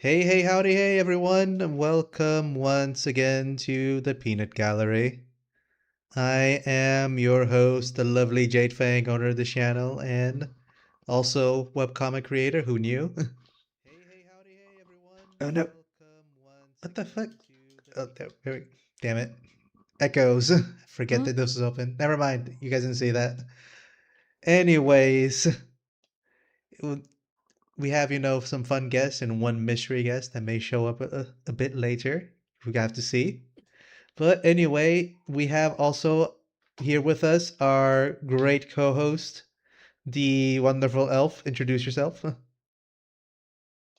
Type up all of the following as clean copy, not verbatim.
Hey, howdy, hey, everyone, and welcome once again to the Peanut Gallery. I am your host, the lovely Jade Fang, owner of the channel, and also webcomic creator. Who knew? Hey, howdy, hey, everyone. Oh no! Welcome once what the fuck? Oh, damn it! Echoes. Forget Hmm? that this was open. Never mind. You guys didn't see that. Anyways, we have, some fun guests and one mystery guest that may show up a bit later. We have to see. But anyway, we have also here with us our great co host, the wonderful elf. Introduce yourself.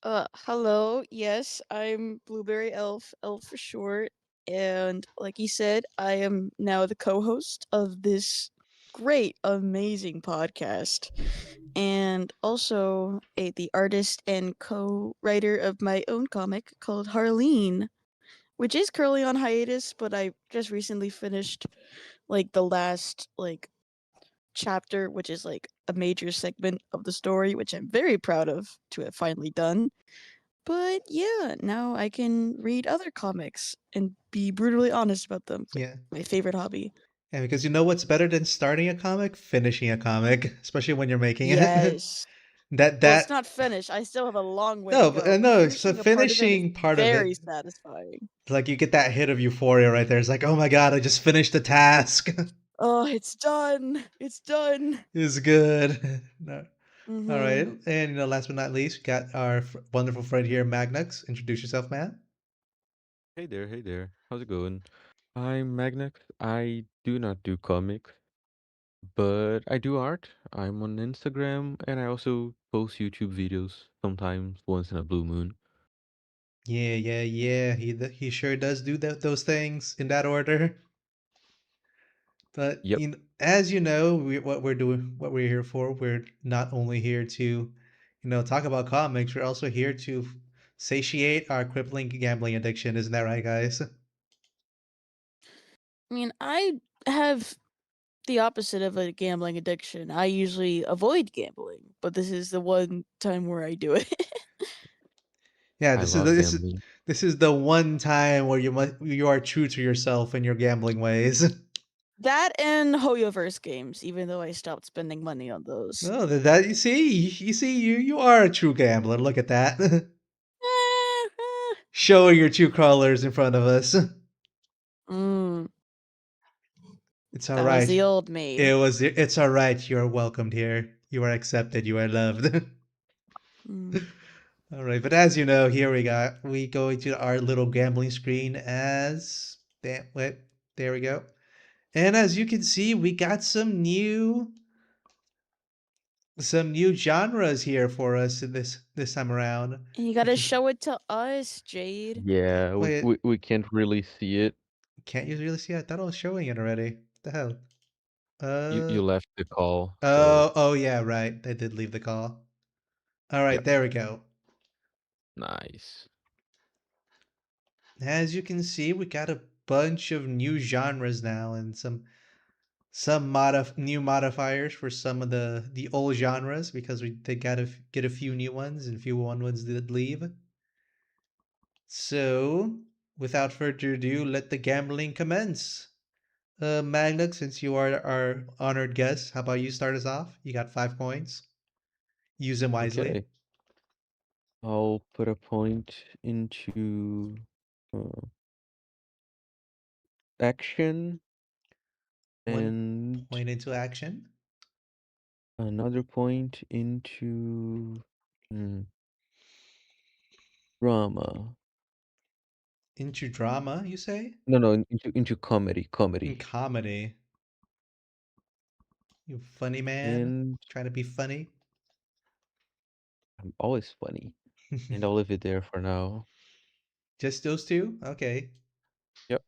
Hello. Yes, I'm Blueberry Elf, Elf for short. And like you said, I am now the co-host of this great, amazing podcast. And also the artist and co-writer of my own comic called Harleen, which is currently on hiatus, but I just recently finished the last chapter, which is a major segment of the story, which I'm very proud of to have finally done. But yeah, now I can read other comics and be brutally honest about them. It's like Yeah. my favorite hobby. Yeah, because you know what's better than starting a comic? Finishing a comic, especially when you're making it. Yes. that Well, it's that not finished. I still have a long way to no, go, but no. So finishing a part of it is finishing part of it, very satisfying. like you get that hit of euphoria right there. It's like, oh my god, I just finished the task. Oh, it's done. It's done. It's good. No. All Mhm. right, and last but not least, we got our wonderful friend here, Magnux. Introduce yourself, man. Hey there. How's it going? I'm Magnex. I do not do comics, but I do art. I'm on Instagram and I also post YouTube videos sometimes once in a blue moon. Yeah. He sure does do those things in that order. But Yep. as you know, what we're doing, what we're here for, we're not only here to, talk about comics. We're also here to satiate our crippling gambling addiction. Isn't that right, guys? I mean, I have the opposite of a gambling addiction. I usually avoid gambling, but this is the one time where I do it. Yeah, I love gambling. this is the one time where you are true to yourself in your gambling ways. That and Hoyoverse games, even though I stopped spending money on those. No, that you are a true gambler. Look at that, Eh, eh. showing your true colors in front of us. Mm, It's all that was right. the old me. It's all right. You are welcomed here. You are accepted. You are loved. Mm. All right, but as you know, here we go into our little gambling screen as damn wait, there we go. And as you can see, we got some new genres here for us this time around. And you gotta show it to us, Jade. Yeah, Wait, we can't really see it. can't you really see? I thought I was showing it already. The hell? You Uh left the call, so oh yeah, right. I did leave the call. All right, yep. there we go. Nice. As you can see, we got a bunch of new genres now and some new modifiers for some of the old genres because we did gotta get a few new ones and a few one ones did leave. So, without further ado, let the gambling commence. Magnus, since you are our honored guest, how about you start us off? You got 5 points. Use them wisely. Okay. I'll put a point into uh, action One and point into action. another point into hmm, drama. Into drama, you say? No, into comedy, In comedy. comedy. You funny man? And Trying to be funny? I'm always funny. And I'll leave it there for now. Just those two? Okay. Yep.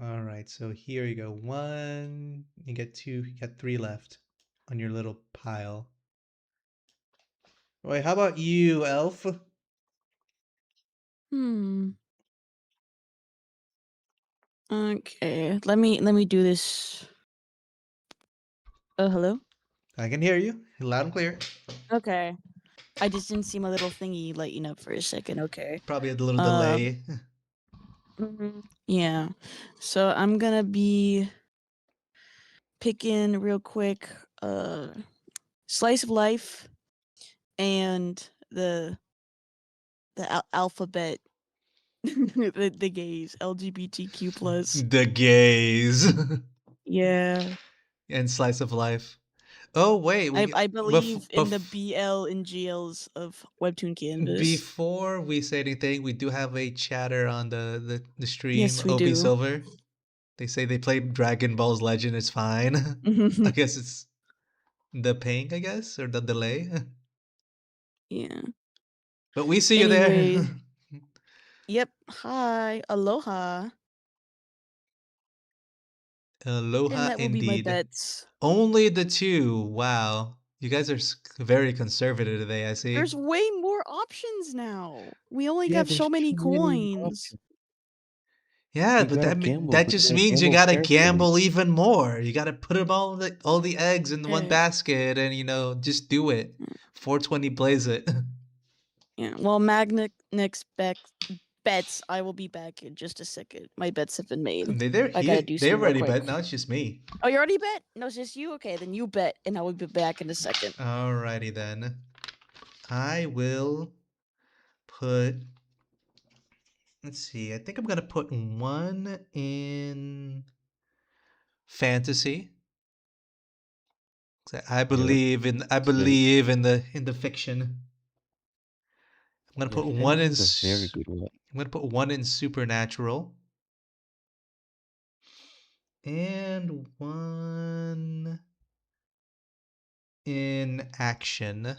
All right, so here you go. One, you get two, you got three left on your little pile. Wait, how about you, Elf? Hmm. Okay. Let me do this. Hello? I can hear you loud and clear. Okay. I just didn't see my little thingy lighting up for a second. Okay. Probably a little Um. delay. Yeah. So I'm gonna be picking real quick. Slice of life and the alphabet. the gays LGBTQ plus. The gays Yeah. and slice of life. Oh wait, I believe in the BL and GLs of Webtoon Canvas. before we say anything, we do have a chatter on the stream. Yes, we OP do. Silver. They say they play Dragon Ball's Legend. It's fine. I guess it's the ping, I guess, or the delay. Yeah. But we see you there. Anyways, yep. Hi, aloha, and Aloha that will be my indeed. bets. Only the two. Wow. You guys are very conservative today, I see. There's way more options now. We only Yeah, have there's so many too many coins. options. Yeah, We but gotta gamble, that but we just gotta means you gamble gotta carefully. gamble even more. You gotta put them all the eggs in one Okay. basket, and just do it. 420 blaze it. Yeah. Well, Magna next bets. I will be back in just a second. My bets have been made. I gotta do They some real already quick. bet. Now it's just me. Oh, you already bet? No, it's just you. Okay, then you bet, and I will be back in a second. Alrighty then. I will put. Let's see. I think I'm gonna put one in fantasy. 'Cause Yep. I Same. believe in the fiction. I'm gonna Yeah, put one fantasy in. is a very good one. I'm gonna put one in supernatural and one in action.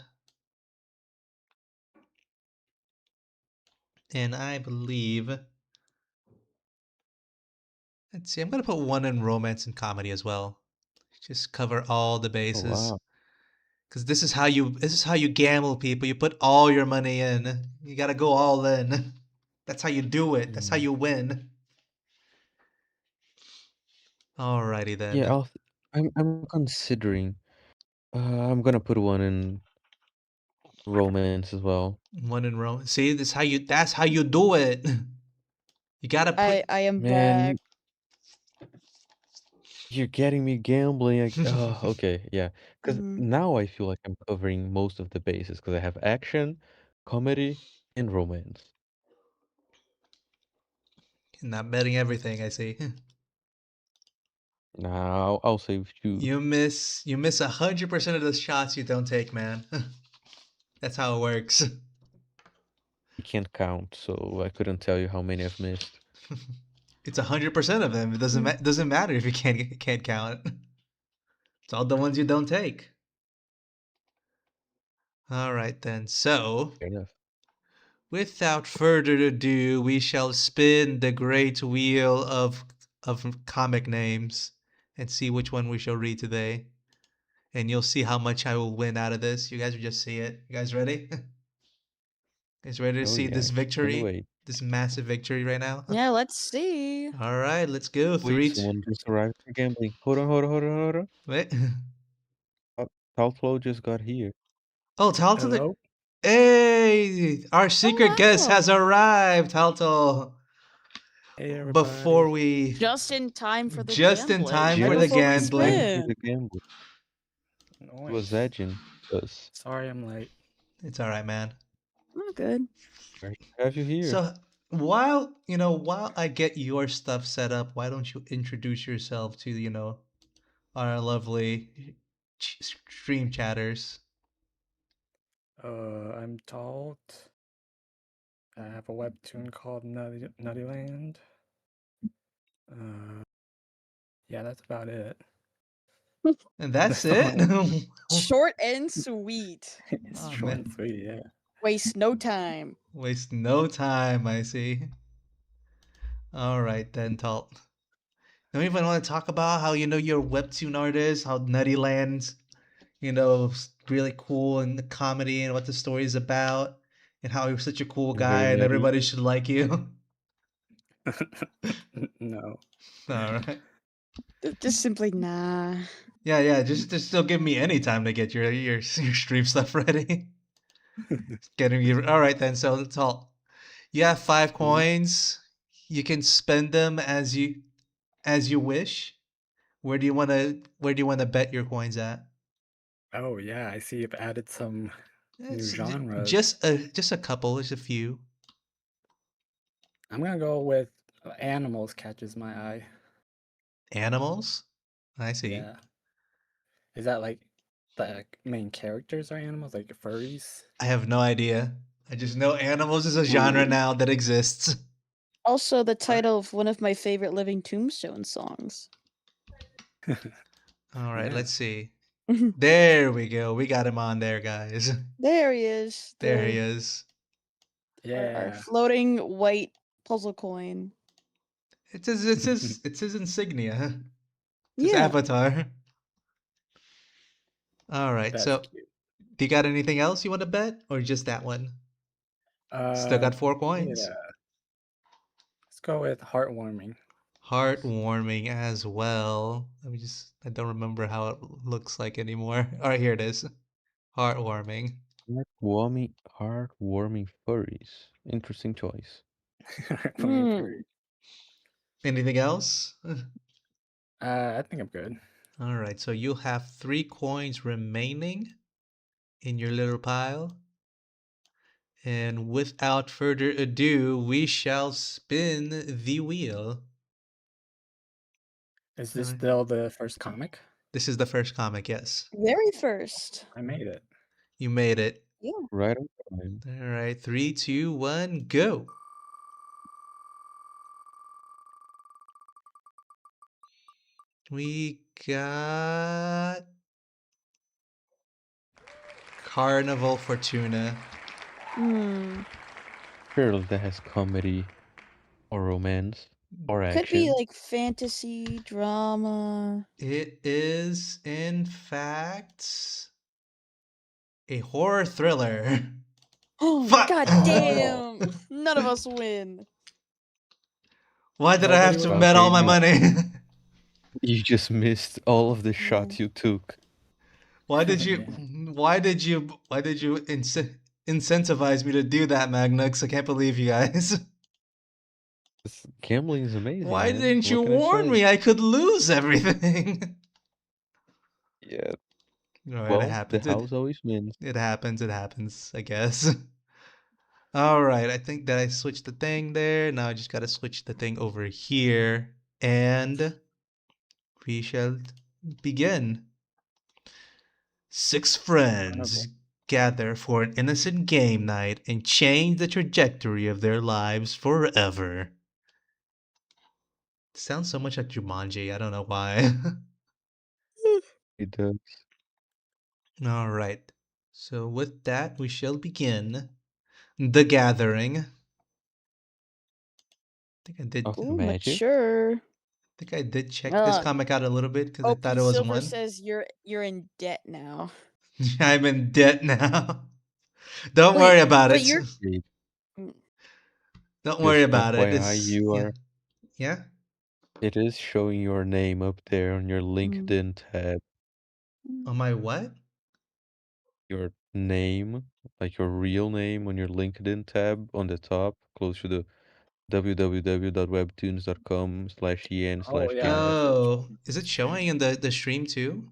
And I believe. Let's see. I'm gonna put one in romance and comedy as well. Just cover all the Oh bases. wow. Because this is how you gamble, people. You put all your money in. You gotta go all in. That's how you do it. That's how Mm. you win. Alrighty Yeah, then. I'm considering. I'm gonna put one in romance as well. One in Rome. See, that's how you do it. You gotta put I am back. Man, you're getting me gambling. Oh, okay, yeah. Because Mhm. now I feel like I'm covering most of the bases because I have action, comedy, and romance. not betting everything, I see. Now I'll save two. You miss 100% of the shots you don't take, man. That's how it works. You can't count, so I couldn't tell you how many I've missed. It's 100% of them. It doesn't matter if you can't count. It's all the ones you don't take. All right then. So, Fair enough. without further ado, we shall spin the great wheel of comic names and see which one we shall read today. And you'll see how much I will win out of this. You guys will just see it. You guys ready? You guys ready to Oh see yeah, this can't victory? wait. This massive victory right now? Yeah, let's see. All right, let's go. Wait, someone just arrived for gambling. Hold on. Wait. Talflo just got here. Oh, Taltal. Hello? Hey, our secret guest Oh has wow! arrived, Taltal. Hey, Before everybody. we, Just in time for the just in gambling. time Right for the Just before we in time gambling. for the spin. gamble. He was Nice. edging us. Sorry I'm late. It's all right, man. Oh, good. Great to have you here. So while I get your stuff set up, why don't you introduce yourself to our lovely stream chatters? I'm Talt. I have a webtoon called Nutty Land. Uh, yeah, that's about it. And that's That's all it. I- Short and sweet. It's Oh short man, and sweet, yeah. Waste no time. waste no time. I see. All right then, Talt. Don't even want to talk about how you're a webtoon artist, how Nutty Land's really cool and the comedy and what the story is about, and how you're such a cool guy Very and nutty. everybody should like you. No. All right. Just simply nah. Yeah, yeah. Just still give me any time to get your stream stuff ready. Getting you. All right then. So let's all. You have 5 coins. You can spend them as you wish. Where do you want to bet your coins at? Oh yeah, I see you've added some new It's genres. just a couple, just a few. I'm gonna go with animals catches my eye. Animals. I see. Yeah. Is that like the main characters are animals, like furries? I have no idea. I just know animals is a genre Ooh. now that exists. Also, the Alright. title of one of my favorite Living Tombstone songs. All right, Yeah. let's see. There we go. We got him on there, guys. There he is. There he is. Our Yeah. floating white puzzle coin. It's his insignia. It's his Yeah. avatar. All right. That's So, cute. do you got anything else you want to bet, or just that one? Still got four coins. Yeah. Let's go with heartwarming. Heartwarming as well. I don't remember how it looks like anymore. All right, here it is. Heartwarming. Heartwarming furries. Interesting choice. Heartwarming Hmm. furry. Anything else? I think I'm good. All right, so you have 3 coins remaining in your little pile. And without further ado, we shall spin the wheel. Is All this right. still the first comic? This is the first comic, yes. Very first. I made it. You made it. Yeah. Right on time. All right, 3, 2, 1, go. We got Carnival Fortuna. Hmm. Surely that has comedy or romance or Could be action. like fantasy, drama. It is, in fact, a horror thriller. Oh, Fuck! god Oh, damn! None of us win. Why did I nobody have was to on bet all my Spontaneous. money? You just missed all of the Yeah. shots you took. Why did you? Yeah. Why did you? Why did you incentivize me to do that, Magnux? I can't believe you guys. Gambling is amazing, Why man. didn't you What can I warn say? me? I could lose everything. Yeah. All right, it Well, the happens. house always wins. It happens. It happens. I guess. All right, I think that I switched the thing there. Now I just gotta switch the thing over here, and we shall begin. 6 friends Carnival. gather for an innocent game night and change the trajectory of their lives forever. Sounds so much like Jumanji. I don't know why. It does. All right. So with that, we shall begin the gathering. I think I did. Of I the Ooh, magic. mature. think I did check this comic out a little bit because I thought OP it was Silver one. says you're in debt now. I'm in debt now. Don't Wait, worry about but it. you're Wait, mm, Don't worry just about it. FYI, It's you yeah, are. yeah. It is showing your name up there on your mm, LinkedIn tab. mm. On my what? Your name, like your real name on your LinkedIn tab on the top, close to the Oh yeah, www.webtoons.com/en/gamer. it is Oh, showing. is it showing in the stream too?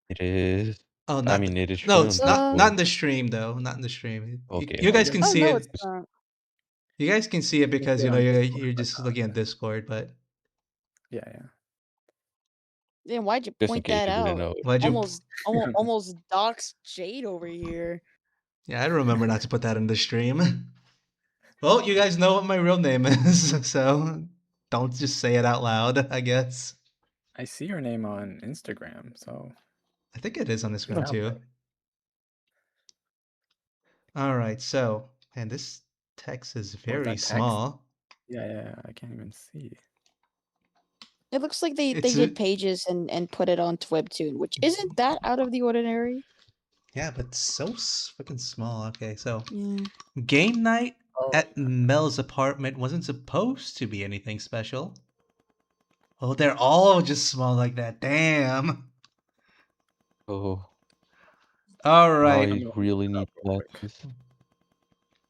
It is. Oh, I not the, mean, it is no, showing on it's not Uh in Discord. the stream though. Not in the stream. You, Okay, you Oh, guys you can oh can see no, it. it's not. You guys can see it because see you it know on Discord. you're I just thought. looking at Discord. But Yeah, yeah. Then why'd you just in point case that you didn't out? know it. why'd you? Almost dox Jade over here. Yeah, I remember not to put that in the stream. Well, you guys know what my real name is, so don't just say it out loud. I guess. I see your name on Instagram, so I think it is on the it's screen out too. there. All right, so and this text is Oh, is very that text? small. Yeah, yeah. I can't even see. It looks like they It's did pages and put it onto Webtoon, which isn't that out of the ordinary. yeah, but so fucking small. Okay, so Yeah. game night Oh at Mel's apartment wasn't supposed to be anything special. Oh, they're all just small like that. Damn. Oh, All right. I I'm gonna look really it need up real quick. glasses.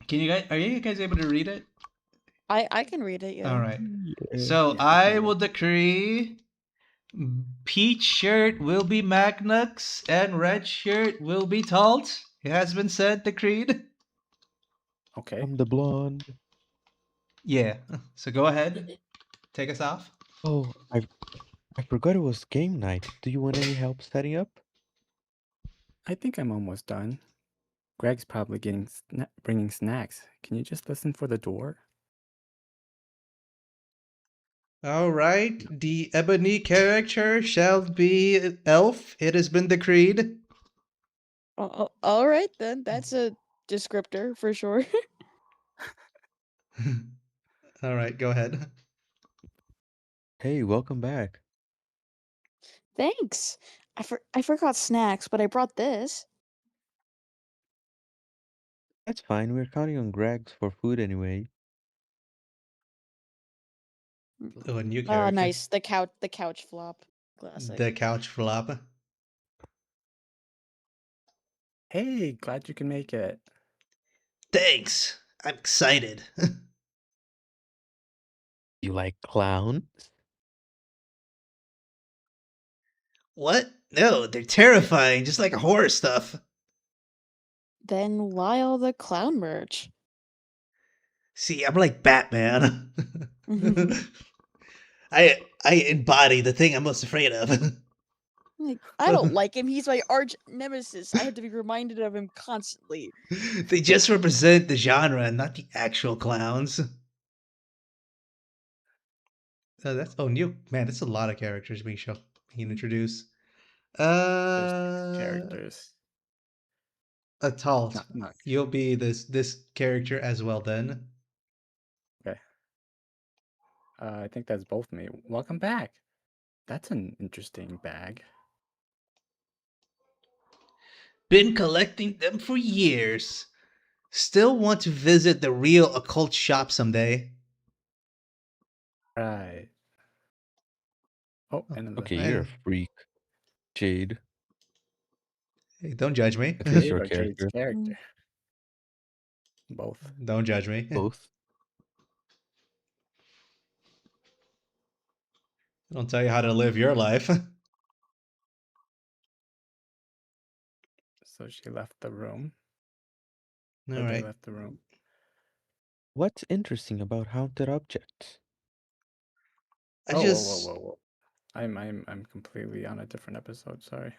Can you guys are you guys able to read it? I can read it, All yeah. right. Yeah. So Yeah, I can I read will it. decree peach shirt will be Magnux and red shirt will be Talt. It has been said, decreed. Okay. I'm the blonde. Yeah. So go ahead. Take us off. Oh, I forgot it was game night. Do you want any help setting up? I think I'm almost done. Greg's probably bringing snacks. Can you just listen for the door? All right. The ebony character shall be elf. It has been decreed. All right then. That's a descriptor for sure. All right. Go ahead. Hey, welcome back. Thanks. I forgot snacks, but I brought this. That's fine. We're counting on Greg's for food anyway. Oh, a new Ah, character. nice. The couch flop. The Classic. couch flop. Hey, glad you can make it. Thanks. I'm excited. You like clowns? What? No, they're terrifying, just like horror stuff. Then why all the clown merch? See, I'm like Batman. I embody the thing I'm most afraid of. Like, I don't like him. He's my arch nemesis. I have to be reminded of him constantly. They just represent the genre and not the actual clowns. That's new man. That's a lot of characters being introduced. There's six Uh, characters. Atalt, Knock knock. you'll be this character as well then. Okay. I think that's both me. Welcome back. That's an interesting bag. Been collecting them for years. Still want to visit the real occult shop someday. Right. Oh, Oh, and another Okay, thing. you're a freak, Jade. Hey, don't judge me. At least Jade your or Jade's character. character? Both. Don't judge me. Both. I'll tell you how to live your life. So she left the room. All Or they right. left the room. What's interesting about haunted objects? I Oh, whoa, whoa, just whoa, whoa. I'm completely on a different episode. Sorry.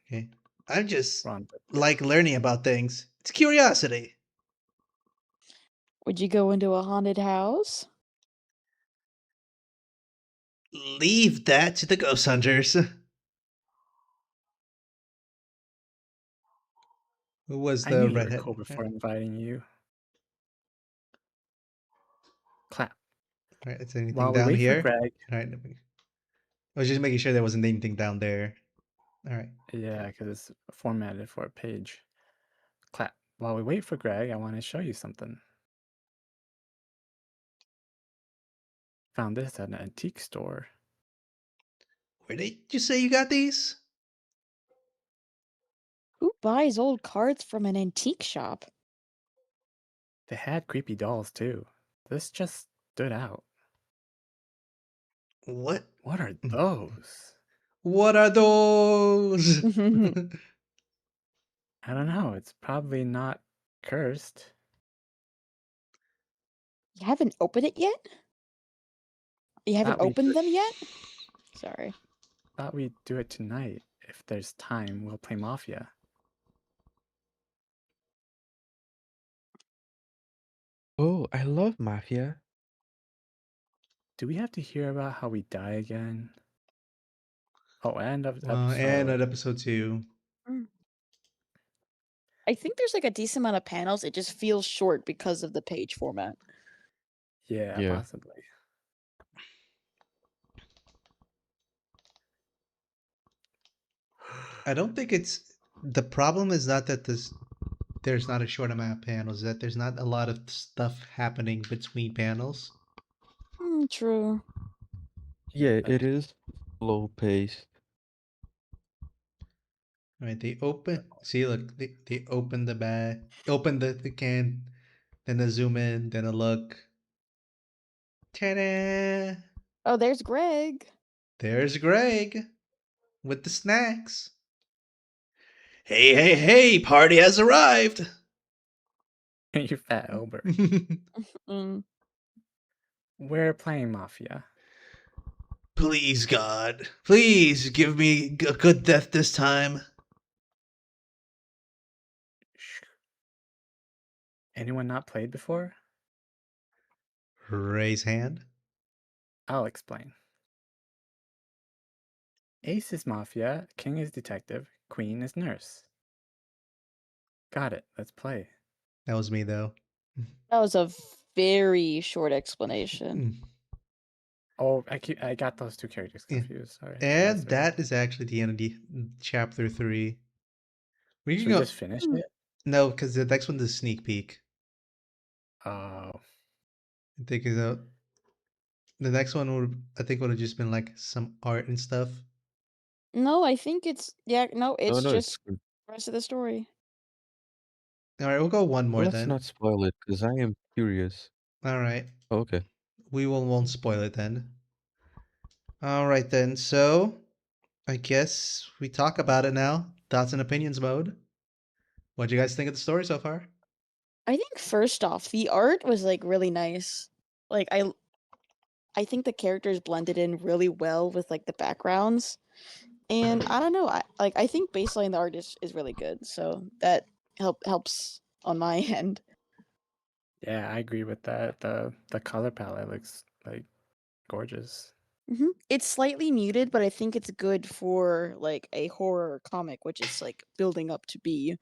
okay. I just Wrong. like learning about things. It's curiosity. Would you go into a haunted house? Leave that to the ghost hunters. Who was I knew the you were redhead? cool before inviting you. Clap. All right, is there anything While we down wait for here? Greg. All right, I was just making sure there wasn't anything down there. All right. Yeah, because it's formatted for a page. Clap. While we wait for Greg, I want to show you something. Found this at an antique store. Where did you say you got these? Who buys old cards from an antique shop? They had creepy dolls too. This just stood out. What? What are those? What are those? You I don't know. It's probably not cursed. haven't opened it yet? You haven't Thought we opened them yet? Sorry. thought we'd do it tonight. If there's time, we'll play Mafia. Oh, I love Mafia. Do we have to hear about how we die again? Oh, end of And episode. at episode 2. Mm. I think there's like a decent amount of panels. It just feels short because of the page format. Yeah, Yeah. possibly. I don't think it's the problem is not that there's not a short amount of panels, that there's not a lot of stuff happening between panels. True. Yeah, it That's is slow paced. All right, they open. See, look, they open the bag, open the can, then they zoom in, then a look. Ta-da! Oh, there's Greg. There's Greg with the snacks. Hey, hey, hey! Party has arrived. You fat Ober. Mm. We're playing Mafia. Please, God, please give me a good death this time. Shh. Anyone not played before? Raise hand. I'll explain. Ace is Mafia, King is Detective, Queen is Nurse. Got it. Let's play. That was me though. That was a very short explanation. Mm, Oh, I got those two characters yeah. confused. Sorry. My bad, And sir. that is actually the end of the chapter 3. We can Should we go. just finish Hmm. it? No, because the next one's a sneak peek. Oh, I think is the next one would have just been like some art and stuff. No, I think it's yeah. No, No, it's no, it's just good. the rest of the story. All right, we'll go one more Let's then. not spoil it, because I am curious. All right, Okay. we won't spoil it then. All right then. So I guess we talk about it now. Thoughts and opinions mode. What do you guys think of the story so far? I think first off, the art was like really nice. Like I think the characters blended in really well with like the backgrounds. And I don't know, I think baseline the art is really good. So that helps on my end. yeah, I agree with that. The color palette looks like gorgeous. It's slightly muted, but I think it's good for like a horror comic, which it's like building up to be.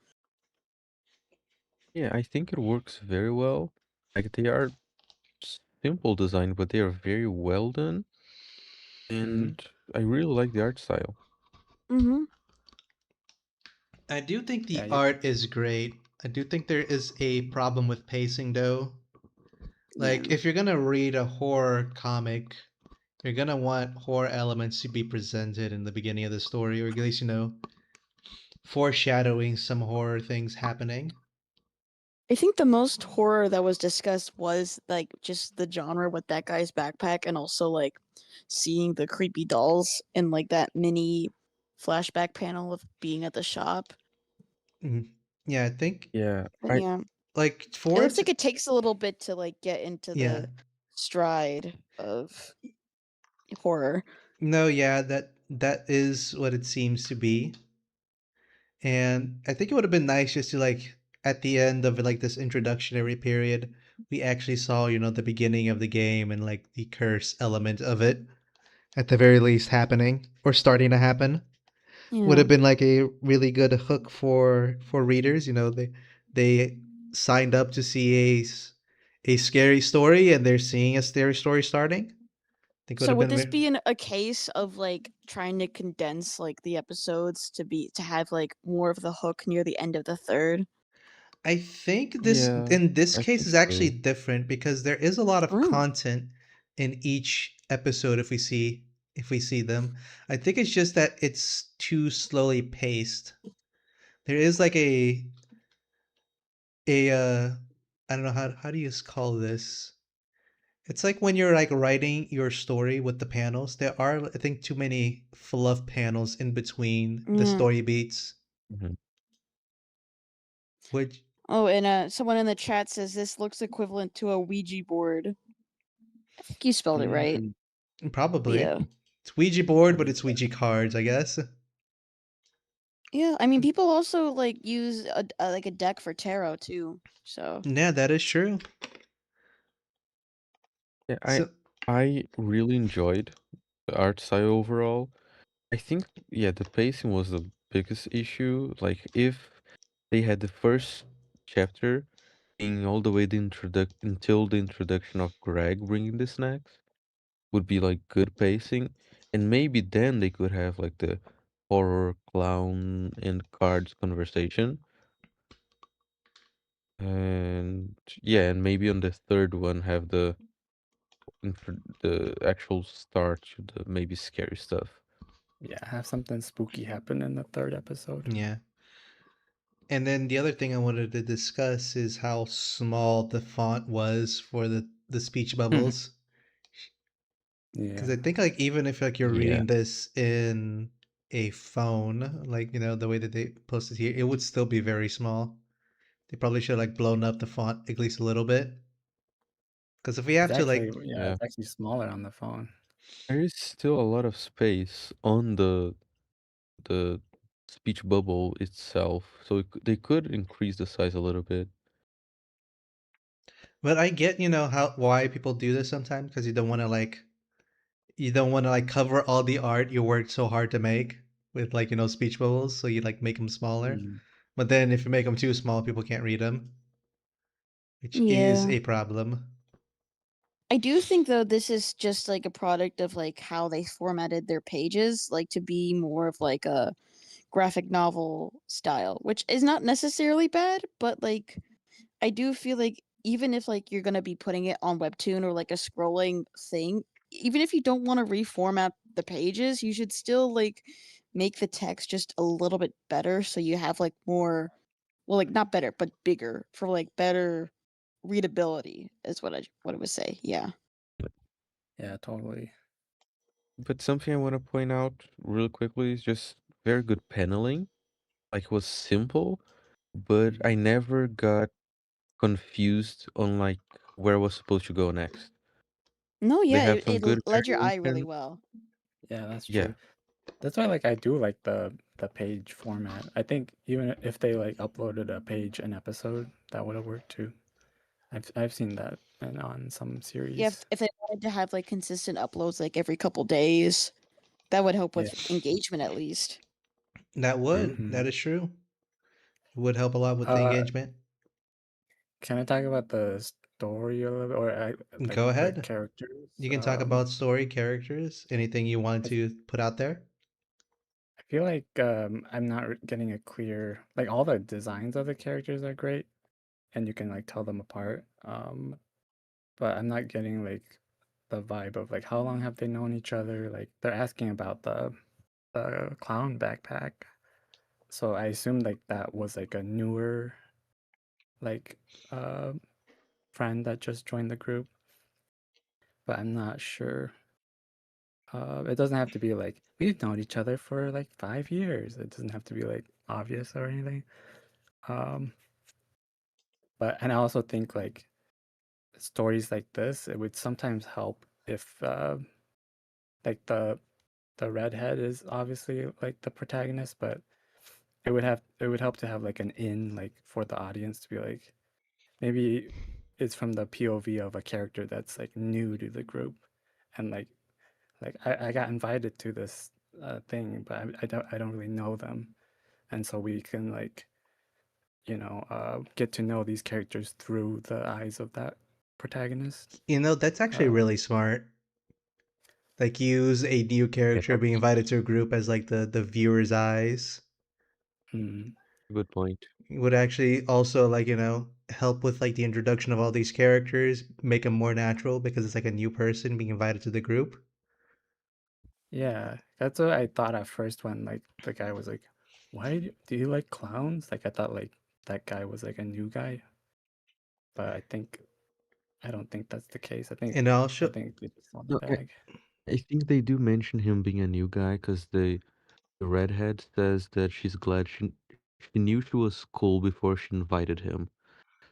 Yeah, I think it works very well. Like they are simple design, but they are very well done, Mm-hmm. and I really like the art style. Mm-hmm. I do think Yeah, the art is great. I do think there is a problem with pacing though. Yeah. Like if you're gonna read a horror comic, you're gonna want horror elements to be presented in the beginning of the story, or at least foreshadowing some horror things happening. I think the most horror that was discussed was like just the genre with that guy's backpack and also like seeing the creepy dolls in like that mini flashback panel of being at the shop. Mhm. Yeah, I think Yeah, But I yeah, like it for looks it. like it takes a little bit to like get into Yeah, the stride of horror. no, yeah, that is what it seems to be. And I think it would have been nice just to like at the end of like this introductory period, we actually saw, the beginning of the game and like the curse element of it at the very least happening or starting to happen. Would Yeah. have been like a really good hook for readers, they signed up to see a scary story and they're seeing a scary story starting. I think it would So have would been this be a case of like trying to condense like the episodes to have like more of the hook near the end of the third? I think this yeah, in this I case think is actually so. different because there is a lot of Mm. content in each episode if we see them. I think it's just that it's too slowly paced. There is like a I don't know how do you call this? It's like when you're like writing your story with the panels, there are I think too many fluff panels in between the Yeah. story beats, Mhm. which Oh, and someone in the chat says this looks equivalent to a Ouija board. I think you spelled it right. Mm, But probably yeah. it's Ouija board, but Ouija it's board. Ouija cards, I guess. Yeah, I mean people also like use like a deck for tarot too. So, Yeah, that is true. yeah, So I really enjoyed the art style overall. I think, yeah, the pacing was the biggest issue. Like, if they had the first chapter being all the way until the introduction of Greg bringing the snacks, would be like good pacing, and maybe then they could have like the horror, clown, and cards conversation. And yeah, and maybe on the third one have the actual start to the maybe scary stuff. Yeah, have something spooky happen in the third episode. Yeah. And then the other thing I wanted to discuss is how small the font was for the speech bubbles. Because I Yeah, think like even if like you're Yeah. reading this in a phone, like the way that they posted here, it would still be very small. They probably should have like blown up the font at least a little bit. Because if we it's have to actually like, yeah, Yeah. it's actually smaller on the phone. There is still a lot of space on the speech bubble itself, so they could increase the size a little bit. but I get how why people do this sometimes because you don't want to like cover all the art you worked so hard to make with like speech bubbles, so you like make them smaller. Mm. But then if you make them too small, people can't read them, which is Yeah. a problem. I do think though this is just like a product of like how they formatted their pages, like to be more of like a graphic novel style, which is not necessarily bad, but like I do feel like even if like you're gonna be putting it on Webtoon or like a scrolling thing, even if you don't want to reformat the pages, you should still like make the text just a little bit better so you have like more, well, like not better, but bigger for like better readability is what I would say. Yeah. Yeah, totally. But something I want to point out real quickly is just very good paneling. Like it was simple, but I never got confused on like where I was supposed to go next. No, They yeah, have some it good led your eye really variation. well. Yeah, that's Yeah, true. That's why like I do like the page format. I think even if they like uploaded a page an episode, that would have worked too. I've seen that and on some Yeah, series. if they wanted to have like consistent uploads like every couple days, that would help Yeah. with engagement at least. true. That Hmm. is true. It would help a lot with the Uh, engagement. can I talk about the story a little bit, or like Go the ahead. characters? You can talk about story, characters, anything you want I, to put out there. I feel like I'm not getting a clear like all the designs of the characters are great, and you can like tell them apart. But I'm not getting like the vibe of like how long have they known each other? Like they're asking about the clown backpack. So I assumed like that was like a newer like uh friend that just joined the group, but I'm not sure. It doesn't have to be like we've known each other for like 5 years. It doesn't have to be like obvious or anything. Um, but and I also think like stories like this, it would sometimes help if like the redhead is obviously like the protagonist, but it would help to have like an in like for the audience to be like maybe it's from the POV of a character that's like new to the group and like I got invited to this thing, but I don't really know them, and so we can like get to know these characters through the eyes of that protagonist. That's actually Um, really smart. Like use a new Yeah, character being that's invited to a group as like the viewer's eyes. mm, a good point. It would actually also like, help with like the introduction of all these characters, make them more natural because it's like a new person being invited to the group. yeah, that's what I thought at first when like the guy was like, "Why do you like clowns?" Like I thought like that guy was like a new guy, but I don't think that's the case. And I also, think they just saw the No, bag. I think they do mention him being a new guy because the redhead says that she's glad she knew she was cool before she invited him.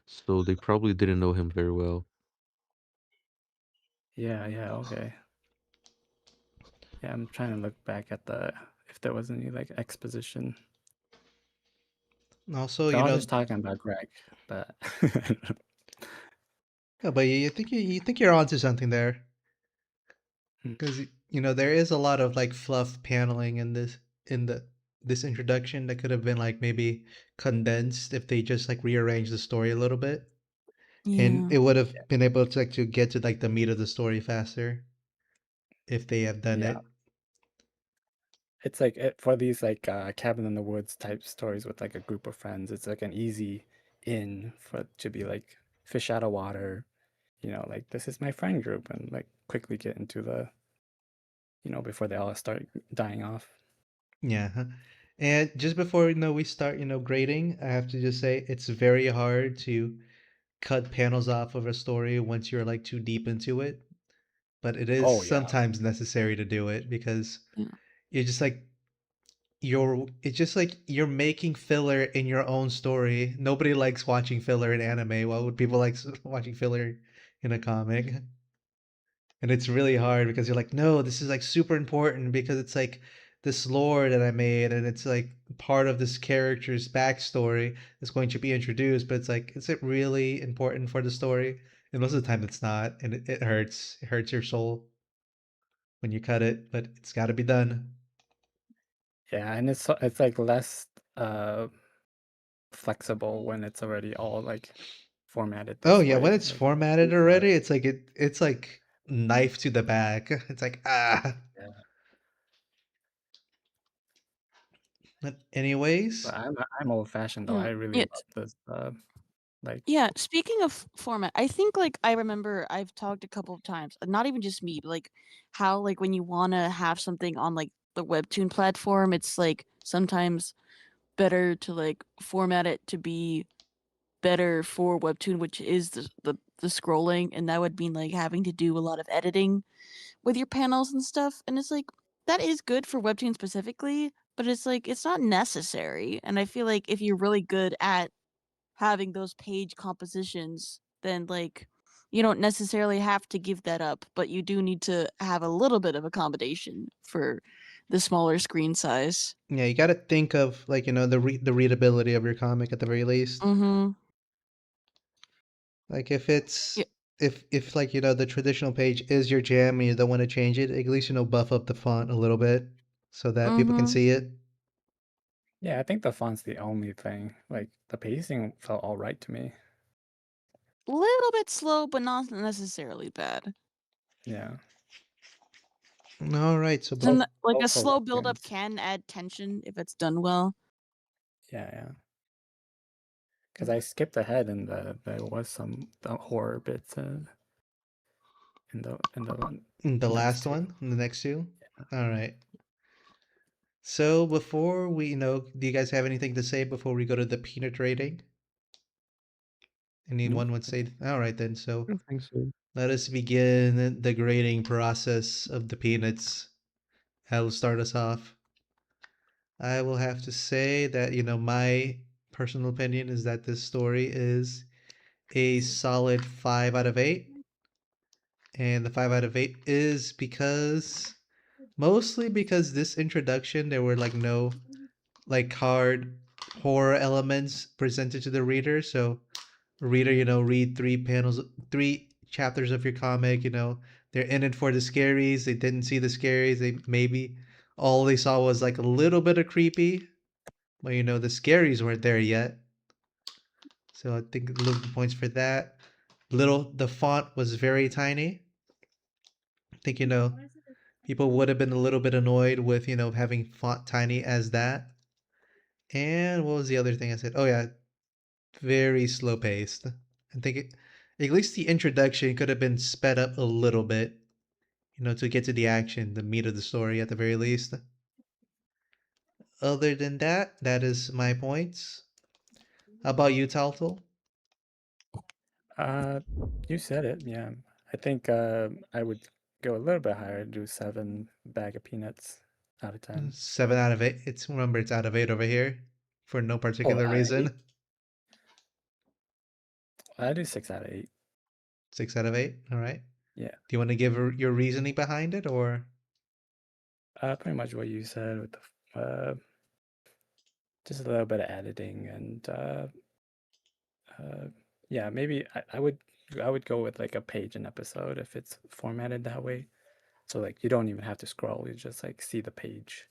So they probably didn't know him very well. Yeah, yeah, okay. Yeah, I'm trying to look back at the if there was any like exposition. also, They're all just talking about Greg, but yeah, but you think you're onto something there Hmm, because there is a lot of like fluff paneling in this introduction that could have been like maybe condensed if they just like rearranged the story a little bit, and Yeah. it would have been able to like to get to like the meat of the story faster if they have done yeah, it. it's like for these like cabin in the woods type stories with like a group of friends. It's like an easy in for to be like fish out of water. Like this is my friend group, and like quickly get into the before they all start dying off. Yeah. And just before we start grading, I have to just say it's very hard to cut panels off of a story once you're like too deep into it, but it is Oh yeah. sometimes necessary to do it because Yeah. you're just like it's just like you're making filler in your own story. Nobody likes watching filler in anime. Why would people like watching filler in a comic? And it's really hard because you're like, no, this is like super important because it's like this lore that I made and it's like part of this character's backstory is going to be introduced, but it's like, is it really important for the story? And most of the time it's not, and it hurts. It hurts your soul when you cut it, but it's got to be done. Yeah, and it's like less uh flexible when it's already all like formatted Oh this yeah, when way. it's Like formatted uh, already, it's like knife to the back. It's like ah. yeah. But But anyways, I'm old fashioned though. Yeah. I really Yeah. love this like Yeah, speaking of format, I think like I remember I've talked a couple of times, not even just me, but like how like when you want to have something on like the webtoon platform, it's like sometimes better to like format it to be better for webtoon, which is the scrolling, and that would mean like having to do a lot of editing with your panels and stuff. And it's like that is good for webtoon specifically, but it's like it's not necessary. And I feel like if you're really good at having those page compositions, then like you don't necessarily have to give that up, but you do need to have a little bit of accommodation for the smaller screen size. yeah, you got to think of like the readability of your comic at the very least. Mhm. Like if it's Yeah. if like the traditional page is your jam and you don't want to change it, at least buff up the font a little bit so that people can Mhm. see it. yeah, I think the font's the only thing. Like the pacing felt all right to me. Little bit slow, but not necessarily bad. Yeah. All right, so Both Like a both for slow buildup webtoons. can add tension if it's done well. Yeah, yeah. Because I skipped ahead and there was some the horror bits the next last two. one, the next two. All right. So before we, do you guys have anything to say before we go to the peanut rating? Nope. Anyone would I think say, all right then. I So don't think so. let us begin the grading process of the peanuts. I'll start us off. I will have to say that, my personal opinion is that this story is a solid 5 out of 8. And the 5 out of 8 is mostly because this introduction, there were like no like hard horror elements presented to the reader. So, reader, read 3 chapters of your comic, they're in it for the scaries. They didn't see the scaries. They maybe all they saw was like a little bit of creepy, but the scaries weren't there yet. So I think little points for that. The font was very tiny. I think people would have been a little bit annoyed with having font tiny as that. And what was the other thing I said? Oh yeah, very slow paced. I think at least the introduction could have been sped up a little bit, to get to the action, the meat of the story at the very least. Other than that, that is my points. How about you, Taltal? Uh, you said it. Yeah, I think I would go a little bit higher. Do 7 bag of peanuts out of 10. 7 out of 8. It's out of 8 over here for no Oh, particular out of 8. reason. I do 6 out of 8. 6 out of 8. All right. Yeah. Do you want to give your reasoning behind it, or Pretty much what you said with the just a little bit of editing and uh, yeah, maybe I would go with like a page an episode if it's formatted that way. So like you don't even have to scroll; you just like see the page.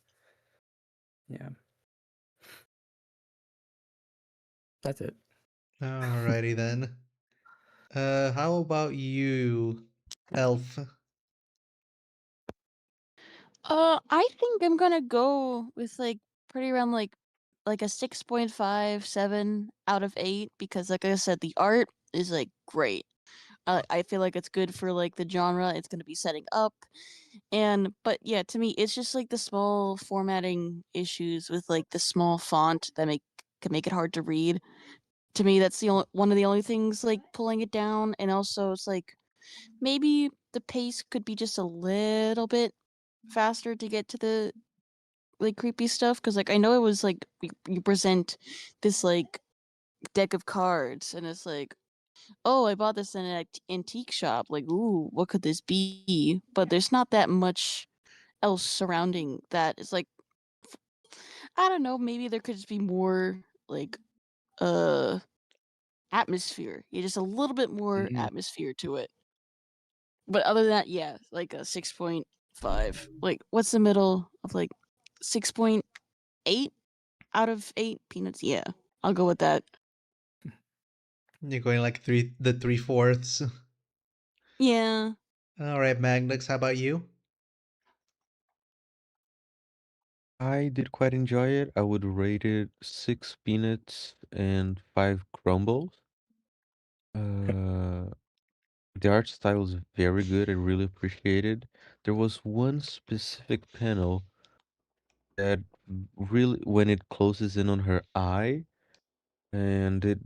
Yeah, that's it. alrighty then. How about you, Elf? I think I'm gonna go with like pretty around like a 6.57 out of 8 because like I said, the art is like great. I feel like it's good for like the genre it's going to be setting up. And but yeah, to me it's just like the small formatting issues with like the small font that make can make it hard to read. To me that's the only one of the only things like pulling it down, and also it's like maybe the pace could be just a little bit faster to get to the like creepy stuff, cuz like I know it was like you present this like deck of cards and it's like, oh, I bought this in an antique shop. Like, ooh, what could this be? But there's not that much else surrounding that. It's like, I don't know, maybe there could just be more like uh atmosphere. Yeah, just a little bit more Mhm. atmosphere to it. But other than that, yeah, like a 6.5. Like, what's the middle of like 6.8 out of 8 peanuts? Yeah, I'll go with that. You're going like the 3/4. Yeah. All right, Magnus, how about you? I did quite enjoy it. I would rate it 6 peanuts and 5 crumbles. Uh, the art style is very good. I really appreciate it. There was one specific panel that really, when it closes in on her eye, and it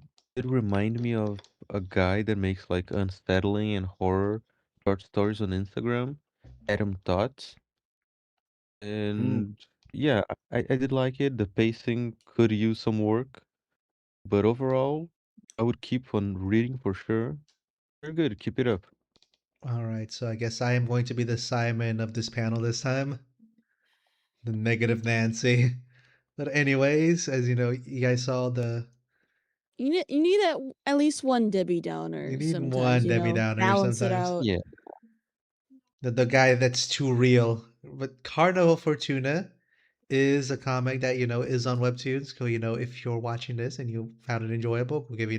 remind me of a guy that makes like unsettling and horror short stories on Instagram, Adam Thoughts. Mm. And yeah, I did like it. The pacing could use some work, but overall, I would keep on reading for sure. Very good. Keep it up. All right, so I guess I am going to be the Simon of this panel this time, the negative Nancy. But anyways, as you know, you guys saw You need at least one Debbie you Downer need sometimes, one Debbie Downer balance it sometimes. out. Yeah, The guy that's too real. But Carnival Fortuna is a comic that, is on Webtoons. So, if you're watching this and you found it enjoyable, we'll give,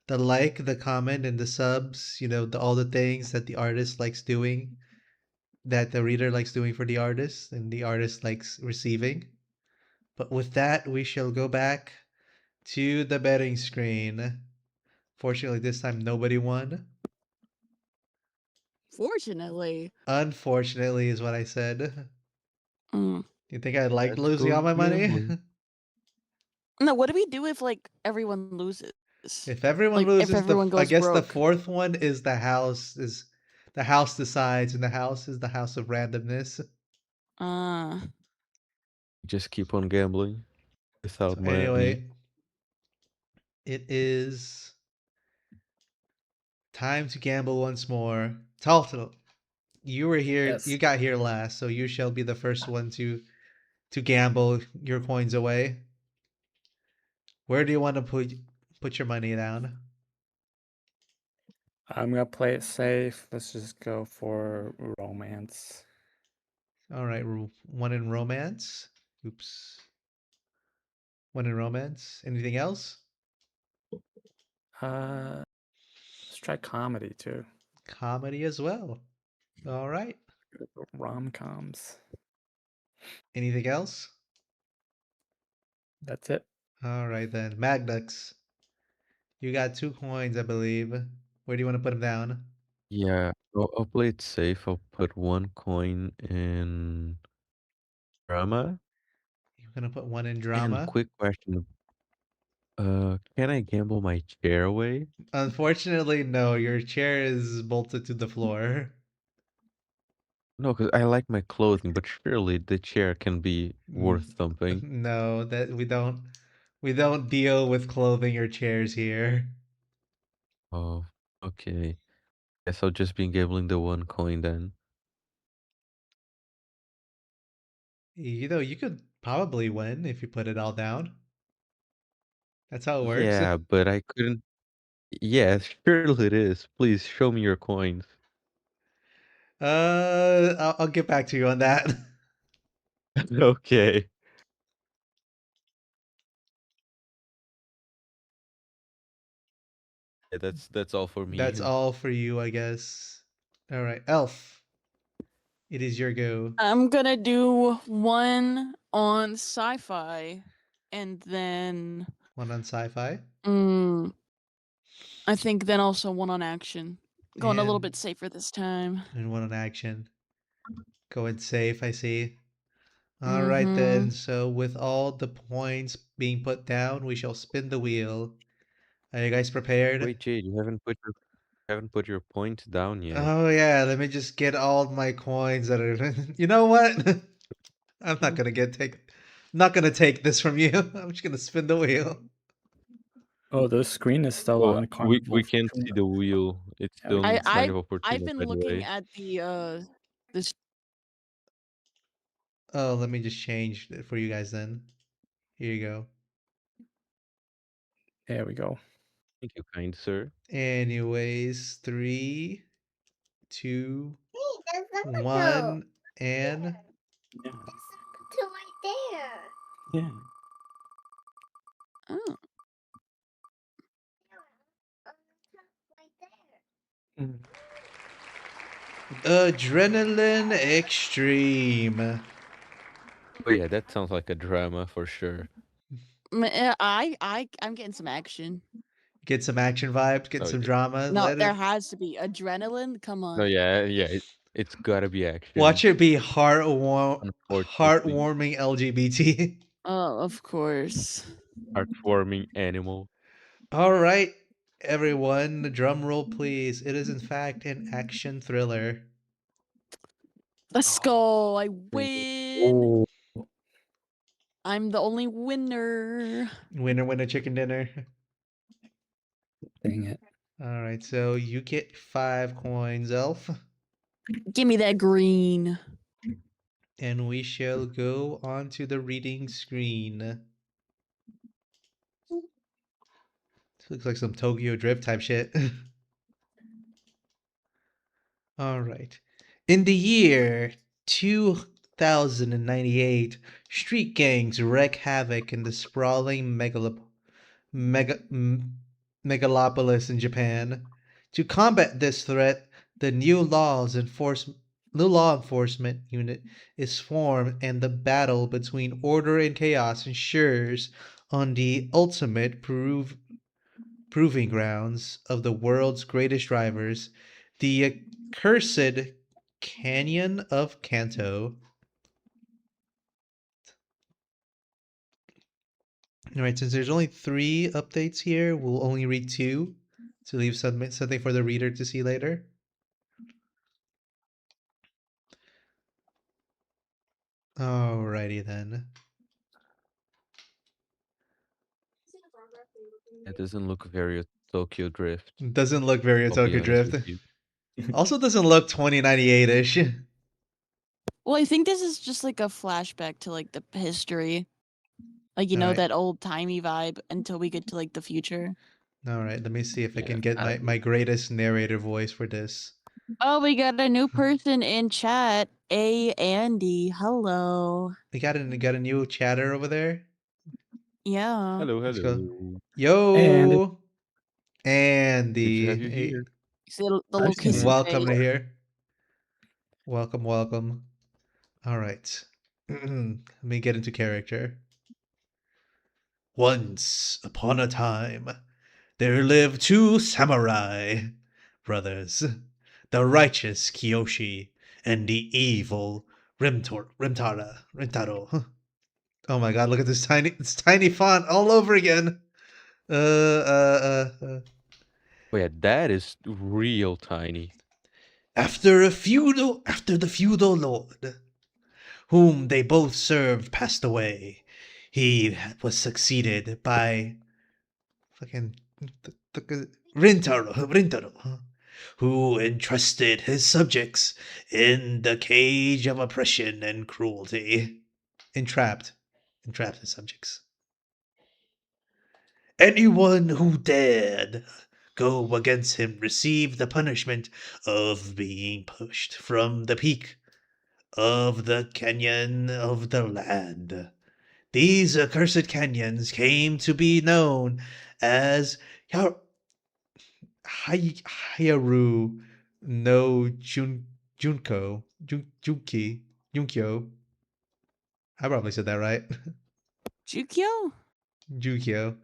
the like, the comment, and the subs, all the things that the artist likes doing, that the reader likes doing for the artist, and the artist likes receiving. But with that, we shall go back to the betting screen. Fortunately, this time nobody won. Fortunately. Unfortunately, is what I said. Mm. You think I'd like let's losing go all my money? gambling. No, what do we do if like everyone loses? If everyone Like if loses, everyone I goes guess the broke. fourth one is the house decides, and the house is the house of randomness. Uh Just keep on gambling without So money. anyway, it is time to gamble once more. Taltal, you were here. Yes. You got here last, so you shall be the first one to gamble your coins away. Where do you want to put your money down? I'm gonna play it safe. Let's just go for romance. All right, one in romance. Oops, one in romance. Anything else? Uh, let's try comedy too. Comedy as well. All right. Rom-coms. Anything else? That's it. All right then. Magnux, you got 2 coins, I believe. Where do you want to put them down? Yeah, I'll play it safe. I'll put 1 coin in drama. You're gonna put one in And drama. quick question, can I gamble my chair away? Unfortunately, no. Your chair is bolted to the floor. No, because I like my clothing, but surely the chair can be Mm, worth something. no, that we don't deal with clothing or chairs here. Oh, okay. Guess I'll just be gambling the 1 coin then. You could probably win if you put it all down. That's how it works. Yeah, but I couldn't. Yeah, surely it is. Please show me your coins. I'll get back to you on that. Okay. Yeah, that's all for That's me. all for you, I guess. All right, Elf. It is your go. I'm gonna do one on sci-fi, and then One on sci-fi. mm, I think then also one on action. Going a little And bit safer this time. one on action. Going safe, I see. All right Mm-hmm. then. So with all the points being put down, we shall spin the wheel. Are you guys prepared? Wait, Jade, you haven't put your points down yet. Oh yeah, let me just get all my coins that are. You know what? I'm not gonna not gonna take this from you. I'm just gonna spin the wheel. Oh, the screen is still Well, on we Carnival can't see Fortuna. the wheel. It's Yeah, we still I on can see I Sign it. of I've Fortuna, been by the looking way. at this. Oh, let me just change it for you guys then. Here you go. There we go. Thank you, kind sir. Anyways, three, two, one, and Yeah. Yeah. Oh, Mm. Adrenaline Extreme. Oh yeah, that sounds like a drama for sure. I'm getting some action. Get some action vibes, get No, some drama. No, Let there it has to be adrenaline. Come no, on. yeah, it's gotta be watch action. it be Unfortunately, heartwarming LGBT. Oh, of course. heartwarming animal. All right, everyone, drum roll please. It is in fact an action thriller. Let's go. I Mm. win. Oh, I'm the only winner. Winner, winner, chicken dinner. Dang it. All right, so you get 5 coins, Elf, Give me that green. and we shall go on to the reading screen. This looks like some Tokyo Drift type shit. All right. In the year 2098, street gangs wreak havoc in the sprawling mega, megalopolis in Japan. To combat this threat, the new law enforcement unit is formed, and the battle between order and chaos ensures on the ultimate proving grounds of the world's greatest drivers, the accursed Canyon of Kanto. All right, since there's only 3 updates here, we'll only read 2 to leave something for the reader to see later. Alrighty then. that doesn't look very Tokyo Drift. Doesn't look very I'll be Tokyo honest Drift. with you. Also doesn't look 2098-ish. Well, I think this is just like a flashback to like the history. Like, you know, Alright. that old timey vibe until we get to like the future. Alright, let me see if I Yeah. can get my greatest narrator voice for this. Oh, we got a new person in chat. A Andy. Hello. We got a new chatter over there. Yeah. Hello, Let's go. hello. And it, Yo, Good to Andy. have you Hey, here. See the I've little seen kissy it. welcome face. to here. Welcome, welcome. All right. Let me get into character. Once upon a time, there lived 2 samurai brothers, the righteous Kiyoshi and the evil Rimtaro. Oh my god, look at this tiny font all over again. Uh, Oh yeah, that is real tiny. After the feudal lord, whom they both served, passed away, he was succeeded by fucking Rintaro, who entrusted his subjects in the cage of oppression and cruelty. Entrapped. Entrapped his subjects. Anyone who dared go against him received the punishment of being pushed from the peak of the canyon of the land. These accursed canyons came to be known as Hayaru no Junkyo. I probably said that right. Jukyo? Jukyo,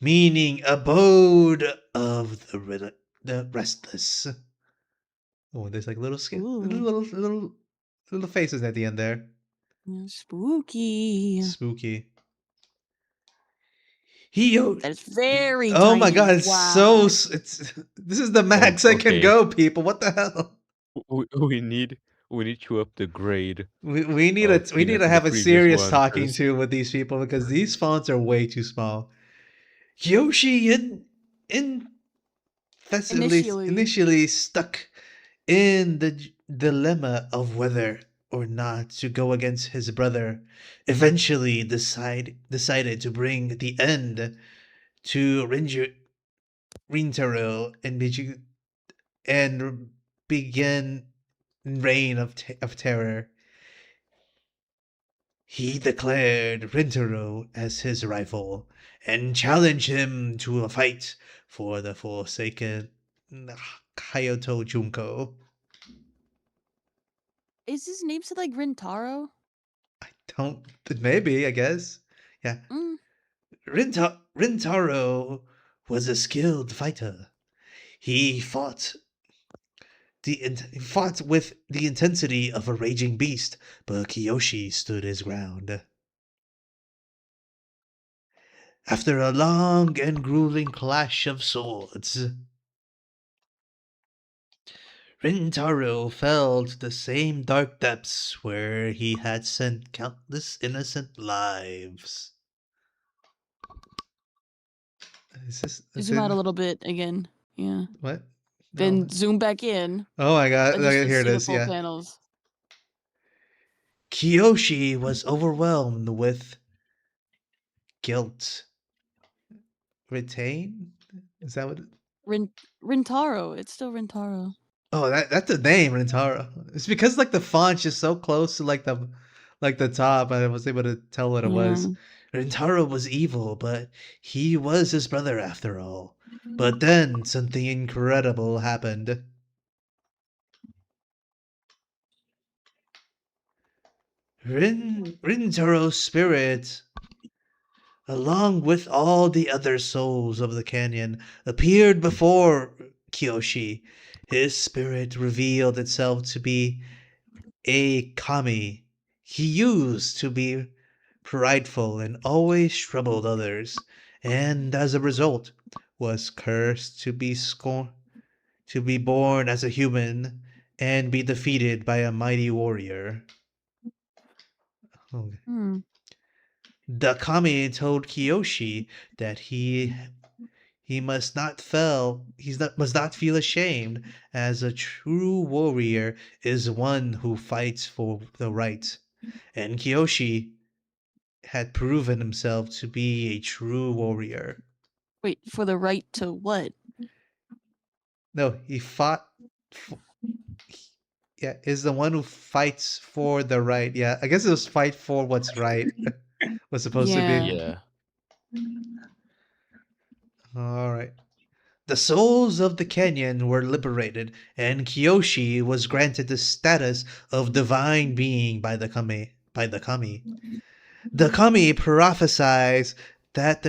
meaning abode of the restless. Oh, there's like little skin, Ooh, little faces at the end there. spooky. Spooky. He That is very Oh my god, tiny. it's Wow. it's this is the Oh, max I can okay. go, people. What the hell? We need to up the grade of We need Peanut to in the have a previous serious one, talking because to with these people because these fonts are way too small. Yoshi in Initially, initially stuck in the dilemma of whether or not to go against his brother, eventually decided to bring the end to Rintaro and begin reign of terror. He declared Rintaro as his rival and challenged him to a fight for the Forsaken Kyoto Junko. is his name said like Rintaro? Don't maybe I guess. Yeah, Mm. Rintaro was a skilled fighter. He he fought with the intensity of a raging beast, but Kiyoshi stood his ground. After a long and grueling clash of swords, Rintaro fell to the same dark depths where he had sent countless innocent lives. Is Zoom out a it little bit again. Yeah. what? No. Then zoom back in. Oh my god! And just Okay, to here it see the is. full Yeah. panels. Kiyoshi was overwhelmed with guilt. Retain? Is that what? Rintaro. It's still Rintaro. Oh, that's the name, Rintaro. It's because like the font's just so close to like the top. I was able to tell what it Yeah. was. Rintaro was evil, but he was his brother after all. But then something incredible happened. Rintaro's spirit, along with all the other souls of the canyon, appeared before Kyoshi. His spirit revealed itself to be a kami. He used to be prideful and always troubled others, and as a result, was cursed to be born as a human and be defeated by a mighty warrior. Oh. Hmm. The kami told Kiyoshi that he must not feel ashamed, as a true warrior is one who fights for the right. And Kiyoshi had proven himself to be a true warrior. Wait, for the right to what? No, he fought. f- Yeah, is the one who fights for the right. Yeah, I guess it was fight for what's right. Was supposed to be. Yeah. yeah. All right. The souls of the canyon were liberated, and Kiyoshi was granted the status of divine being by the kami. By the kami. The kami prophesies that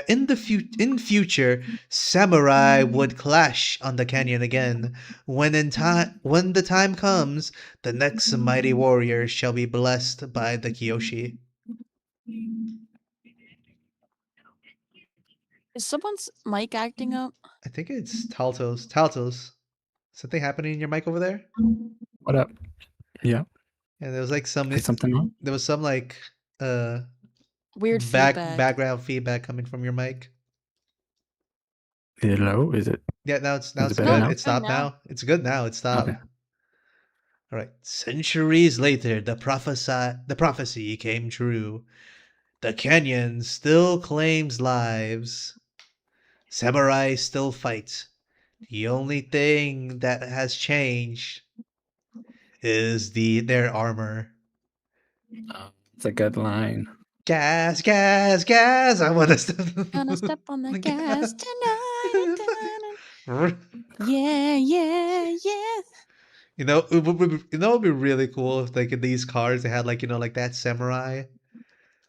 in future samurai would clash on the canyon again. When the time comes, the next mighty warrior shall be blessed by the Kiyoshi. Is someone's mic acting up? I think it's Taltos. Taltos. Something happening in your mic over there? What up? Yeah. And there was like some Is something wrong? there was some like uh Weird feedback. background feedback coming from your mic. Is it low? Yeah, now Is it it's better No, good. now? It it's good stopped now. now. It's good now. It stopped. Okay. All right. Centuries later, the prophecy came true. The canyon still claims lives. Samurai still fight. The only thing that has changed is their armor. It's a good line. Gas, gas, gas! I want to Gonna step on the gas tonight. gas. Yeah, yeah, yeah. You know, it would be really cool if like in these cars they had like like that samurai,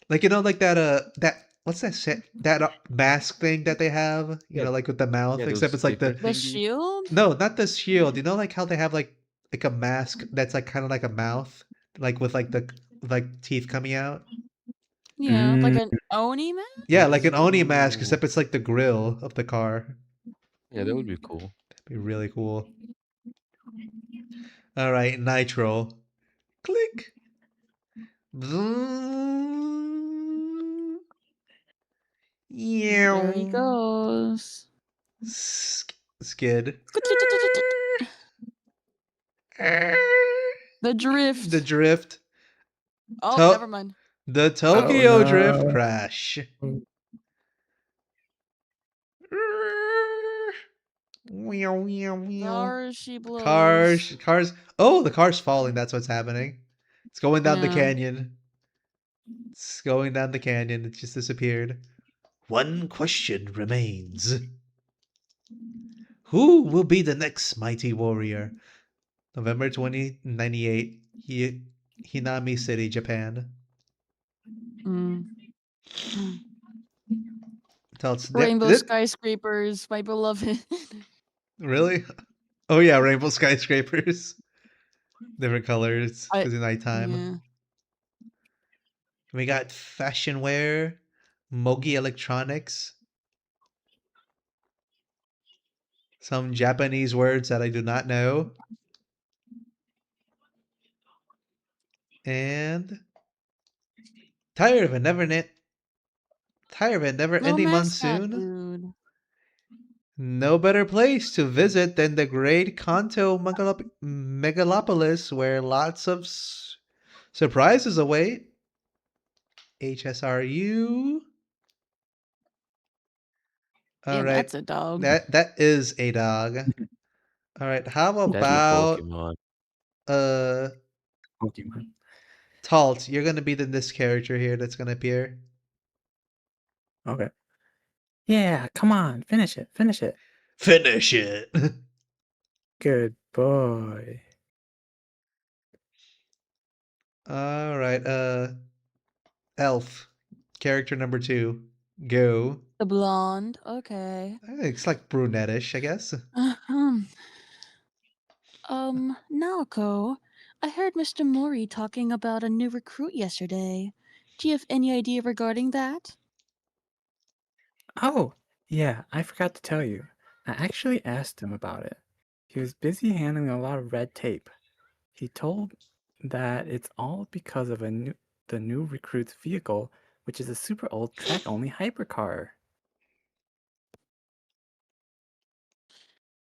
like like that what's that shit, that mask thing that they have? Yeah, Like with the mouth, yeah, except those it's like sticker the The thingies. shield? no, not the shield. Like how they have like a mask that's like kind of like a mouth, like with like the like teeth coming out. Yeah, like Mm. an Oni mask? Yeah, like an Oni mask, Oh, except it's like the grill of the car. yeah, that would be cool. That'd be really cool. All right, Nitro. Click. Vroom. There he Ew. goes. Skid. The The drift. drift. Oh, To- never mind. the Oh Tokyo drift no. crash. Meow, meow, meow. There she blows. Cars. Oh, the car's falling. That's what's happening. It's going down the Yeah. canyon. It's going down the canyon. It just disappeared. One question remains. Who will be the next mighty warrior? November 2098, Hinami City, Japan. Mm. Tell it's Rainbow skyscrapers, my beloved. really? Oh yeah, rainbow skyscrapers. Different colors I because it's nighttime. yeah. We got fashion wear, Mogi Electronics, some Japanese words that I do not know, and tired of a never Little ending mascot monsoon. dude. No better place to visit than the great Kanto megalopolis, where lots of surprises await. HSRU. All And right, that's a dog. that is a dog. All right, how Deadly about Pokemon. uh Pokemon. Talt? You're gonna be this character here that's gonna appear. Okay. Yeah, come on, finish it, finish it. Finish it. Good boy. All right, Elf, character number 2. Go. The blonde. Okay. It's like brunettish, I guess. Um, Naoko, I heard Mr. Mori talking about a new recruit yesterday. Do you have any idea regarding that? Oh, yeah, I forgot to tell you. I actually asked him about it. He was busy handling a lot of red tape. He told that it's all because of the new recruit's vehicle, which is a super old track-only hypercar.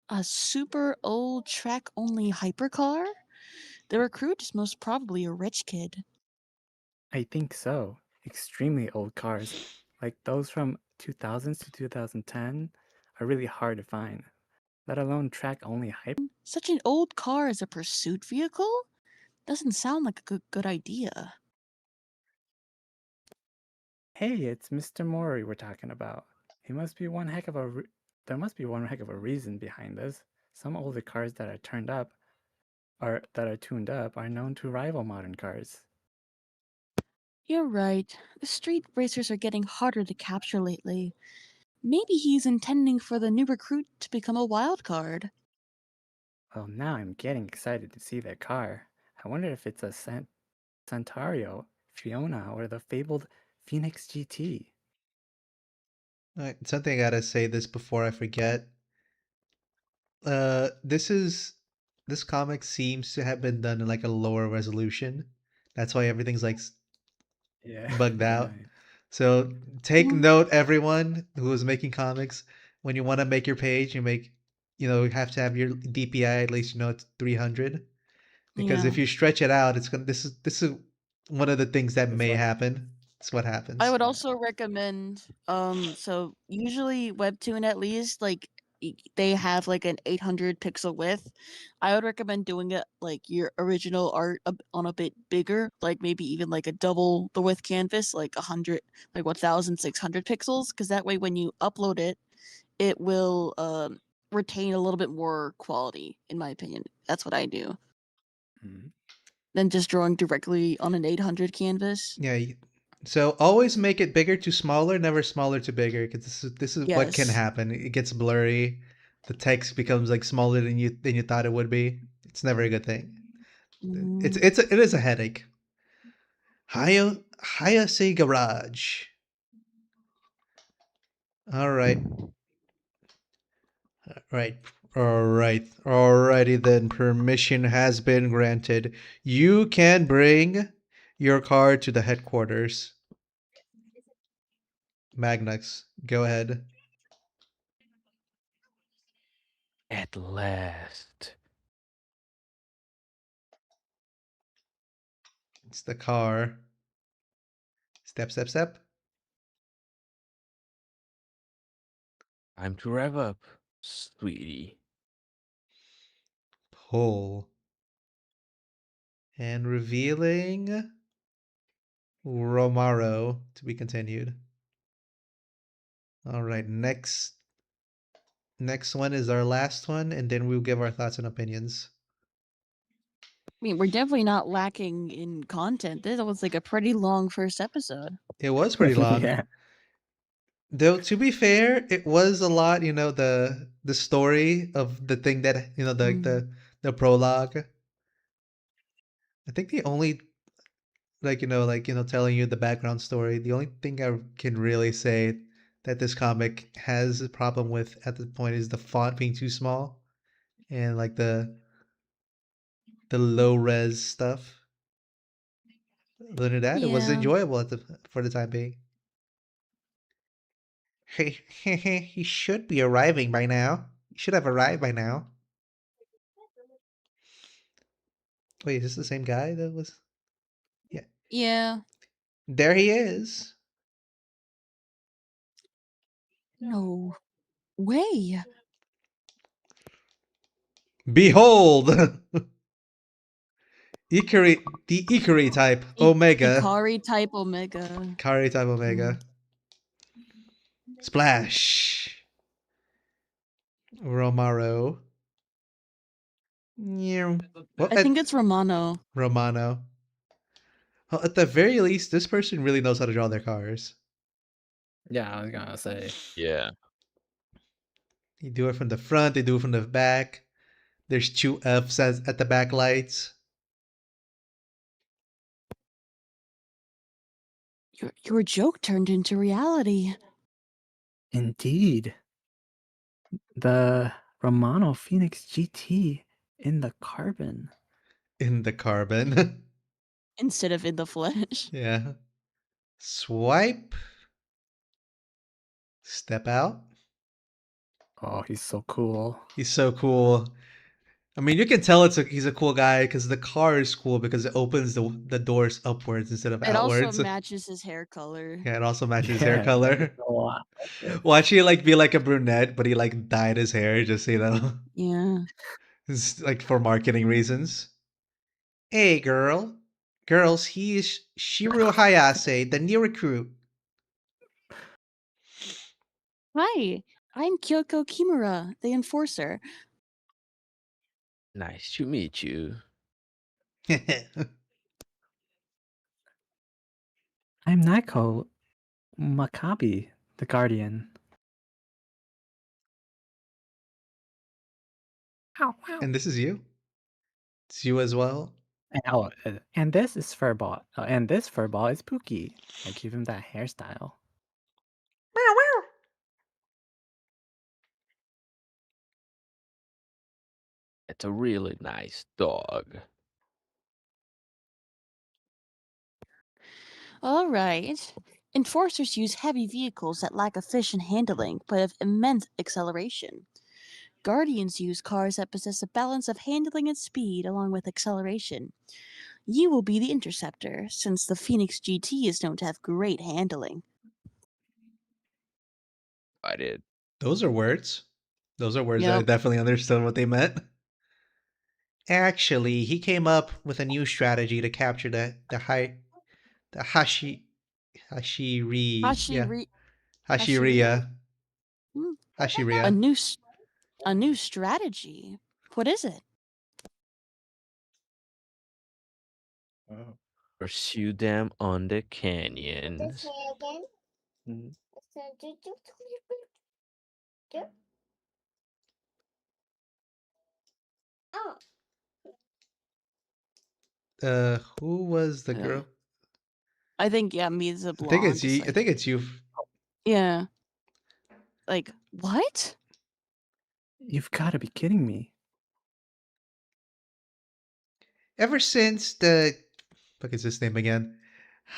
A super old track only hypercar? The recruit is most probably a rich kid. I think so. Extremely old cars, like those from 2000s to 2010, are really hard to find, let alone track-only hyper. Such an old car as a pursuit vehicle? Doesn't sound like a good idea. Hey, it's Mr. Mori we're talking about. He must be one heck of a there must be one heck of a reason behind this. Some older cars that are tuned up are known to rival modern cars. You're right. The street racers are getting harder to capture lately. Maybe he's intending for the new recruit to become a wild card. Well, now I'm getting excited to see their car. I wonder if it's a Centario, Fiona, or the fabled Phoenix GT. All right, something I gotta say this before I forget. This comic seems to have been done in like a lower resolution. That's why everything's like Yeah, bugged out. right. So take note, everyone who is making comics. When you want to make your page, you have to have your DPI at least it's 300. Because Yeah. if you stretch it out, it's gonna. This is one of the things that It's may like, happen. It's what I happens. would also recommend so usually webtoon at least like they have like an 800 pixel width. I would recommend doing it like your original art on a bit bigger, like maybe even like a double the width canvas, like 100 like 1600 pixels because that way when you upload it, it will retain a little bit more quality in my opinion. That's what I do. mhm. Than just drawing directly on an 800 canvas. Yeah, So always make it bigger to smaller, never smaller to bigger, because this is what can Yes. happen. It gets blurry. The text becomes like smaller than you thought it would be. It's never a good thing. Mm. It is a headache. Hayase Garage. All right. Right. All right. Alrighty then. Permission has been granted. You can bring your car to the headquarters. Magnux, go ahead. At last. It's the car. Step, step, step. Time to rev up, sweetie. Pull. And revealing Romaro to be continued. All right, next one is our last one, and then we'll give our thoughts and opinions. I mean, we're definitely not lacking in content. This was like a pretty long first episode. It was pretty long. Yeah. Though to be fair, it was a lot, the story of the thing that, the Mm. the prologue. I think the only telling you the background story, the only thing I can really say that this comic has a problem with at this point is the font being too small and like the low res stuff. Other than that, it was Yeah. enjoyable for the time being. Hey, he should be arriving by now. He should have arrived by now. Wait, is this the same guy that was? Yeah, Yeah. there he is. No way. Behold, the Ikari type Omega, Ikari type Omega. Ikari type Omega. Mm. Splash, Romaro. Yeah. Well, I at think it's Romano. Romano. Well, at the very least, this person really knows how to draw their cars. Yeah, I was gonna say. Yeah. They do it from the front, they do it from the back. There's two F's at the back lights. Your joke turned into reality. Indeed. The Romano Phoenix GT in the carbon. In the carbon. Instead of in the flesh. Yeah. Swipe. Step out. Oh, he's so cool. He's so cool. I mean, you can tell he's a cool guy because the car is cool because it opens the doors upwards instead of It also outwards. matches his hair color. Yeah, it also matches his hair Yeah, that is color. a lot like it. Watch he like be like a brunette, but he like dyed his hair just Yeah. it's like for marketing reasons. Hey, girls, he is Shiro Hayase, the new recruit. Hi, I'm Kyoko Kimura, the enforcer. Nice to meet you. I'm Naiko Maccabi, the Guardian. Ow, ow. And this is you. It's you as well. And this is Furball. And this Furball is Pookie. I give him that hairstyle. It's a really nice dog. All right. Enforcers use heavy vehicles that lack efficient handling but have immense acceleration. Guardians use cars that possess a balance of handling and speed along with acceleration. You will be the interceptor, since the Phoenix GT is known to have great handling. I did. Those are words. Those are words that I Yep. definitely understood what they meant. Actually, he came up with a new strategy to capture the Hashiri yeah Hashiri Hashiria? Hashiria Hmm. A Hashiria. new s- a new strategy. What is it? Oh. Pursue them on the canyons. Mm. Who was the Yeah. girl? I think yeah, me as a I think blonde it's is you. I like think it's you. yeah. Like what? You've got to be kidding me. Ever since the fuck is his name again?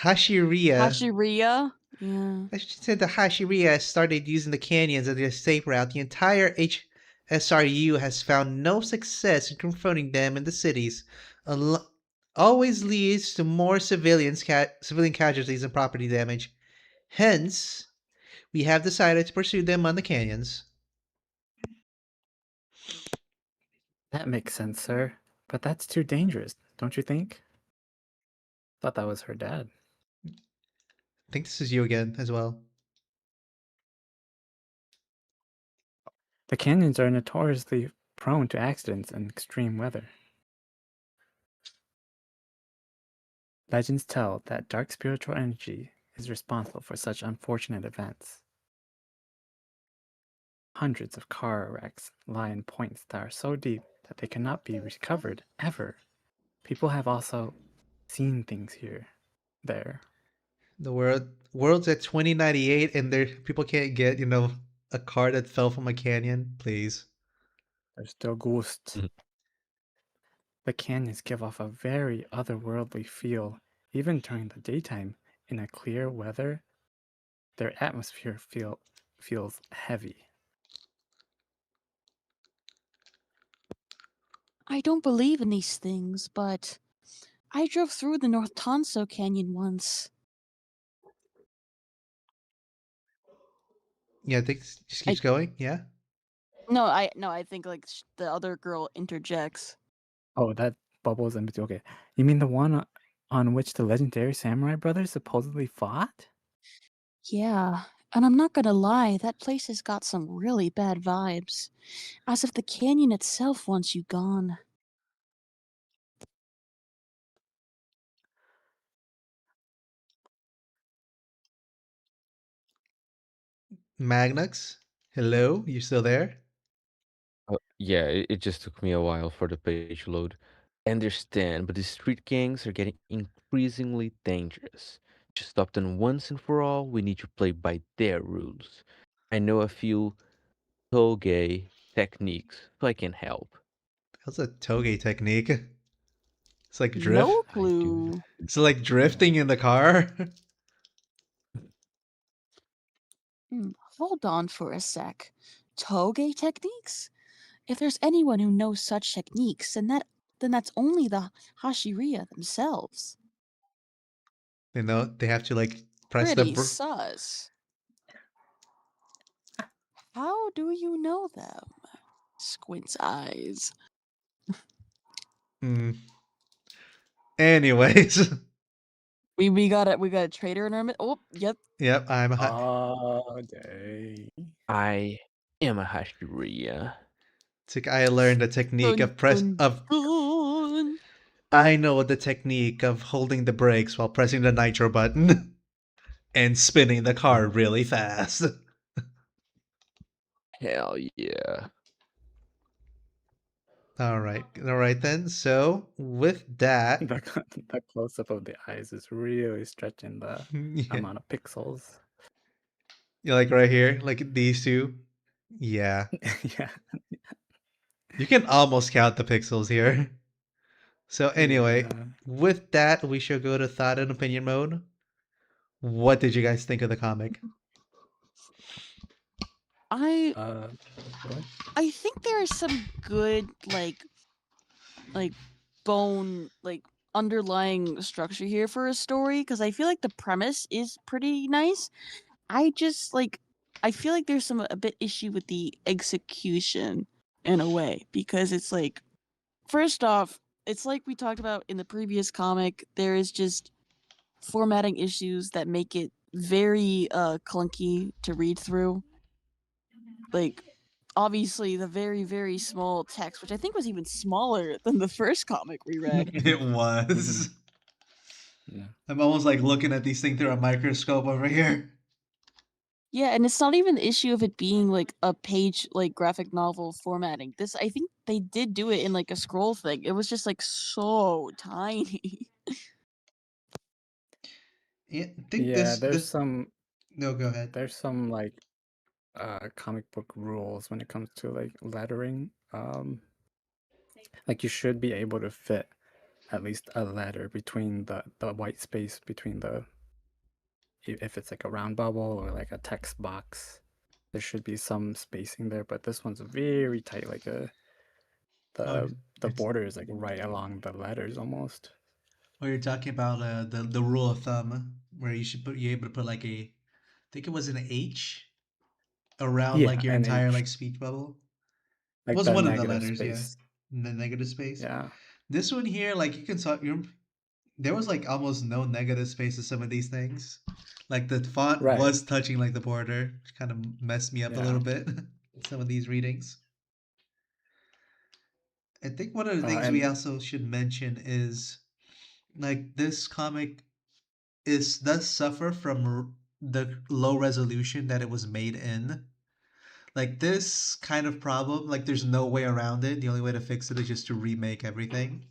Hashiriya. Hashiriya? Yeah. I should say the Hashiriya started using the canyons as their escape route. The entire HSRU has found no success in confronting them in the cities. Al- Always leads to more civilian casualties and property damage. Hence, we have decided to pursue them on the canyons. That makes sense, sir. But that's too dangerous, don't you think? Thought that was her dad. I think this is you again as well. The canyons are notoriously prone to accidents and extreme weather. Legends tell that dark spiritual energy is responsible for such unfortunate events. Hundreds of car wrecks lie in points that are so deep that they cannot be recovered ever. People have also seen things here, there. The world's at 2098, and there people can't get a car that fell from a canyon. Please. There's still ghosts. Mhm. The canyons give off a very otherworldly feel, even during the daytime. In a clear weather, their atmosphere feels heavy. I don't believe in these things, but I drove through the North Tonso Canyon once. Yeah, I think just I keeps going. Yeah. no, I think like the other girl interjects. Oh, that bubbles in between. Okay, you mean the one on which the legendary samurai brothers supposedly fought? Yeah, and I'm not gonna lie, that place has got some really bad vibes. As if the canyon itself wants you gone. Magnux, hello, you still there? Yeah, it just took me a while for the page load. I understand, but the street gangs are getting increasingly dangerous. To stop them once and for all, we need to play by their rules. I know a few toge techniques, so I can help. That's a toge technique. It's like drift. No I do not. clue. It's like drifting in the car. Hold on for a sec. Toge techniques? If there's anyone who knows such techniques, then that's only the Hashiriya themselves. They have to like press the Pretty sus. How do you know them? Squints eyes. Hmm. Anyways, We got a traitor in our mid. Oh, yep. yep, Oh, dang. I am a Hashiriya. I learned the technique Dun of press dun of dun. I know the technique of holding the brakes while pressing the nitro button and spinning the car really fast. Hell yeah. All right then. So with that, The close up of the eyes is really stretching the yeah, amount of pixels. like right here, like these two. Yeah, Yeah, you can almost count the pixels here. So anyway, yeah. with that, we shall go to thought and opinion mode. What did you guys think of the comic? I Uh, go ahead. I think there is some good like bone like underlying structure here for a story because I feel like the premise is pretty nice. I just like I feel like there's some a bit issue with the execution in a way because it's like first off, it's like we talked about in the previous comic, there is just formatting issues that make it very clunky to read through. Like obviously the very very small text, which I think was even smaller than the first comic we read. It Mhm. was. Yeah. I'm almost like looking at these things through a microscope over here. Yeah, and it's not even the issue of it being like a page like graphic novel formatting. This I think they did do it in like a scroll thing. It was just like so tiny. Yeah, I think Yeah, this. No, go ahead. there's some like comic book rules when it comes to like lettering. Like you should be able to fit at least a letter between the white space between the if it's like a round bubble or like a text box. There should be some spacing there, but this one's very tight. Like Oh, the it's border is like right along the letters almost. oh, you're talking about the rule of thumb where you should put you able to put like a, I think it was an H around like Yeah, your an entire H, like speech bubble. It like was the one of the negative letters, yeah, space. in the negative space. Yeah, This one here, like you can saw, there was like almost no negative space in some of these things. Like the font right. was touching like the border, which kind of messed me up a little Yeah, bit. Some of these readings. I think one of the things we and also should mention is like this comic is does suffer from the low resolution that it was made in. Like this kind of problem, like there's no way around it. The only way to fix it is just to remake everything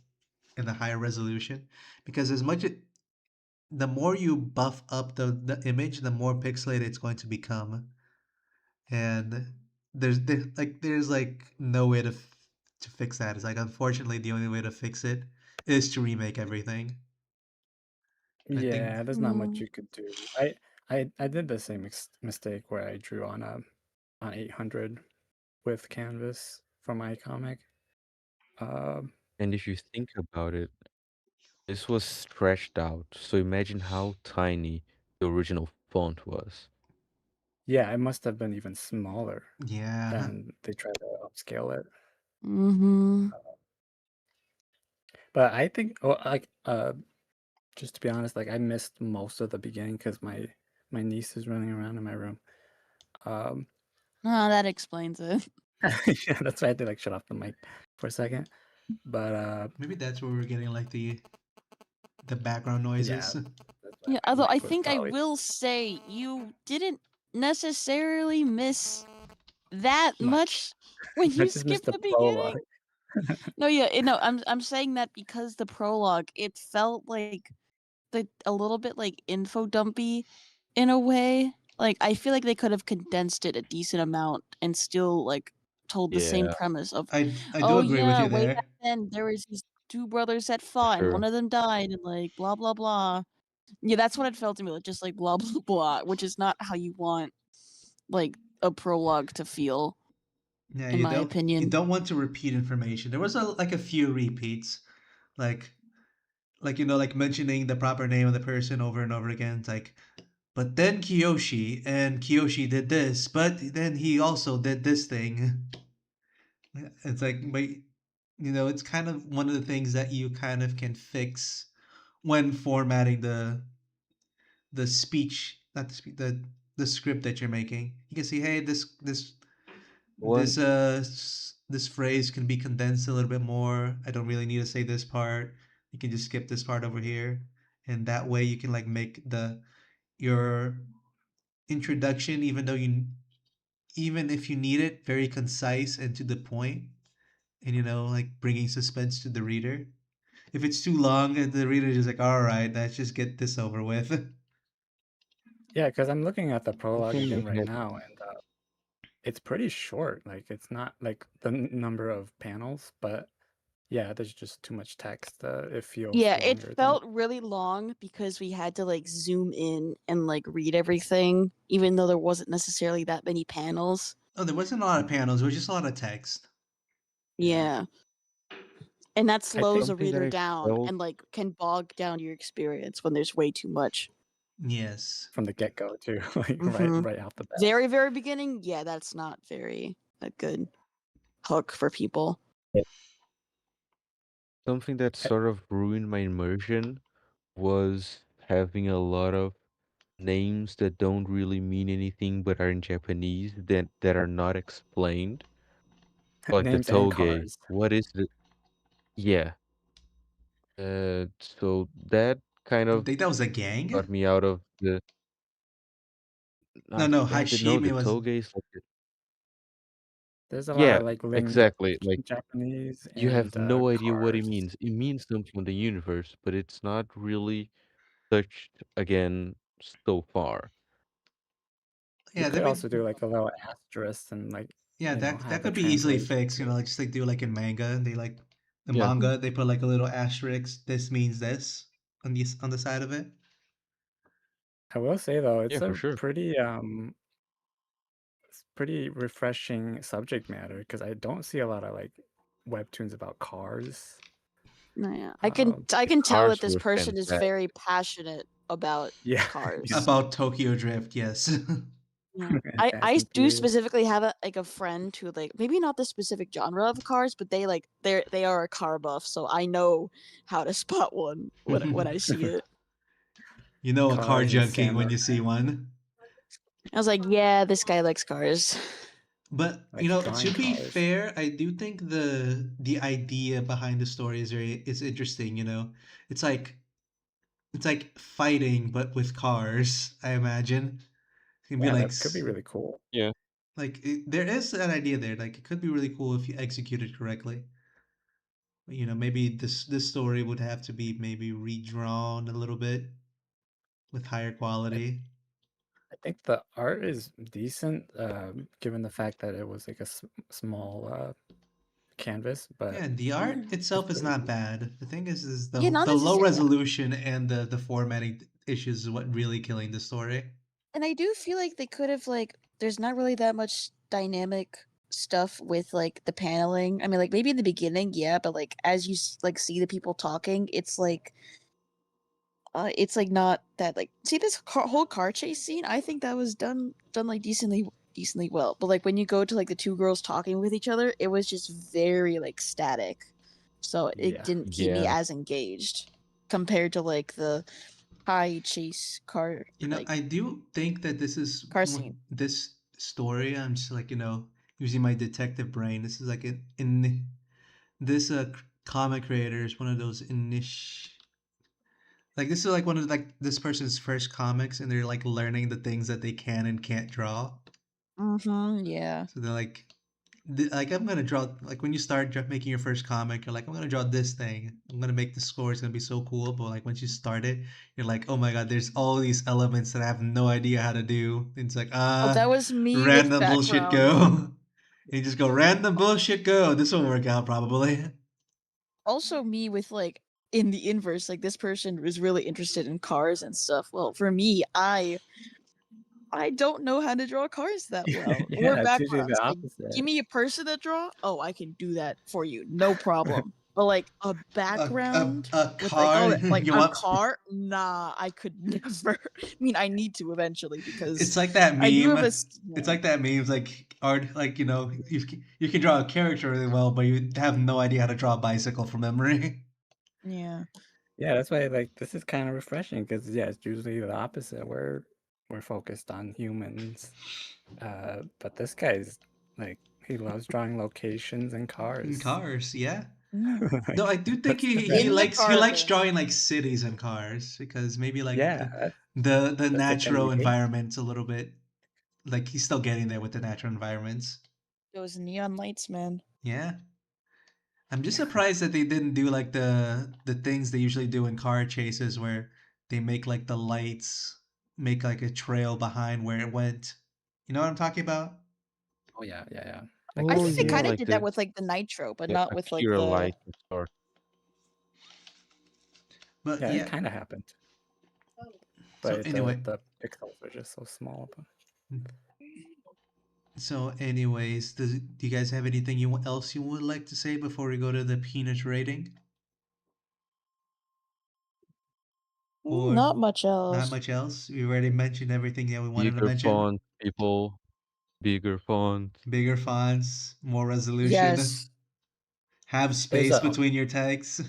in the higher resolution. Because as much the more you buff up the image, the more pixelated it's going to become. And there's like no way to fix that. It's like unfortunately the only way to fix it is to remake everything. I think yeah, there's not much Mm. you could do. I did the same mistake where I drew on 800 with canvas for my comic. Um, And if you think about it, this was stretched out, so imagine how tiny the original font was. yeah, it must have been even smaller, yeah. and they tried to upscale it. Mhm. But I think, oh, like, just to be honest, like I missed most of the beginning because my niece is running around in my room. Um, Oh, that explains it. yeah, that's why I had to like shut off the mic for a second. But Maybe that's where we're getting like the background yeah, noises. that's why Yeah, my although I mic was think I probably will say you didn't necessarily miss that much. much when I you just missed skipped the the prologue. beginning. No, yeah, no, I'm saying that because the prologue, it felt like a little bit like info dumpy in a way. Like I feel like they could have condensed it a decent amount and still like told the same Yeah, premise of, I do oh agree with yeah, you way back there. then there was these two brothers that for fought and one sure. of them died and like blah blah blah. Yeah, that's what it felt to me, like just like blah blah blah, which is not how you want like a prologue to feel, Yeah, in my you opinion. don't want to repeat information. There was like a few repeats, like like mentioning the proper name of the person over and over again. It's like, but then Kiyoshi and Kiyoshi did this, but then he also did this thing. It's like, but it's kind of one of the things that you kind of can fix when formatting the speech, not the speech, the script that you're making. You can see, hey, One this phrase can be condensed a little bit more. I don't really need to say this part. You can just skip this part over here, and that way you can like make the your introduction, even if you need it, very concise and to the point, and like bringing suspense to the reader. If it's too long, the reader is like, all right, let's just get this over with. Yeah, because I'm looking at the prologue thing again it right had now, and it's pretty short. Like it's not like the number of panels, but yeah, there's just too much text. It feels Yeah, it longer than. felt really long because we had to like zoom in and like read everything, even though there wasn't necessarily that many panels. Oh, there wasn't a lot of panels. There was just a lot of text. Yeah, Yeah. And that I slows think a something that reader I down felt and like can bog down your experience when there's way too much. Yes. from the get go too, like Hmm. right out the bat. Very, very beginning, yeah, that's not very a good hook for people. something that I- sort of ruined my immersion was having a lot of names that don't really mean anything but are in Japanese that are not explained. Like the Names and toge. cars. What is the Yeah. So that kind You of think that was a gang? got me out of the. No, I no, yeah, no, Hashime the was. toge is like There's a lot yeah, of like exactly. linguistics Like in Japanese you have and no idea what it cars. means. It means something in the universe, but it's not really touched again so far. You Yeah, could that be. also do like a little asterisk and like, Yeah, that have a could be easily translation fixed. to it. Like just like do like in manga. They like the Yeah, manga. They put like a little asterisk. This means this on the side of it. I will say though, yeah, for sure. it's pretty refreshing subject matter because I don't see a lot of like webtoons about cars. No, yeah. Um, I The can tell that cars this were person is fantastic. very passionate about yeah, yeah, cars. About Tokyo Drift, yes. Yeah. and Fast I and do Furious. specifically have a friend who like maybe not the specific genre of cars, but they are a car buff, so I know how to spot one when I see it. You know a car Cars and junkie when samurai, you see one. I was like, yeah, this guy likes cars. But you likes know, to drawing be cars. fair, I do think the idea behind the story is interesting. You know, it's like it's like fighting but with cars. I imagine it can be Yeah, like that could be really cool. Yeah, there is an idea there. Like it could be really cool if you execute it correctly. You know, maybe this story would have to be maybe redrawn a little bit with higher I, quality. I think the art is decent, given the fact that it was like a small canvas, but Yeah, the art it's itself is really not bad. The thing is Yeah, not the low necessarily. resolution and the formatting issues is what really killing the story. And I do feel like they could have like there's not really that much dynamic stuff with like the paneling. I mean, like maybe in the beginning, yeah, but like as you like see the people talking, it's like not that like see this whole car chase scene. I think that was done like decently well. But like when you go to like the two girls talking with each other, it was just very like static. So it yeah. didn't keep me yeah, as engaged compared to like the high chase You know, I do think that car scene. this story. I'm just like using my detective brain. This is like in this comic creator is one of those like this is like one of like this person's first comics, and they're like learning the things that they can and can't draw. Mm-hmm. Yeah. So they're like, like I'm gonna draw like when you start making your first comic, you're like I'm gonna draw this thing. I'm gonna make the score. It's gonna be so cool. But like once you start it, you're like, oh my god, there's all these elements that I have no idea how to do. And it's like Oh, that was me with random bullshit background. go. And you just go random bullshit go. This will work out probably. Also me with like in the inverse, like this person was really interested in cars and stuff. Well, for me, I don't know how to draw cars that well or Yeah, it's usually the backgrounds. Like, give opposite. me a person to draw. Oh, I can do that for you, no problem. But like a background A with like car like you a want. car, nah, I could never. I mean, I need to eventually because It's like that I do have a meme. It's yeah. like that meme. It's like art, like you can draw a character really well, but you have no idea how to draw a bicycle from memory. Yeah. Yeah, that's why like this is kind of refreshing because yeah, it's usually the opposite. We're focused on humans, but this guy's like he loves drawing locations and In cars. cars, yeah. Mm. Though Like I do think that's the he In best. the he likes carbon. drawing like cities and cars because maybe like Yeah, the that's the thing natural we hate. environments a little bit like he's still getting there with the natural environments. Those neon lights, man. Yeah. I'm just surprised that they didn't do like the things they usually do in car chases where they make like the lights make like a trail behind where it went. You know what I'm talking about? Oh yeah, yeah, yeah. Like I the oh think they yeah, kind of signal. like did that with like the nitro, but the not with like Akira the. light and start. But Yeah, it yeah. kind of happened, So but anyway, the pixels are just so small. But do you guys have anything else you would like to say before we go to the peanut rating? Or Not much not else. much else? We already mentioned everything that we wanted to Bigger mention. font, people, bigger font. Bigger fonts, more resolution, Yes. have there's space a between your tags.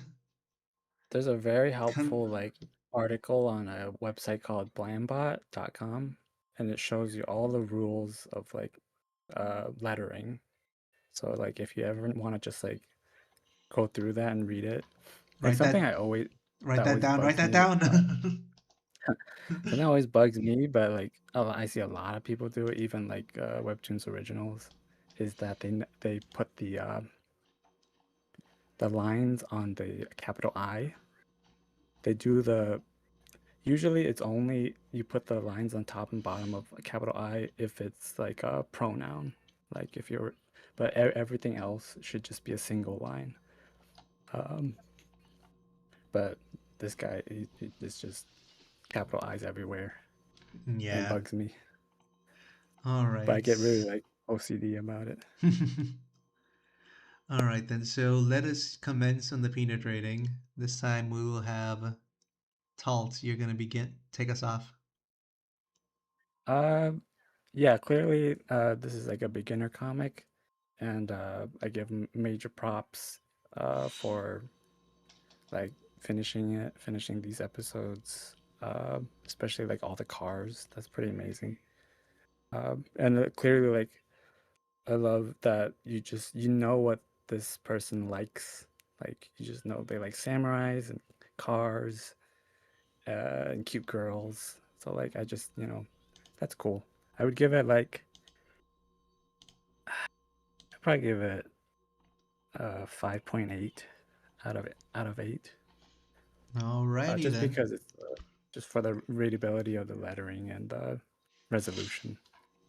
there's a very Con- helpful like article on a website called blambot.com, and it shows you all the rules of like lettering. So like if you ever want to just like go through that and read it, like right, something that I always Write that that always down. Write bugs that me. down. So that always bugs me, but like I see a lot of people do it, even like Webtoons originals, is that they put the lines on the capital I. They do the usually it's only you put the lines on top and bottom of a capital I if it's like a pronoun, like if you're, but everything else should just be a single line. Um, but this guy, it's just capital I's everywhere, and it Yeah. bugs me. All But I right. get really like OCD about it. All right then. So let us commence on the peanut rating. This time we will have Talt. You're gonna begin. Take us off. Uh, yeah, clearly, this is like a beginner comic, and I give major props for like finishing these episodes, especially like all the cars. That's pretty amazing. And clearly, like I love that you know what this person likes. Like you just know they like samurais and cars and cute girls. So like I just that's cool. I would give it like I'd probably give it 5.8 out of 8. Alrighty Just then. because it's just for the readability of the lettering and resolution.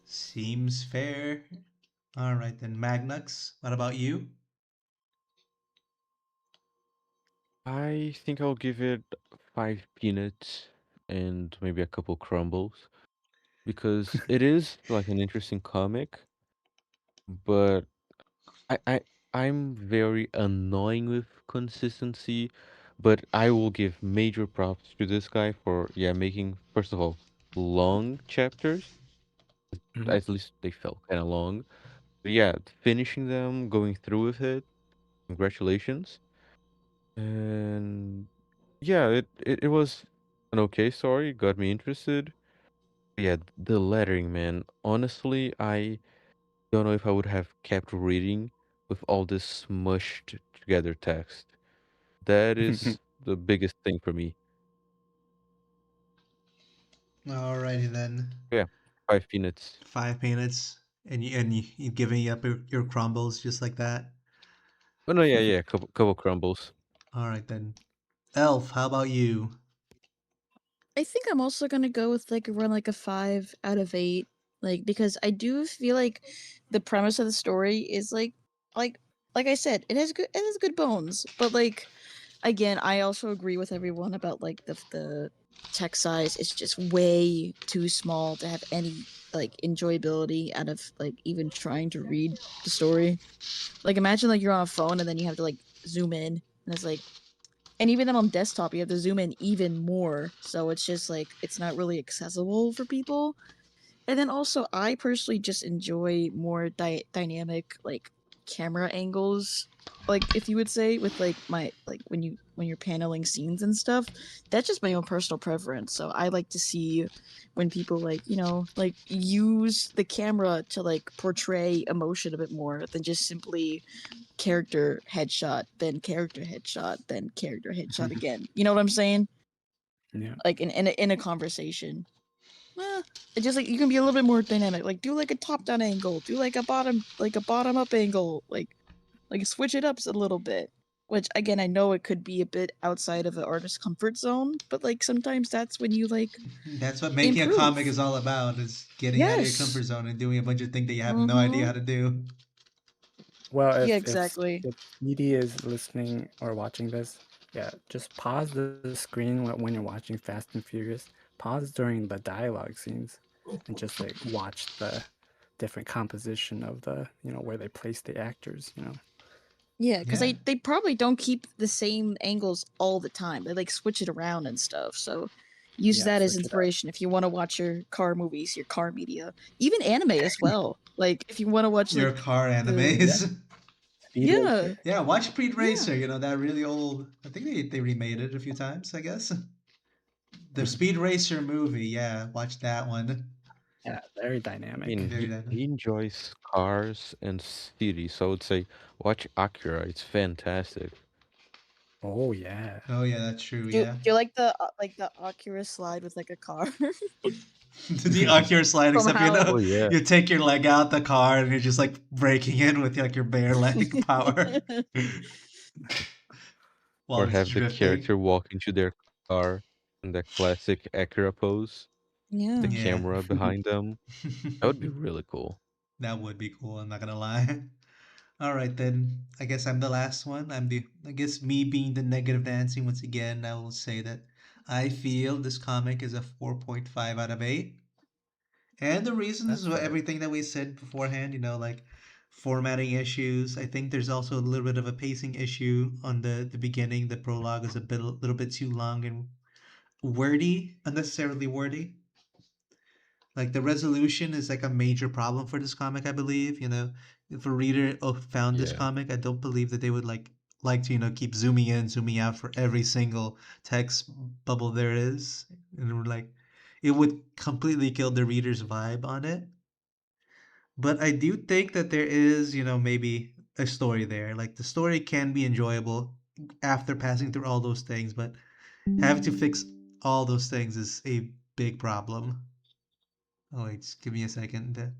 Seems fair. All right then, Magnux. What about you? I think I'll give it 5 peanuts and maybe a couple crumbles because it is like an interesting comic, but I, I I'm very annoying with consistency, but I will give major props to this guy for making first of all long chapters. Mhm. At least they felt kind of long. But yeah, finishing them, going through with it. Congratulations. And yeah, it was an okay story. It got me interested. Yeah, the lettering, man. Honestly, I don't know if I would have kept reading with all this smushed together text. That is the biggest thing for me. Alrighty then. Yeah, 5 peanuts. 5 peanuts, and you giving up your crumbles just like that. Oh no, yeah, couple crumbles. All right then. Elf, how about you? I think I'm also gonna go with like around like a 5 out of 8, like because I do feel like the premise of the story is like like I said, it has good bones, but like again, I also agree with everyone about like the text size is just way too small to have any like enjoyability out of like even trying to read the story. Like imagine like you're on a phone and then you have to like zoom in and it's like and even then on desktop you have to zoom in even more. So it's just like it's not really accessible for people. And then also, I personally just enjoy more dynamic like camera angles, like if you would say with like my like when you're paneling scenes and stuff. That's just my own personal preference. So I like to see when people like like use the camera to like portray emotion a bit more than just simply character headshot, then character headshot again. You know what I'm saying? Yeah. Like in a conversation. Eh, it's just like you can be a little bit more dynamic. Like do like a top down angle, do like a bottom up angle, like switch it up a little bit. Which again, I know it could be a bit outside of the artist's comfort zone, but like sometimes that's when you like That's what making a comic improve. is all about, is getting out of your comfort Yes. zone and doing a bunch of things that you have no idea Mm-hmm. how to do. Well, Yeah, if exactly. if Edie is listening or watching this, yeah, just pause the screen when you're watching Fast and Furious. Pause during the dialogue scenes, and just like watch the different composition of the where they place the actors. Yeah, because Yeah. they probably don't keep the same angles all the time. They like switch it around and stuff. So use Yeah, that as switch it up. inspiration if you want to watch your car movies, your car media, even anime as well. Like if you want to watch Your like car Yeah, animes. Speed yeah, Racer. Yeah, watch Speed yeah. Racer, that really old. I think they remade it a few times, I guess. The Speed Racer movie, yeah, watch that one. Yeah, very I mean, dynamic. Very he dynamic. enjoys cars and cities, so I would say watch Akira. It's fantastic. Oh yeah. Oh yeah, that's true. Do Yeah, you like the Oculus slide with like a car the Oculus slide, from except you how? know Oh yeah. you take your leg out the car and you're just like breaking in with like your bare leg power Or while it's have the drifting. character walk into their car in that classic Acura pose, the Yeah. Yeah. camera behind them. That would be really cool. That would be cool, I'm not gonna lie. All right, then. I guess I'm the last one. I guess me being the negative Nancy once again, I will say that I feel this comic is a 4.5 out of 8. And the reasons That's is fair. everything that we said beforehand, like formatting issues. I think there's also a little bit of a pacing issue on the beginning. The prologue is a little bit too long and wordy, unnecessarily wordy. Like the resolution is like a major problem for this comic, I believe. If a reader found this Yeah. comic, I don't believe that they would like to keep zooming in, zooming out for every single text bubble there is, and we're like, it would completely kill the reader's vibe on it. But I do think that there is, maybe a story there. Like the story can be enjoyable after passing through all those things, but having to fix all those things is a big problem. Oh wait, just give me a second. The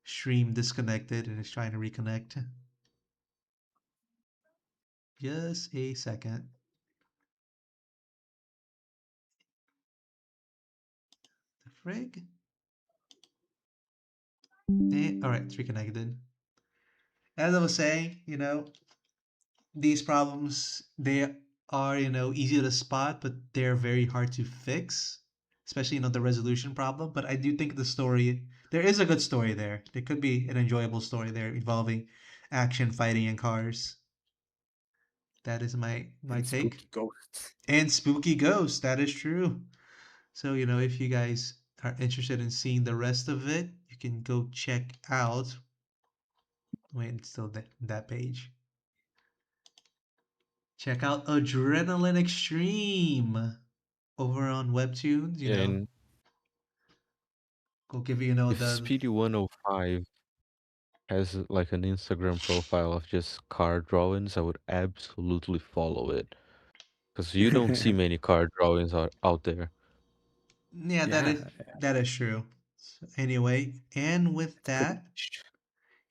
stream disconnected and it's trying to reconnect. Just a second. The frig? All right, it's reconnected. As I was saying, these problems they are easy to spot, but they're very hard to fix, especially the resolution problem. But I do think the story there is a good story there. There could be an enjoyable story there involving action, fighting, and cars. That is my And take. spooky ghosts. And spooky ghosts. That is true. So, if you guys are interested in seeing the rest of it, you can go check out. Wait, it's still that page. Check out Adrenaline Extreme over on Webtoons. Yeah, and Go give you if the Speedy 105 has like an Instagram profile of just car drawings, I would absolutely follow it. Because you don't see many car drawings out there. yeah, Yeah. that is true. So anyway, and with It's pretty that, niche.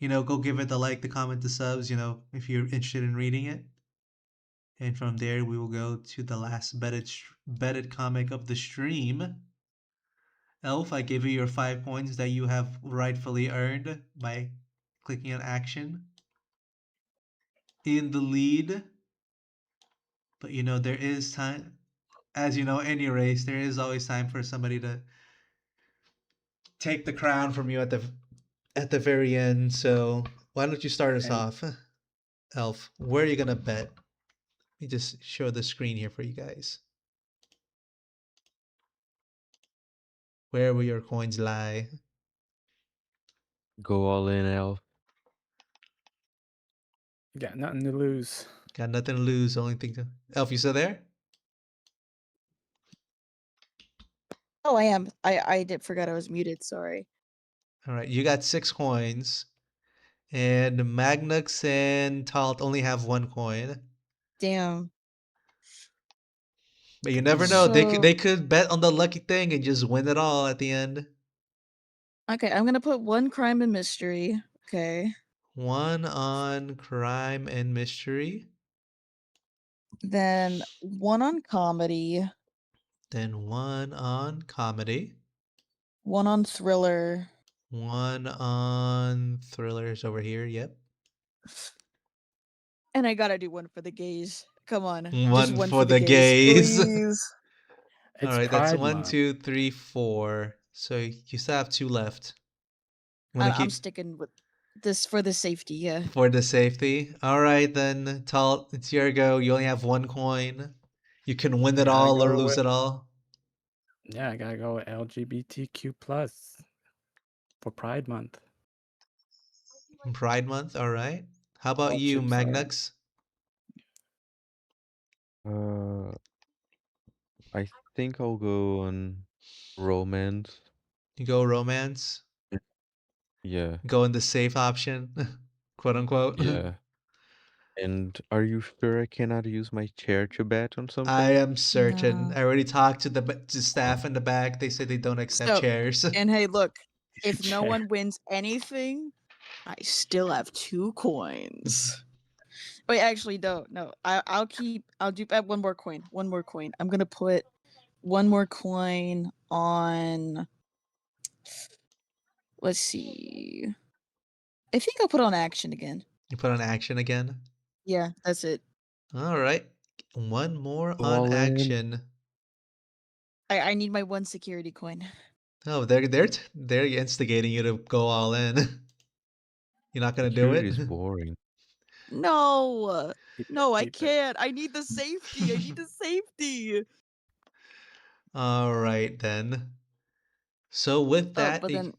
go give it the like, the comment, the subs. If you're interested in reading it. And from there, we will go to the last betted comic of the stream. Elf, I give you your 5 points that you have rightfully earned by clicking on action. In the lead, but there is time. As you know, any race, there is always time for somebody to take the crown from you at the very end. So why don't you start us And off, Elf? Where are you gonna bet? Let me just show the screen here for you guys. Where will your coins lie? Go all in, Elf. you got nothing to lose. Got nothing to lose. Only thing to Elf, you still there? Oh, I am. I did forgot I was muted. Sorry. All right, you got 6 coins, and Magnux and Talt only have 1 coin. Damn. But you never know. They could So they could bet on the lucky thing and just win it all at the end. okay, I'm gonna put one crime and mystery. Okay. One on crime and mystery, Then one on comedy, then one on comedy, one on thriller, one on thrillers over here. Yep. and I gotta do one for the gays. Come on, just One one for for the the gays, gays. please. All It's right, that's Pride one, Month. two, three, four. So you still have two left. You want to I'm keep sticking with this for the safety. Yeah. for the safety. All right, then, Talt, it's your go. You only have 1 coin. You can win I it gotta all or go lose with it all. yeah, I gotta go with LGBTQ plus for Pride Month. Pride Month. All right. How about All you, chips are Magnux? Uh, I think I'll go on romance. You go romance. Yeah, Go in the safe option, quote unquote. yeah. And are you sure I cannot use my chair to bet on I something? am certain. No. I already talked to to staff in the back. They said they don't accept So, chairs. and hey, look, if no Chair. one wins anything, I still have 2 coins. Wait, actually, no. I'll do add one more coin. One more coin. I'm gonna put one more coin on. Let's see. I think I'll put on action again. You put on action again. Yeah, that's it. All right. One more Go on all in. action. I need my one security coin. Oh, they're instigating you to go all in. You're not gonna do Security it? is boring. No, Keep it. no, I Keep it. can't. I need the safety. I need the safety. All right then. So with Oh, that, but then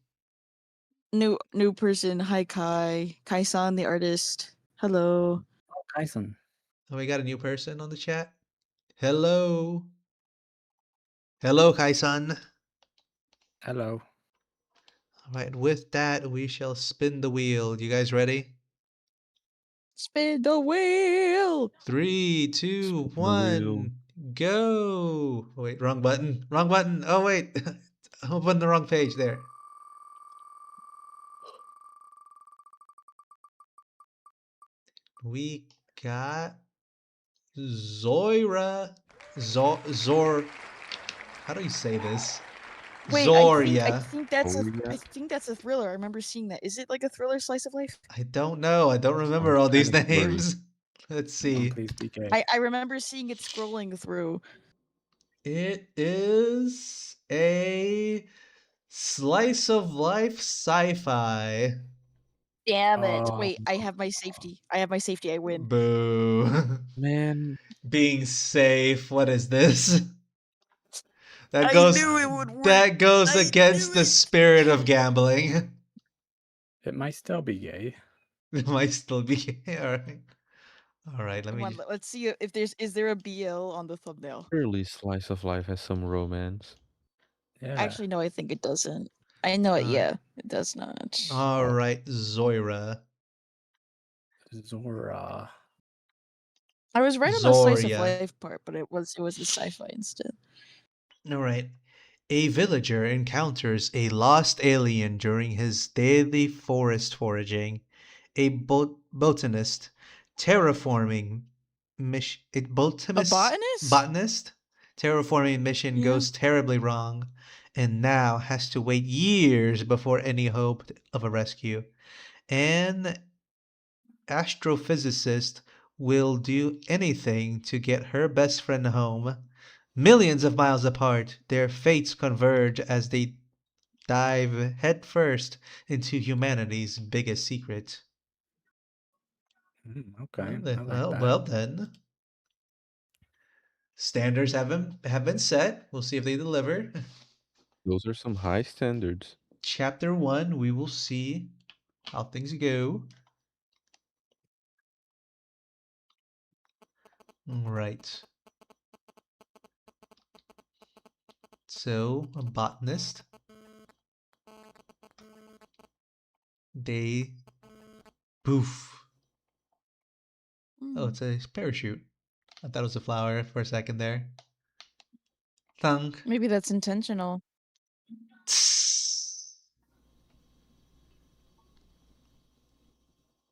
new person. Hi, Kai-san, the artist. Hello. Oh, Kyson. we got a new person on the chat. Hello. Hello, Kai-san. Hello. All right, with that, we shall spin the wheel. You guys ready? Spin the wheel. Three, Spin two, the wheel. one, go. Oh, wait, wrong button. Wrong button. Oh, wait. Open the wrong page there. We got Zoira. Zor. How do you say this? Wait, I Zoria. think that's Oh a yeah. I think that's a thriller. I remember seeing that. Is it like a thriller slice of life? I don't know. I don't remember Sounds all kind these of blurry. names. Let's Oh, see. please be gay. I remember seeing it scrolling through. It is a slice of life sci-fi. Damn it. Oh, Wait, I have my safety. I have my safety. I win. Boo. Man, Being safe. What is this? That I goes knew it would work. that goes I against knew the it. spirit of gambling. it might still be gay. It might still be all right. All right, let Come me on, just let's see if there's is there a BL on the thumbnail. surely slice of life has some romance. Yeah. Actually, no, I think it doesn't. I know it. all right. Yeah, it does not. All right, Zoira. Zora. I was right on the slice of Zoria. life part, but it was the sci-fi instead. All right. A villager encounters a lost alien during his daily forest foraging. A botanist terraforming A botanist? botanist terraforming mission Yeah. goes terribly wrong and now has to wait years before any hope of a rescue. An astrophysicist will do anything to get her best friend home. Millions of miles apart, their fates converge as they dive headfirst into humanity's biggest secret. Okay, I like that. Well then. Standards have been set. We'll see if they deliver. Those are some high standards. Chapter 1, we will see how things go. Right. So, a botanist. They poof. Oh, Hmm. it's a parachute. I thought it was a flower for a second there. Thunk. Maybe that's intentional. Tss.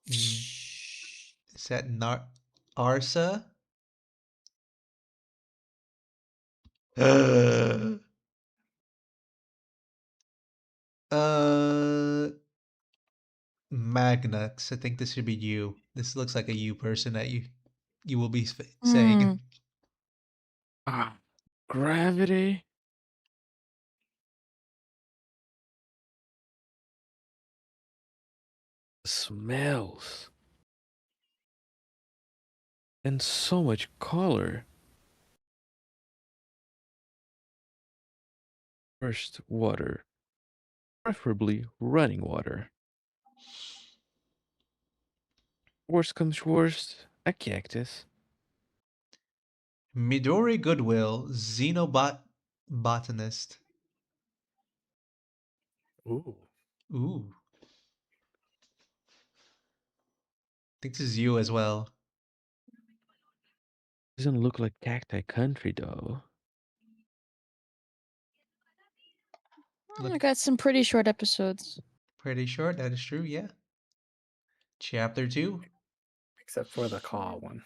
Mm, is that Arsa? uh, Magnux. I think this should be you. This looks like a you person that you will be saying. Hmm. Ah, gravity. Smells. And so much color. First, water. Preferably running water. Worst comes worst, a cactus. Midori Goodwill, Xenobot botanist. Ooh. Ooh, I think this is you as well. Doesn't look like Cacti Country though. I Look got some pretty short episodes. pretty short. That is true. Yeah. Chapter 2. Except for the call one.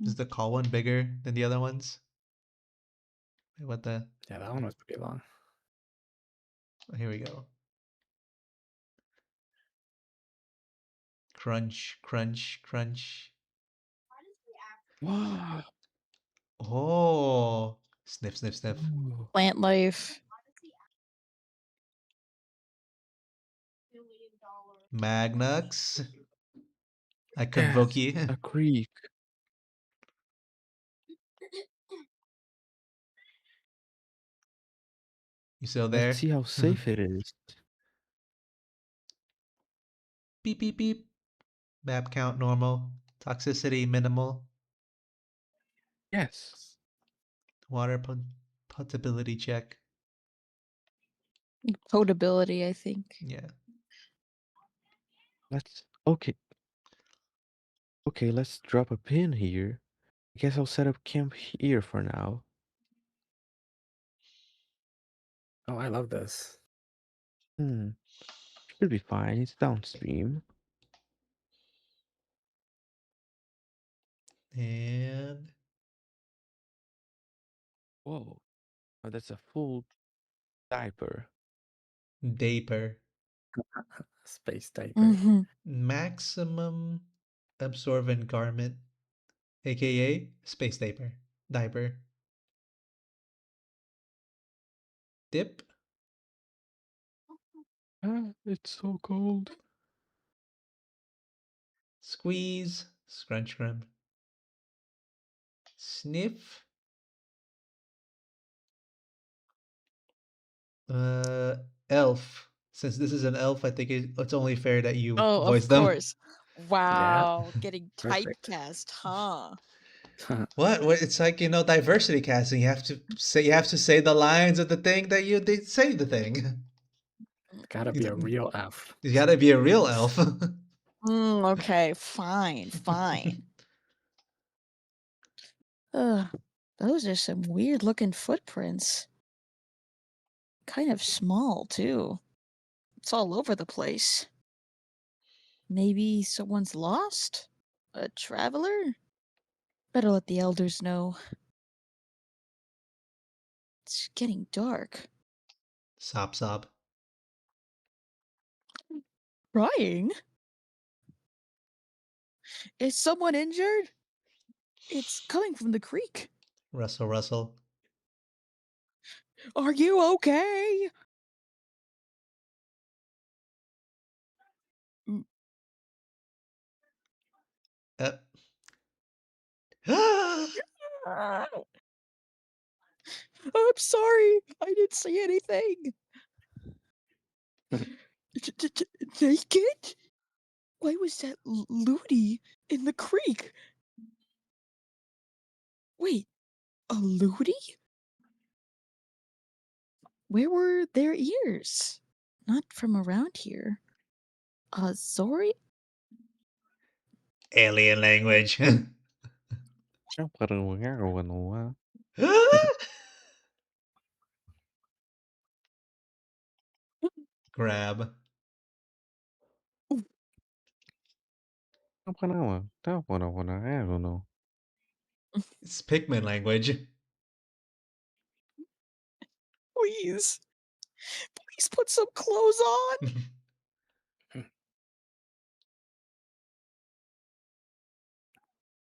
Is the call one bigger than the other ones? Wait, what the? Yeah, that one was pretty long. Oh, here we go. Crunch, crunch, crunch. Wow. Oh, sniff, sniff, sniff. Plant life. Magnux. I convoke Yes, you. a creek. You still Let's there? see how safe it is. Beep, beep, beep. Map count normal. Toxicity minimal. Yes. Water potability check. Potability, I think. Yeah. Let's okay. Okay, let's drop a pin here. I guess I'll set up camp here for now. Oh, I love this. Hmm. Should be fine. It's downstream. And Whoa. Oh, that's a full diaper. Daper. Space diaper. Mm-hmm. Maximum absorbent garment, aka space diaper. Diaper. Dip. Ah, it's so cold. Squeeze. Scrunch crumb. Sniff. Uh, elf. Since this is an elf, I think it's only fair that you Oh, voice of them. course. Yeah, Wow, getting perfect. typecast, huh? What? What? It's like diversity casting. You have to say the lines of the thing that they say the thing. Gotta be a real F. You gotta be a real elf. Okay, fine, fine. Ugh, those are some weird looking footprints. Kind of small, too. It's all over the place. Maybe someone's lost? A traveler? Better let the elders know. It's getting dark. Sop sop. Crying? Is someone injured? It's coming from the creek. Rustle rustle. Are you okay? Mm, Uh, I'm sorry. I didn't see anything. Naked? Why was that Ludi in the creek? Wait, a Ludi? Where were their ears? Not from around here. Sorry? Alien language. Grab. I don't know. It's Pikmin language. Please. Please put some clothes on.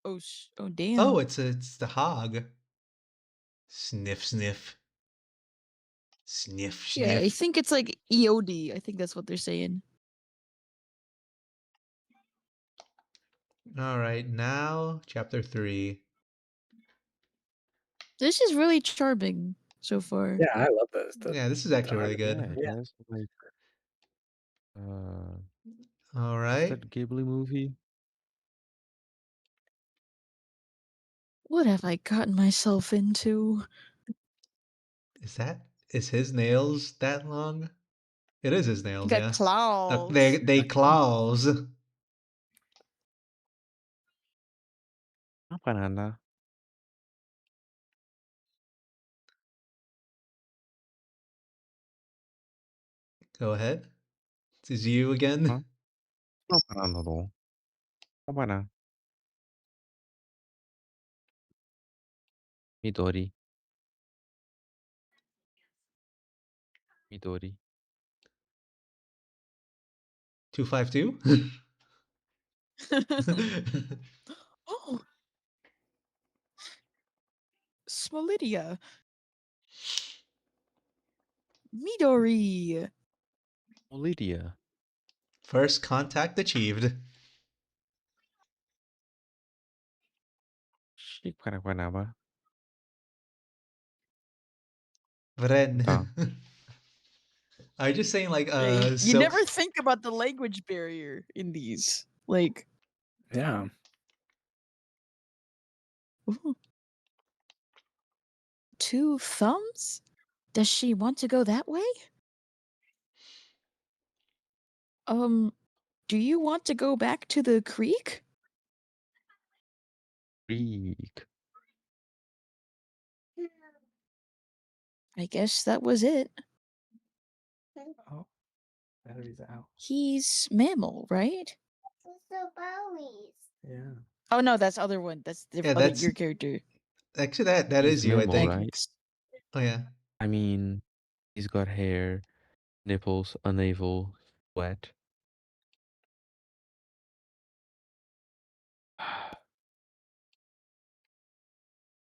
Oh damn. Oh, it's the hog. Sniff sniff. Sniff Yeah, I sniff. think it's like EOD. I think that's what they're saying. All right, now chapter 3. This is really charming so far. Yeah, I love this. Yeah, this is actually really Yeah, good. it has like uh All what's right. that Ghibli movie? What have I gotten myself into? Is his nails that long? It is his nails, Got yeah. They claws. claws. Apa nana? Go ahead. This is you again. Huh? Apa nana dong? Apa na? Midori. Midori. 252? Oh, Smolidia. Midori. Oh, Lydia. First contact achieved. Shik panapa. Vren. Ta. Are you just saying like You silk? never think about the language barrier in these. Like, Yeah. ooh, two thumbs? Does she want to go that way? Um, do you want to go back to the creek? Freak. I guess that was it. Oh, battery's out. He's mammal, right? Yeah. Oh no, that's other one. That's the Yeah, other that's your character. actually that He's is you, I mammal, think. right? Magnus. Oh yeah. I mean, he's got hair, nipples, a navel, sweat.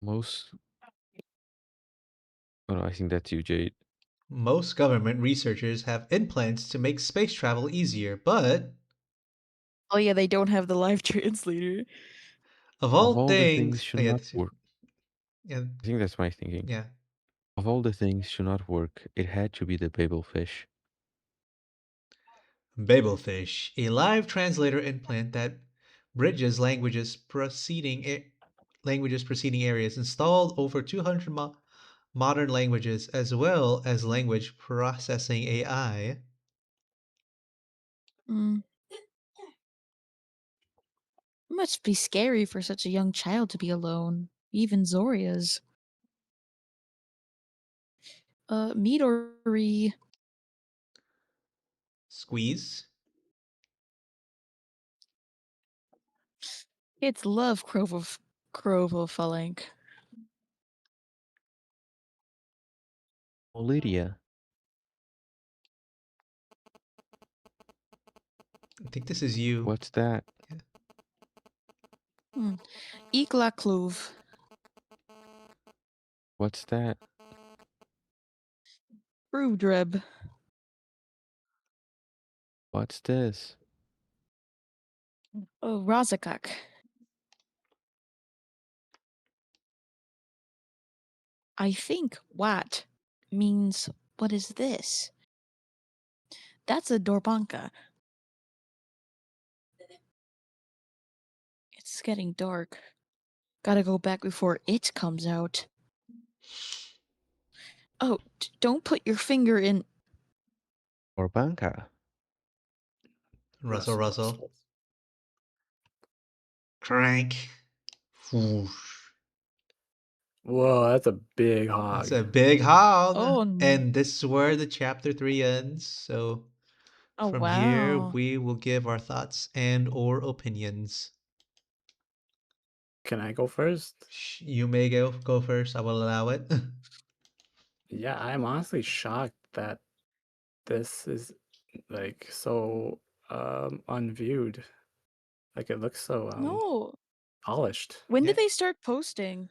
Most. Oh no, I think that's you, Jade. Most government researchers have implants to make space travel easier, but Oh yeah, they don't have the live translator. of Of all all the things things, should oh, yeah, not work. yeah, I think that's my thinking. yeah. Of all the things should not work, it had to be the Babel fish. Babelfish, a live translator implant that bridges languages preceding areas, installed over 200 modern languages as well as language processing AI. Mm, must be scary for such a young child to be alone. Even Zoria's. Midori. Squeeze. It's love Crovo Oh, Lydia, I think this is you. what's that? Yeah. Ikla Kluv. What's that? Brewdreb. What's this? Oh, Razakak. I think what means what is this? That's a Dorbanka. It's getting dark. Gotta go back before it comes out. Oh, don't put your finger in. Or banca? Russell Russell. Russell. Crank. Whoosh. Whoa, that's a big That's hog. a big hog. Oh, And this is where the chapter 3 ends. So oh from here, wow. we will give our thoughts and or opinions. Can I go first? You may go first. I will allow it. Yeah, I'm honestly shocked that this is like so unviewed. Like it looks so No. polished. When Yeah. did they start posting?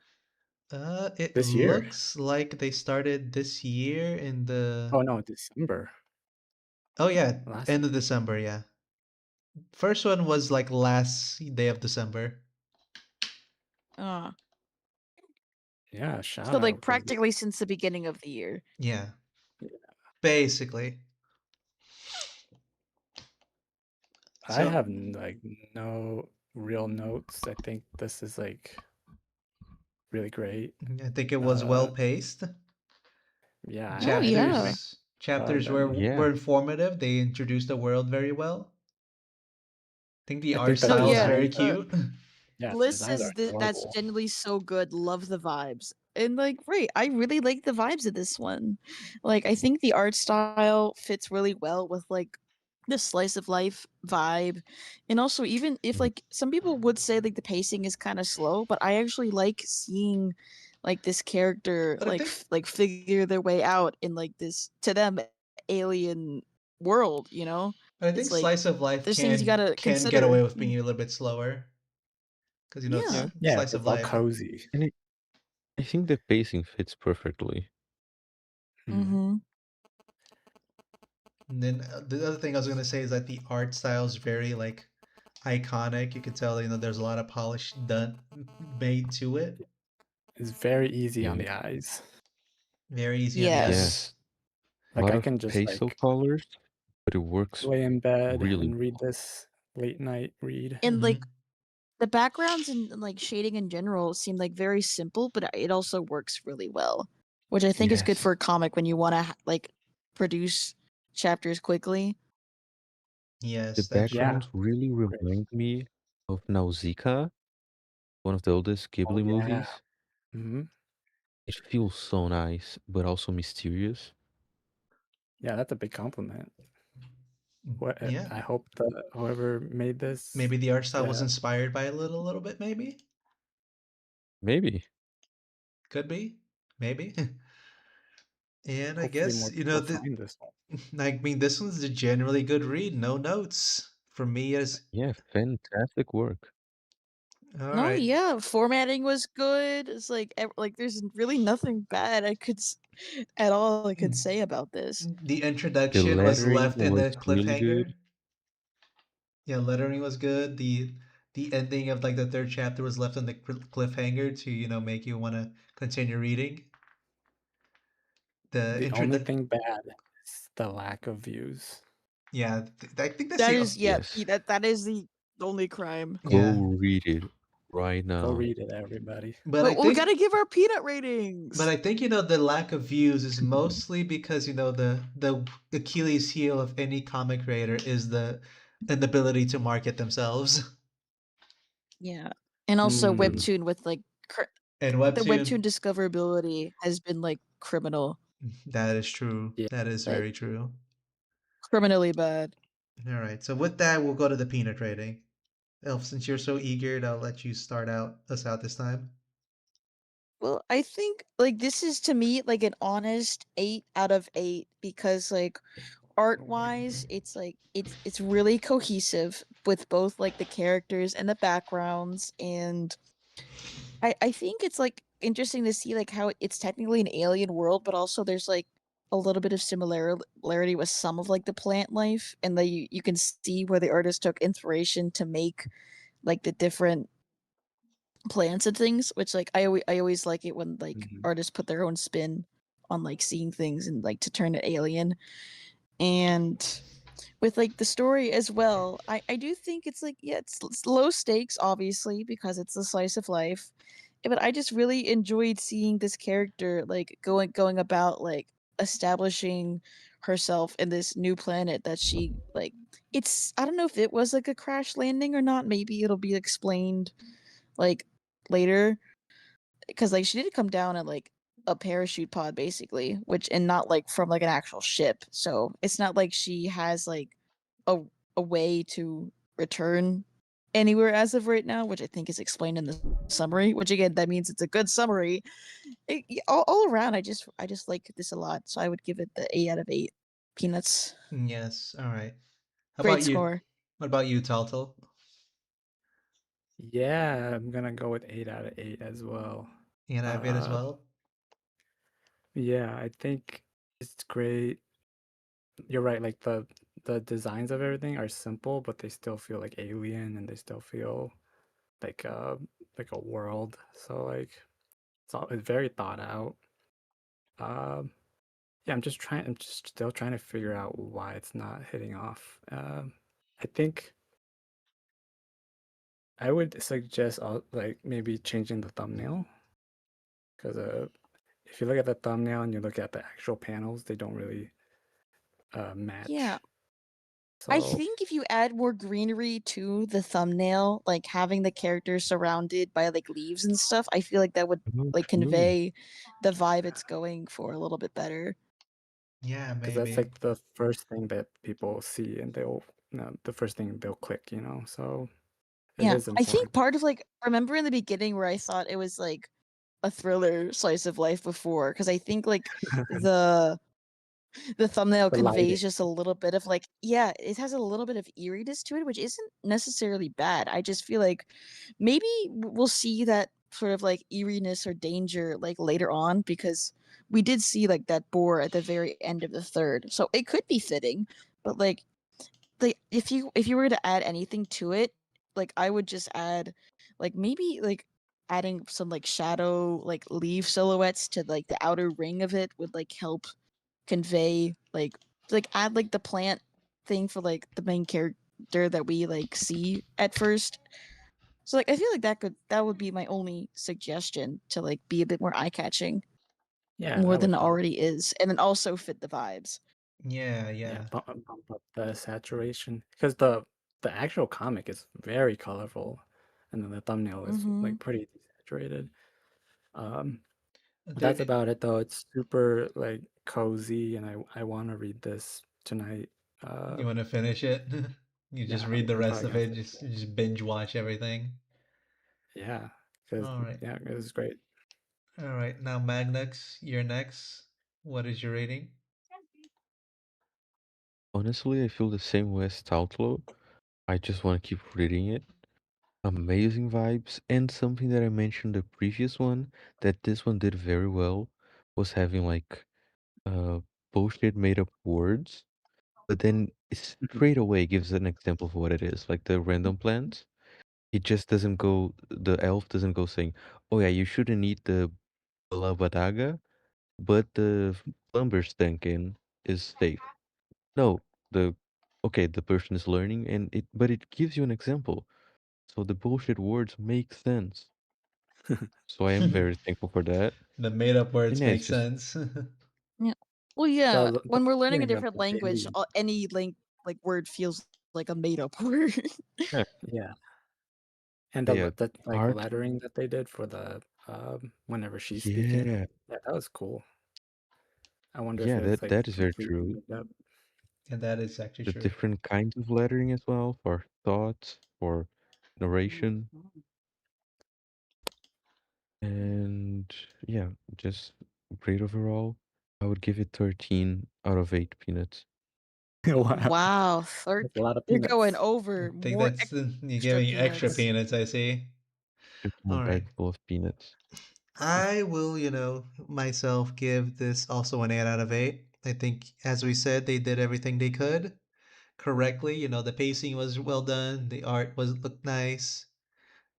It This year? looks like they started this year in the Oh no, December. oh yeah, Last end of December. Yeah, first one was like last day of December. Ah, yeah, so shout like out because practically since the beginning of the year. Yeah, basically. I So have like no real notes. I think this is like really great. I think it was well Uh paced. yeah, Oh I think it yeah. makes Chapters and were Yeah. informative. They introduced the world very well. I think the I art think the No, style is yeah. very design cute. Yeah, the Bliss designs are says that that's adorable. genuinely so good. Love the vibes. And like, right, I really like the vibes of this one. Like, I think the art style fits really well with like the slice of life vibe. And also, even if Mhm. like some people would say like the pacing is kind of slow, but I actually like seeing like this character But I think like figure their way out in like this to them alien world, you know? but I think It's like slice of life there's things you gotta can get consider. away with being a little bit slower because it's Yeah. Yeah, slice of it's all life. cozy. And I think the pacing fits perfectly. Mhm. Mm-hmm. And then the other thing I was gonna say is that the art style is very like iconic. You can tell there's a lot of polish done made to it. It's very easy on Yeah. the eyes. Very easy on the eyes. Yes. Yes. A Like lot I of can just pastel like colors, but it works lay in bed really and read this late night read. And like Hmm. the backgrounds and like shading in general seem like very simple, but it also works really well, which I think is good for Yes. a comic when you want to like produce chapters quickly. The Yes, that's Yeah. true. backgrounds really Great. remind me of Nausicaa, one of the oldest Oh Ghibli yeah. movies. Hmm. It feels so nice, but also mysterious. Yeah, that's a big compliment. What Yeah. I hope that whoever made this, Maybe the art style was yeah, inspired by it little bit, maybe? Maybe. Could be. Maybe. And I hopefully guess, more people find this one. I mean, this one's a generally good read. No notes for me as Yeah, fantastic work. all No, right. yeah, formatting was good. It's like like there's really nothing bad at all I could Mm. say about this. The The introduction was lettering left in was the really cliffhanger. good. Yeah, lettering was good. The ending of like the third chapter was left on the cliffhanger to, make you want to continue reading. The The intro only thing bad is the lack of views. Yeah, I think that's That the is yeah, Yes. that is the only crime. Go yeah. read it right Go now. read it, everybody. But I But we think gotta give our peanut But ratings. I think the lack of views is mostly because the Achilles heel of any comic creator is the inability to market themselves. Yeah. And also Mm, True. webtoon with like And the webtoon, webtoon discoverability has been like that is true. yeah. That is like very true. criminally bad. All right. So with that, we'll go to the peanut rating. Elf, since you're so eager, I'll let you start us out this time. Well, I think like this is to me like an honest 8 out of 8 because like art-wise it's really cohesive with both like the characters and the backgrounds, and I think it's like interesting to see like how it's technically an alien world, but also there's like a little bit of similarity with some of like the plant life, and that you can see where the artist took inspiration to make like the different plants and things, which like I always like it when like Mhm. artists put their own spin on like seeing things and like to turn it alien. And with like the story as well, I do think it's like yeah, it's low stakes obviously because it's a slice of life, but I just really enjoyed seeing this character like going about like establishing herself in this new planet that she like it's I don't know if it was like a crash landing or not, maybe it'll be explained like later, because like she did come down in like a parachute pod basically, which and not like from like an actual ship, so it's not like she has like a a way to return anywhere as of right now, which I think is explained in the summary, which again that means it's a good summary. All around I just like this a lot, so I would give it the 8 out of 8 peanuts. Yes. All right. How Great about you? score. What about you, Taltal? Yeah, I'm gonna go with 8 out of 8 as well. And I have it as Uh, well. yeah, I think it's great. You're right, like the designs of everything are simple, but they still feel like alien and they still feel like a world. So like it's very thought out. Um, yeah, I'm just still trying to figure out why it's not hitting off. I think I would suggest like maybe changing the thumbnail because if you look at the thumbnail and you look at the actual panels, they don't really Yeah, match. I So think if you add more greenery to the thumbnail, like having the characters surrounded by like leaves and stuff, I feel like that would Oh, like true. convey the vibe it's going for a little bit better. Yeah, because that's maybe. like the first thing that people see, and they'll, the first thing they'll click, so it Yeah, is I think important. part of like remember in the beginning where I thought it was like a thriller slice of life before because I think like the the thumbnail The lighting. conveys just a little bit of like yeah, it has a little bit of eeriness to it, which isn't necessarily bad. I just feel like maybe we'll see that sort of like eeriness or danger like later on because we did see like that boar at the very end of the third. So it could be fitting, but like if you were to add anything to it, like I would just add like maybe like adding some like shadow like leaf silhouettes to like the outer ring of it would like help convey like add like the plant thing for like the main character that we like see at first. So like I feel like that would be my only suggestion to like be a bit more eye catching Yeah, more that than would it help. already is, and then also fit the vibes. Yeah, Yeah, yeah. bump up the saturation because the actual comic is very colorful, and then the thumbnail is Mm-hmm. like pretty desaturated. Um, but There, that's about it though. It's super like cozy, and I want to read this tonight. you want to finish it? You Yeah, just read the I'm rest probably of gonna it, finish it. just binge watch everything. Yeah, because All right. yeah, it was great. All right. Now, Magnux, you're next. What is your rating? Honestly, I feel the same way as Outlaw. I just want to keep reading it. Amazing vibes, and something that I mentioned the previous one that this one did very well was having like uh bullshit made up words, but then it straight away gives an example of what it is. Like the random plants, it just doesn't go. The elf doesn't go saying, "Oh yeah, you shouldn't eat the balabadaga, but the lumber stankin is safe." No, the okay, the person is learning, and but it gives you an example. So the bullshit words make sense. So I am very thankful for that. The made up And words yeah, make it's just sense. Yeah. Well, yeah. The When we're learning a learning of different the language, daily, any like word feels like a made up word. yeah, yeah, and yeah, the like art. lettering that they did for the whenever she's speaking, Yeah, yeah, that was cool. I wonder if yeah, it's that like that is very completely true. made up. And that is actually The true. different kinds of lettering as well for thoughts, for narration, and yeah, just great overall. I would give it 13 out of 8 peanuts. Wow, Wow, that's a lot of you're going peanuts. I over think more that's you're extra giving extra peanuts. peanuts, I see. Just one All right. bag full of peanuts. I will, myself give this also an 8 out of 8. I think, as we said, they did everything they could correctly. The pacing was well done. The art looked nice.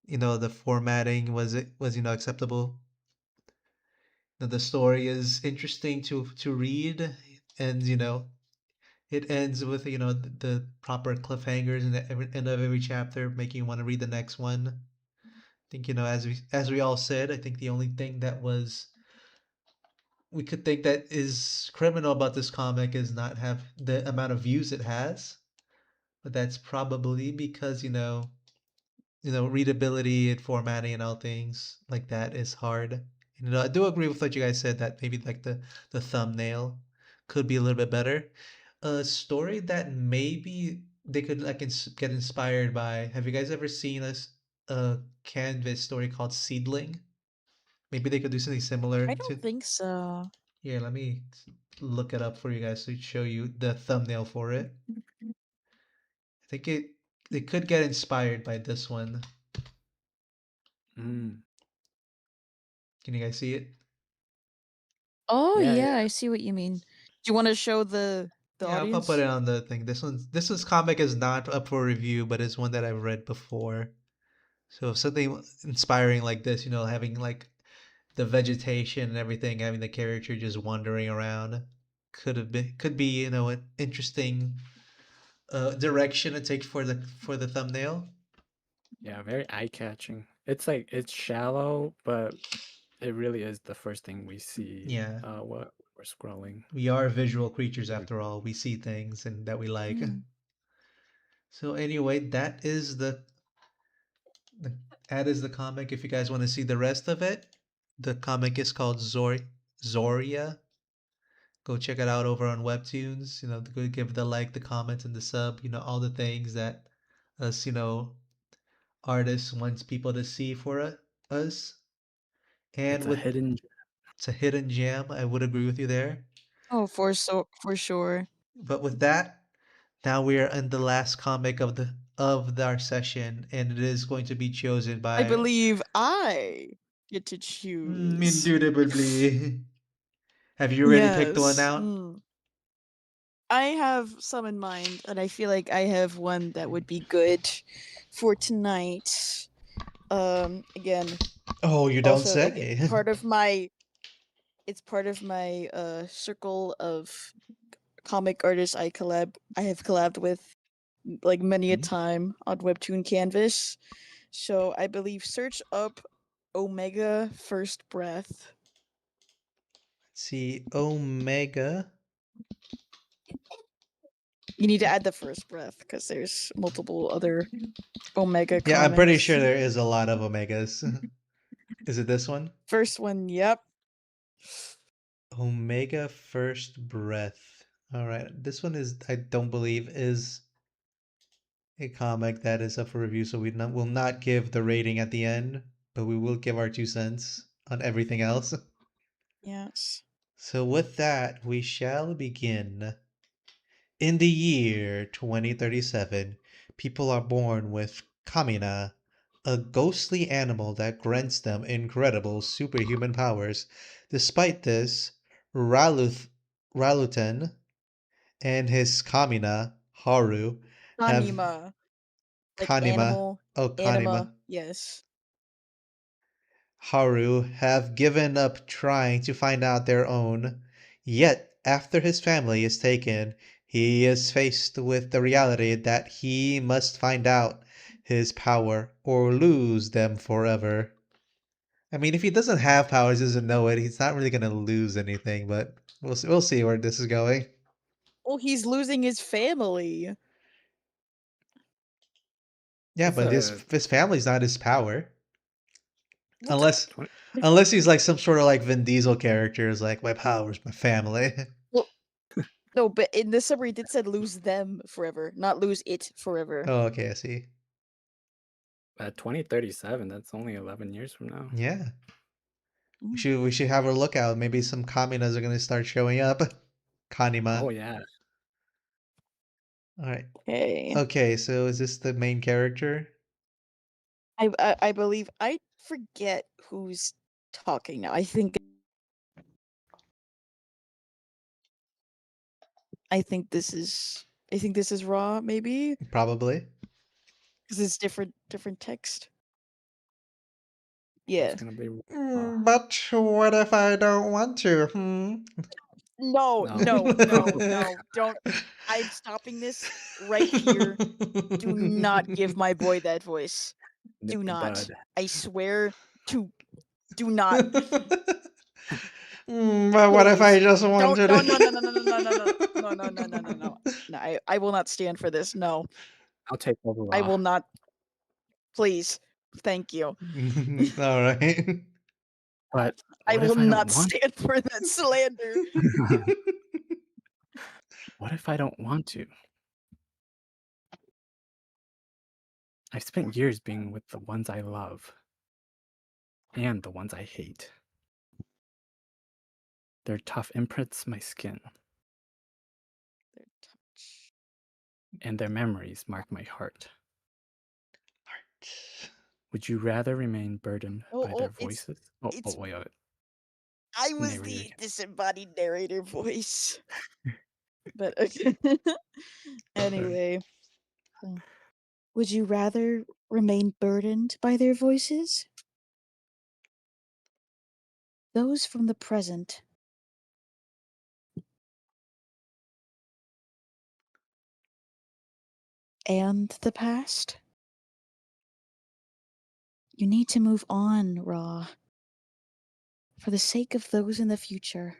The formatting was acceptable. The story is interesting to read, and it ends with the proper cliffhangers in the end of every chapter, making you want to read the next one. I think as we all said, I think the only thing that we could think that is criminal about this comic is not have the amount of views it has, but that's probably because readability and formatting and all things like that is hard. I do agree with what you guys said that maybe like the thumbnail could be a little bit better. A story that maybe they could like get inspired by. Have you guys ever seen a Canvas story called Seedling? Maybe they could do something similar I don't to. think so. Here, let me look it up for you guys to show you the thumbnail for it. I think it could get inspired by this one. Mm. Can you guys see it? Oh Yeah, yeah, yeah. I see what you mean. Do you want to show the Yeah, I'll put it audience? on the thing. This one's comic is not up for review, but it's one that I've read before. So if something inspiring like this, having like the vegetation and everything, having the character just wandering around, could be an interesting direction to take for the thumbnail. Yeah, very eye-catching. It's like it's shallow, but it really is the first thing we see Yeah, what we're scrolling. we are visual creatures after all. We see things and that we like. Mm. So anyway, that is the comic. If you guys want to see the rest of it, the comic is called Zoria. Go check it out over on Webtoons. Go give the like, the comment, and the sub. All the things that us, artists wants people to see for us. It's And a with hidden. It's a hidden gem. I would agree with you there. Oh, for sure. But with that, now we are in the last comic of our session, and it is going to be chosen I by believe I get to choose. indubitably. Have you already picked one Yes. out? I have some in mind, and I feel like I have one that would be good for tonight. Again, Oh, you don't also like say. it's part of my circle of comic artists I have collabed with like many a Hmm? time on Webtoon Canvas. So I believe search up Omega First Breath. Let's see, Omega. You need to add the first breath because there's multiple other Omega Yeah, I'm pretty comics. sure there is a lot of Omegas. Is it this one? First one, yep. Omega First Breath. All right, this one I don't believe, is a comic that is up for review, so will not give the rating at the end, but we will give our 2 cents on everything else. Yes. So with that, we shall begin. In the year 2037, people are born with Kamina, a ghostly animal that grants them incredible superhuman powers. Despite this, Raluten and his Kamina, Haru, have Anima. Like Kanima, animal, oh Kanima, anima, yes. Haru have given up trying to find out their own. Yet, after his family is taken, he is faced with the reality that he must find out his power or lose them forever. I mean, if he doesn't have powers, doesn't know it, he's not really gonna lose anything. But we'll see where this is going. Well, he's losing his family. Yeah, It's but a his family's not his power, What the? unless 20. unless he's like some sort of like Vin Diesel character, is like my power's my family. Well, no, but in the summary, it said lose them forever, not lose it forever. Oh, okay, I see. At 2037, that's only 11 years from now. Yeah. We Mm. should we should have a lookout. Maybe some Kaminas are gonna start showing up. Oh Kanima. yeah. Alright. Okay. Okay, so is this the main character? I believe I forget who's talking now. I think this is Raw, maybe Probably. because it's different text. It's Yeah. gonna be But what if I don't want to? Hmm. No, no. no, no, no. Don't. I'm stopping this right here. Do not give my boy that voice. Nip Do the not. bud. I swear to do not. But what if I Please. just Don't wanted no to? no no no no no no no no no no no no no no. No, I will not stand for this. No. I'll take over I Raw. will not. Please. Thank you. Alright. But I what will if I don't not want? stand for that slander. What if I don't want to? I've spent years being with the ones I love and the ones I hate. Their tough imprints my skin, Their touch. and their memories mark my heart. Would you rather remain burdened Oh, by their oh, voices? Oh, it's wait, wait. I was Narrator the again. disembodied narrator voice. But Sorry. anyway, would you rather remain burdened by their voices? Those from the present and the past? You need to move on, Raw, for the sake of those in the future.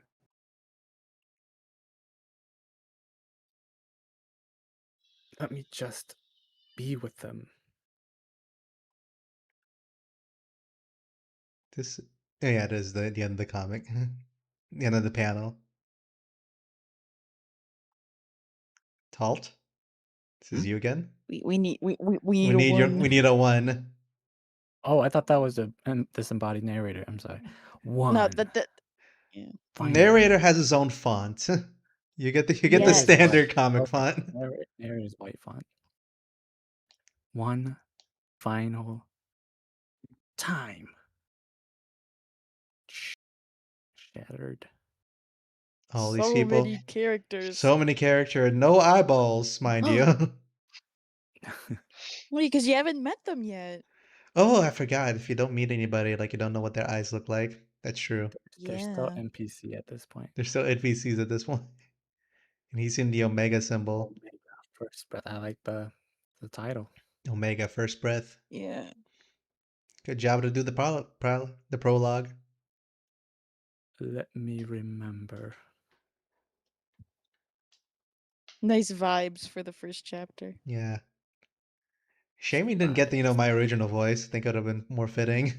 Let me just be with them. This, oh yeah, it is the end of the comic, the end of the panel. Talt, this is Hmm? you again. We need a one. We need a one. Oh, I thought that was the disembodied narrator. I'm sorry. No, One. that yeah. Finally. Narrator has his own font. You get the Narrator's Yes. white. standard comic Okay. font. Narrator's white font. One final time. Shattered. All these So people, many characters. so many character, no eyeballs, mind you. Well, because you haven't met them yet. Oh, I forgot. If you don't meet anybody, like you don't know what their eyes look like. That's true. They're still Yeah. NPC at this point. They're still NPCs at this point. And he's in the Omega symbol. Omega first, but I like the title. Omega First Breath. Yeah. Good job to do the prologue. Let me remember. Nice vibes for the first chapter. Yeah. Shame we didn't get Surprise. my original voice. I think it would have been more fitting.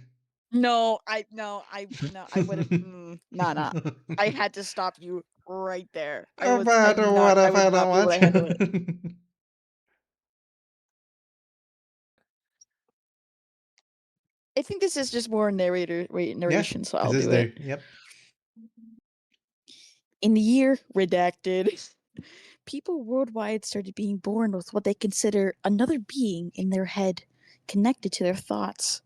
No, I would have nah. I had to stop you right there. About what I if would I not don't be able want to handle it. you? I think this is just more Yeah, narration, so I'll this is do it. their, yep. In the year redacted, people worldwide started being born with what they consider another being in their head, connected to their thoughts.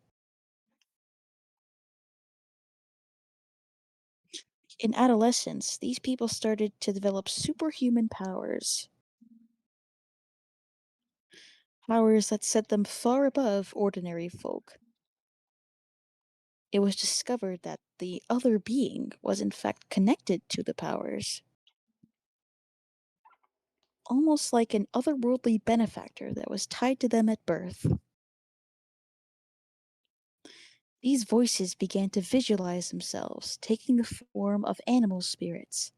In adolescence, these people started to develop superhuman powers. Powers that set them far above ordinary folk. It was discovered that the other being was in fact connected to the powers, almost like an otherworldly benefactor that was tied to them at birth. These voices began to visualize themselves taking the form of animal spirits.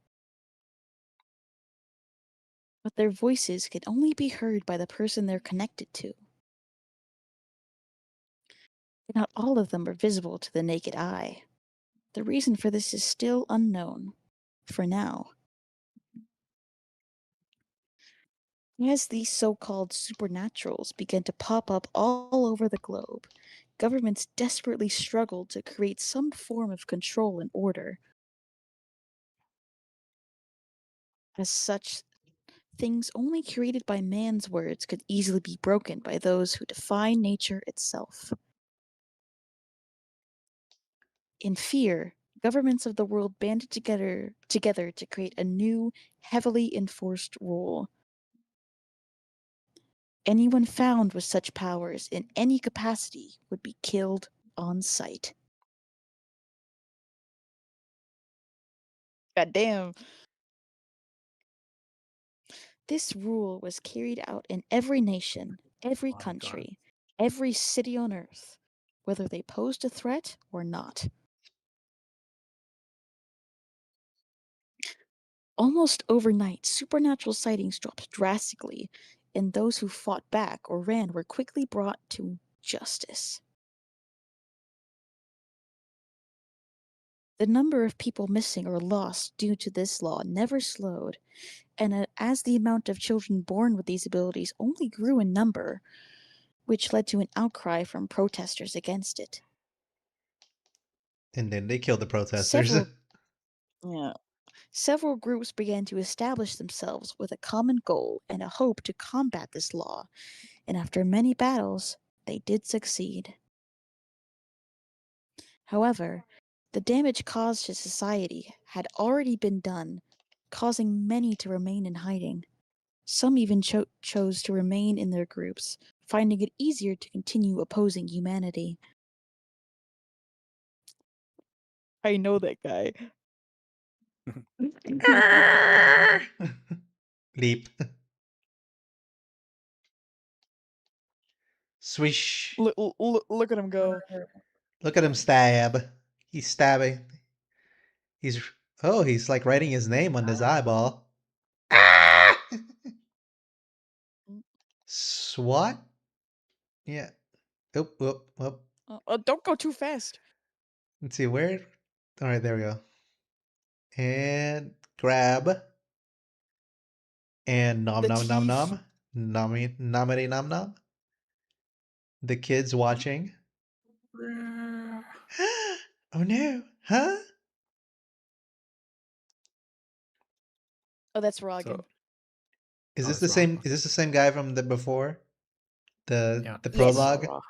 But their voices could only be heard by the person they're connected to. Not all of them are visible to the naked eye. The reason for this is still unknown, for now. As these so called supernaturals began to pop up all over the globe, governments desperately struggled to create some form of control and order. As such, things only created by man's words could easily be broken by those who define nature itself. In fear, governments of the world banded together to create a new, heavily enforced rule. Anyone found with such powers in any capacity would be killed on sight. God damn. This rule was carried out in every nation, every Oh my God. country, every city on Earth, whether they posed a threat or not. Almost overnight, supernatural sightings dropped drastically, and those who fought back or ran were quickly brought to justice. The number of people missing or lost due to this law never slowed, and as the amount of children born with these abilities only grew in number, which led to an outcry from protesters against it. And then they killed the protesters. Several yeah, several groups began to establish themselves with a common goal and a hope to combat this law, and after many battles, they did succeed. However, the damage caused to society had already been done, causing many to remain in hiding. Some even chose to remain in their groups, finding it easier to continue opposing humanity. I know that guy. Leap. Swish. Look at him go. Look at him stab. He's stabbing. He's oh, he's like writing his name on his eyeball. Mm. Swat? Yeah. Oh, oh, oh. Don't go too fast. Let's see where. All right, there we go. And grab and nom The nom nom teeth. nom. Nommy nomity nom nom. The kids watching. Oh no. Huh? Oh, that's Rogan. So, Is oh, this it's the raw. same is this the same guy from the before? The Yeah, the this is Yes, all prologue? raw.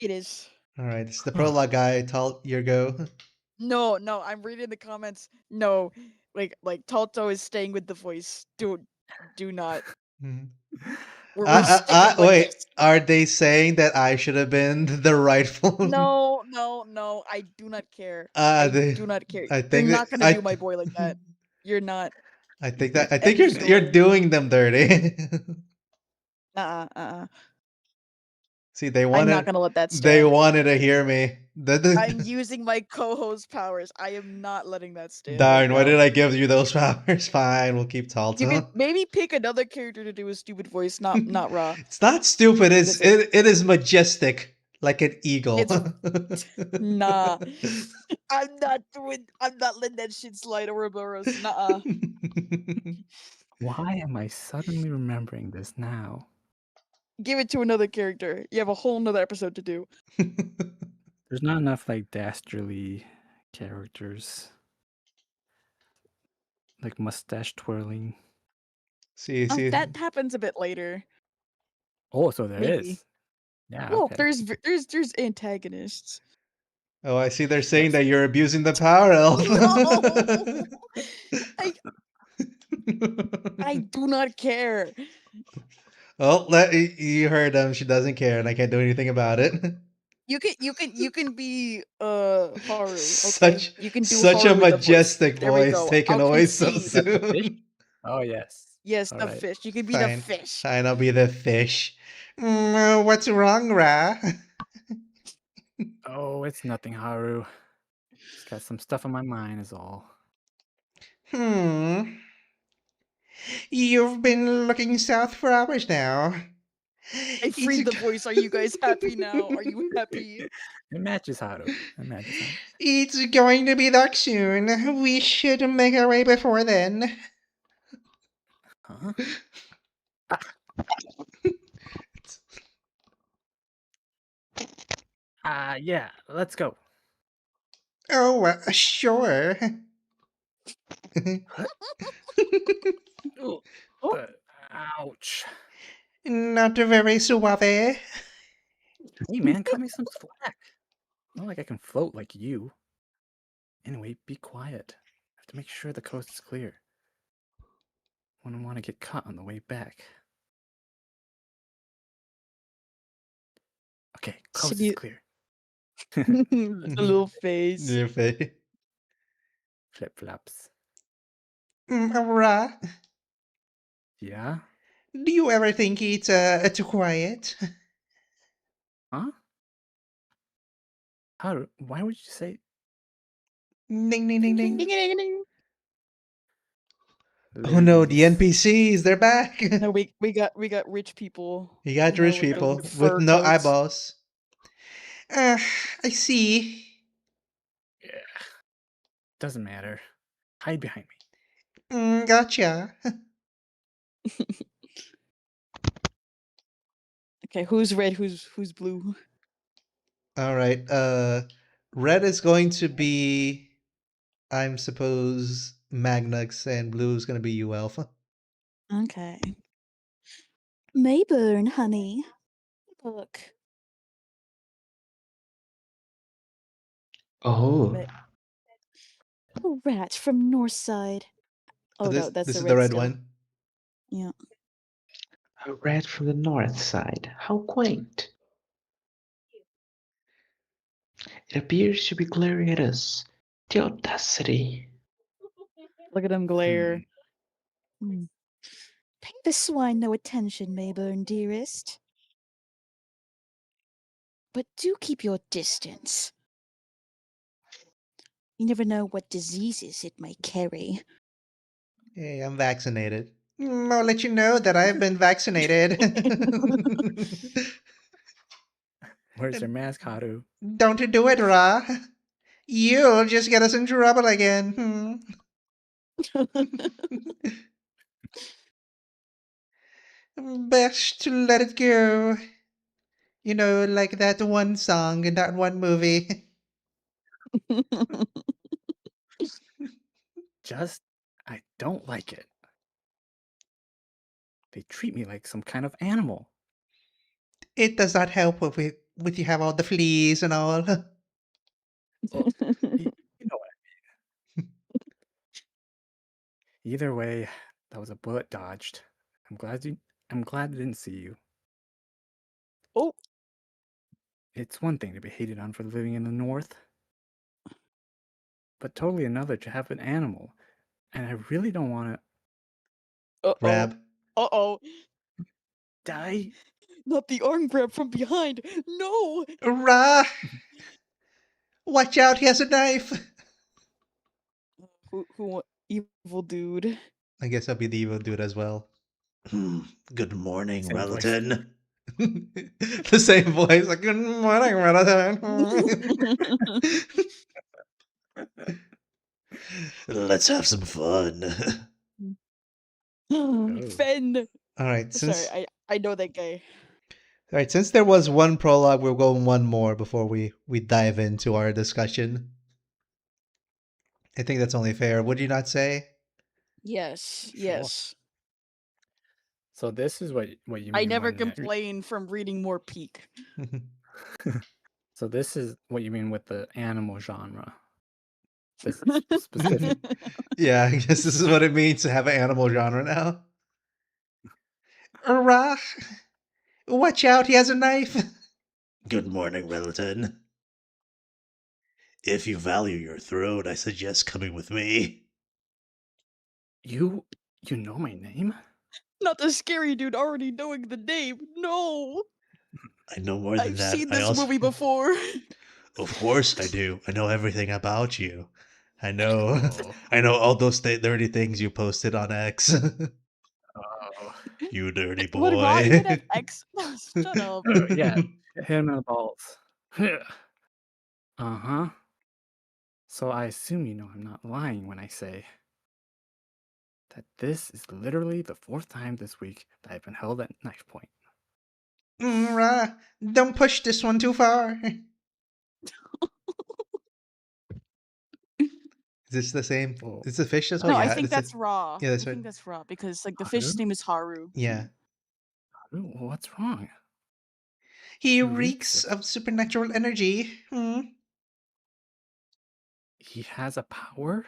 it is. All right, it's the prologue guy. Tall your go. No, I'm reading the comments. No, like Talto is staying with the voice. Do not. Mhm. We're sticking with Wait, this. are they saying that I should have been the rightful? No. I do not care. I They. do not care. I You're think that not gonna do my boy like that. You're not. I think End of you're story. doing them dirty. Uh. See, I'm not gonna let that they stand. wanted to hear me. I'm using my co-host powers. I am not letting that stand right Darn, why now. did I give you those powers? Fine, we'll keep You could Talto. maybe pick another character to do a stupid voice, not Ra. It's not stupid. That's it. It is majestic, like an eagle. It's nah. I'm not letting that shit slide over Boros. Nah. Why am I suddenly remembering this now? Give it to another character. You have a whole nother episode to do. There's not enough like dastardly characters, like mustache twirling. See, see. That happens a bit later. Oh, so there Maybe. is. Yeah, Well, okay. there's antagonists. Oh, I see. They're saying Yes. that you're abusing the power elf. No! I do not care. Well, you heard them. She doesn't care, and I can't do anything about it. You can be Haru, okay? Such You can do such a Haru with the voice. majestic There we voice go. taken I'll away so concede. Is that the fish? soon. Oh yes. Yes, All the right. fish. You can be the Fine, fish. fine. I'll be the fish. What's wrong, Ra? Oh, it's nothing, Haru. Just got some stuff on my mind is all. Hmm. You've been looking south for hours now. I freed the voice. Are you guys happy now? Are you happy? It matches Haru. It matches Haru. It's going to be dark soon. We should make our way before then. Huh? Yeah, let's go. Oh, sure. Ooh, Oh. ouch. Not very suave. Hey man, cut me some slack. Not like I can float like you. Anyway, be quiet. I have to make sure the coast is clear. Wouldn't want to get caught on the way back. Okay, coast is You- clear. the little face. Your face. Flip flops. Ra, Yeah? do you ever think it's too quiet? Huh? Haru, why would you say Ding ding ding Ding, ding. ding, ding. Oh no, the ladies? NPCs, they're back. No, we got rich people. You got You know, rich with the people with fur no coats. eyeballs. I see. Yeah. Doesn't matter. Hide behind me. Gotcha. Okay, who's red? Who's blue? All right. Red is going to be, I'm suppose, Magnux, and blue is going to be you, Alpha. Okay. Mayburn, honey. Look. Oh, A rat from Northside. Oh this no, that's this the is the red red still. one. Yeah. a rat from the north side. How quaint. It appears to be glaring at us. The audacity. Look at him glare. Pay the swine no attention, Mayburn, dearest. But do keep your distance. You never know what diseases it may carry. Hey, I'm vaccinated. I'll let you know that I've been vaccinated. Where's your mask, Haru? Don't do it, Ra. You'll just get us in trouble again. Best to let it go. You know, like that one song in that one movie. Just, I don't like it. They treat me like some kind of animal. It does not help with you have all the fleas and all. Well, you know what? Either way, that was a bullet dodged. I'm glad I didn't see you. Oh, It's one thing to be hated on for living in the North, but totally another to have an animal. And I really don't want to uh-oh. Grab. Uh-oh. die. Not the arm grab from behind. No! Ra! Watch out, he has a knife! Evil dude. I guess I'll be the evil dude as well. Good morning, Same voice. Relaton. The same voice, like, good morning, Relaton. Let's have some fun. Fen! Alright, Sorry, I know that guy. since there was one prologue, we'll go one more before we dive into our discussion. I think that's only fair. Would you not say? Yes, Sure. yes. So this is what you mean. I never when complain from reading more Peak. So this is what you mean with the animal genre. This is specific. Yeah, I guess this is what it means to have an animal genre now. Hurrah! Watch out, he has a knife! Good morning, Relaton. If you value your throne, I suggest coming with me. You know my name? Not the scary dude already knowing the name. No! I know more than I've that. seen I this also... movie before. Of course I do. I know everything about you. I know. Oh. I know all those dirty things you posted on X. Oh. You dirty What Ra even have boy. X? Shut up. Yeah. Hit him in the balls. Uh-huh. So I assume you know I'm not lying when I say that this is literally the 4th time this week that I've been held at knife point. Ra, don't push this one too far. Is this the same? Whoa. It's a fish as well? No, I Yeah, think it's a... that's Ra. Yeah, that's I right. think that's Ra because like the Haru? fish's name is Haru. Yeah. Haru, what's wrong? He reeks reeks of- of supernatural energy. He has a power?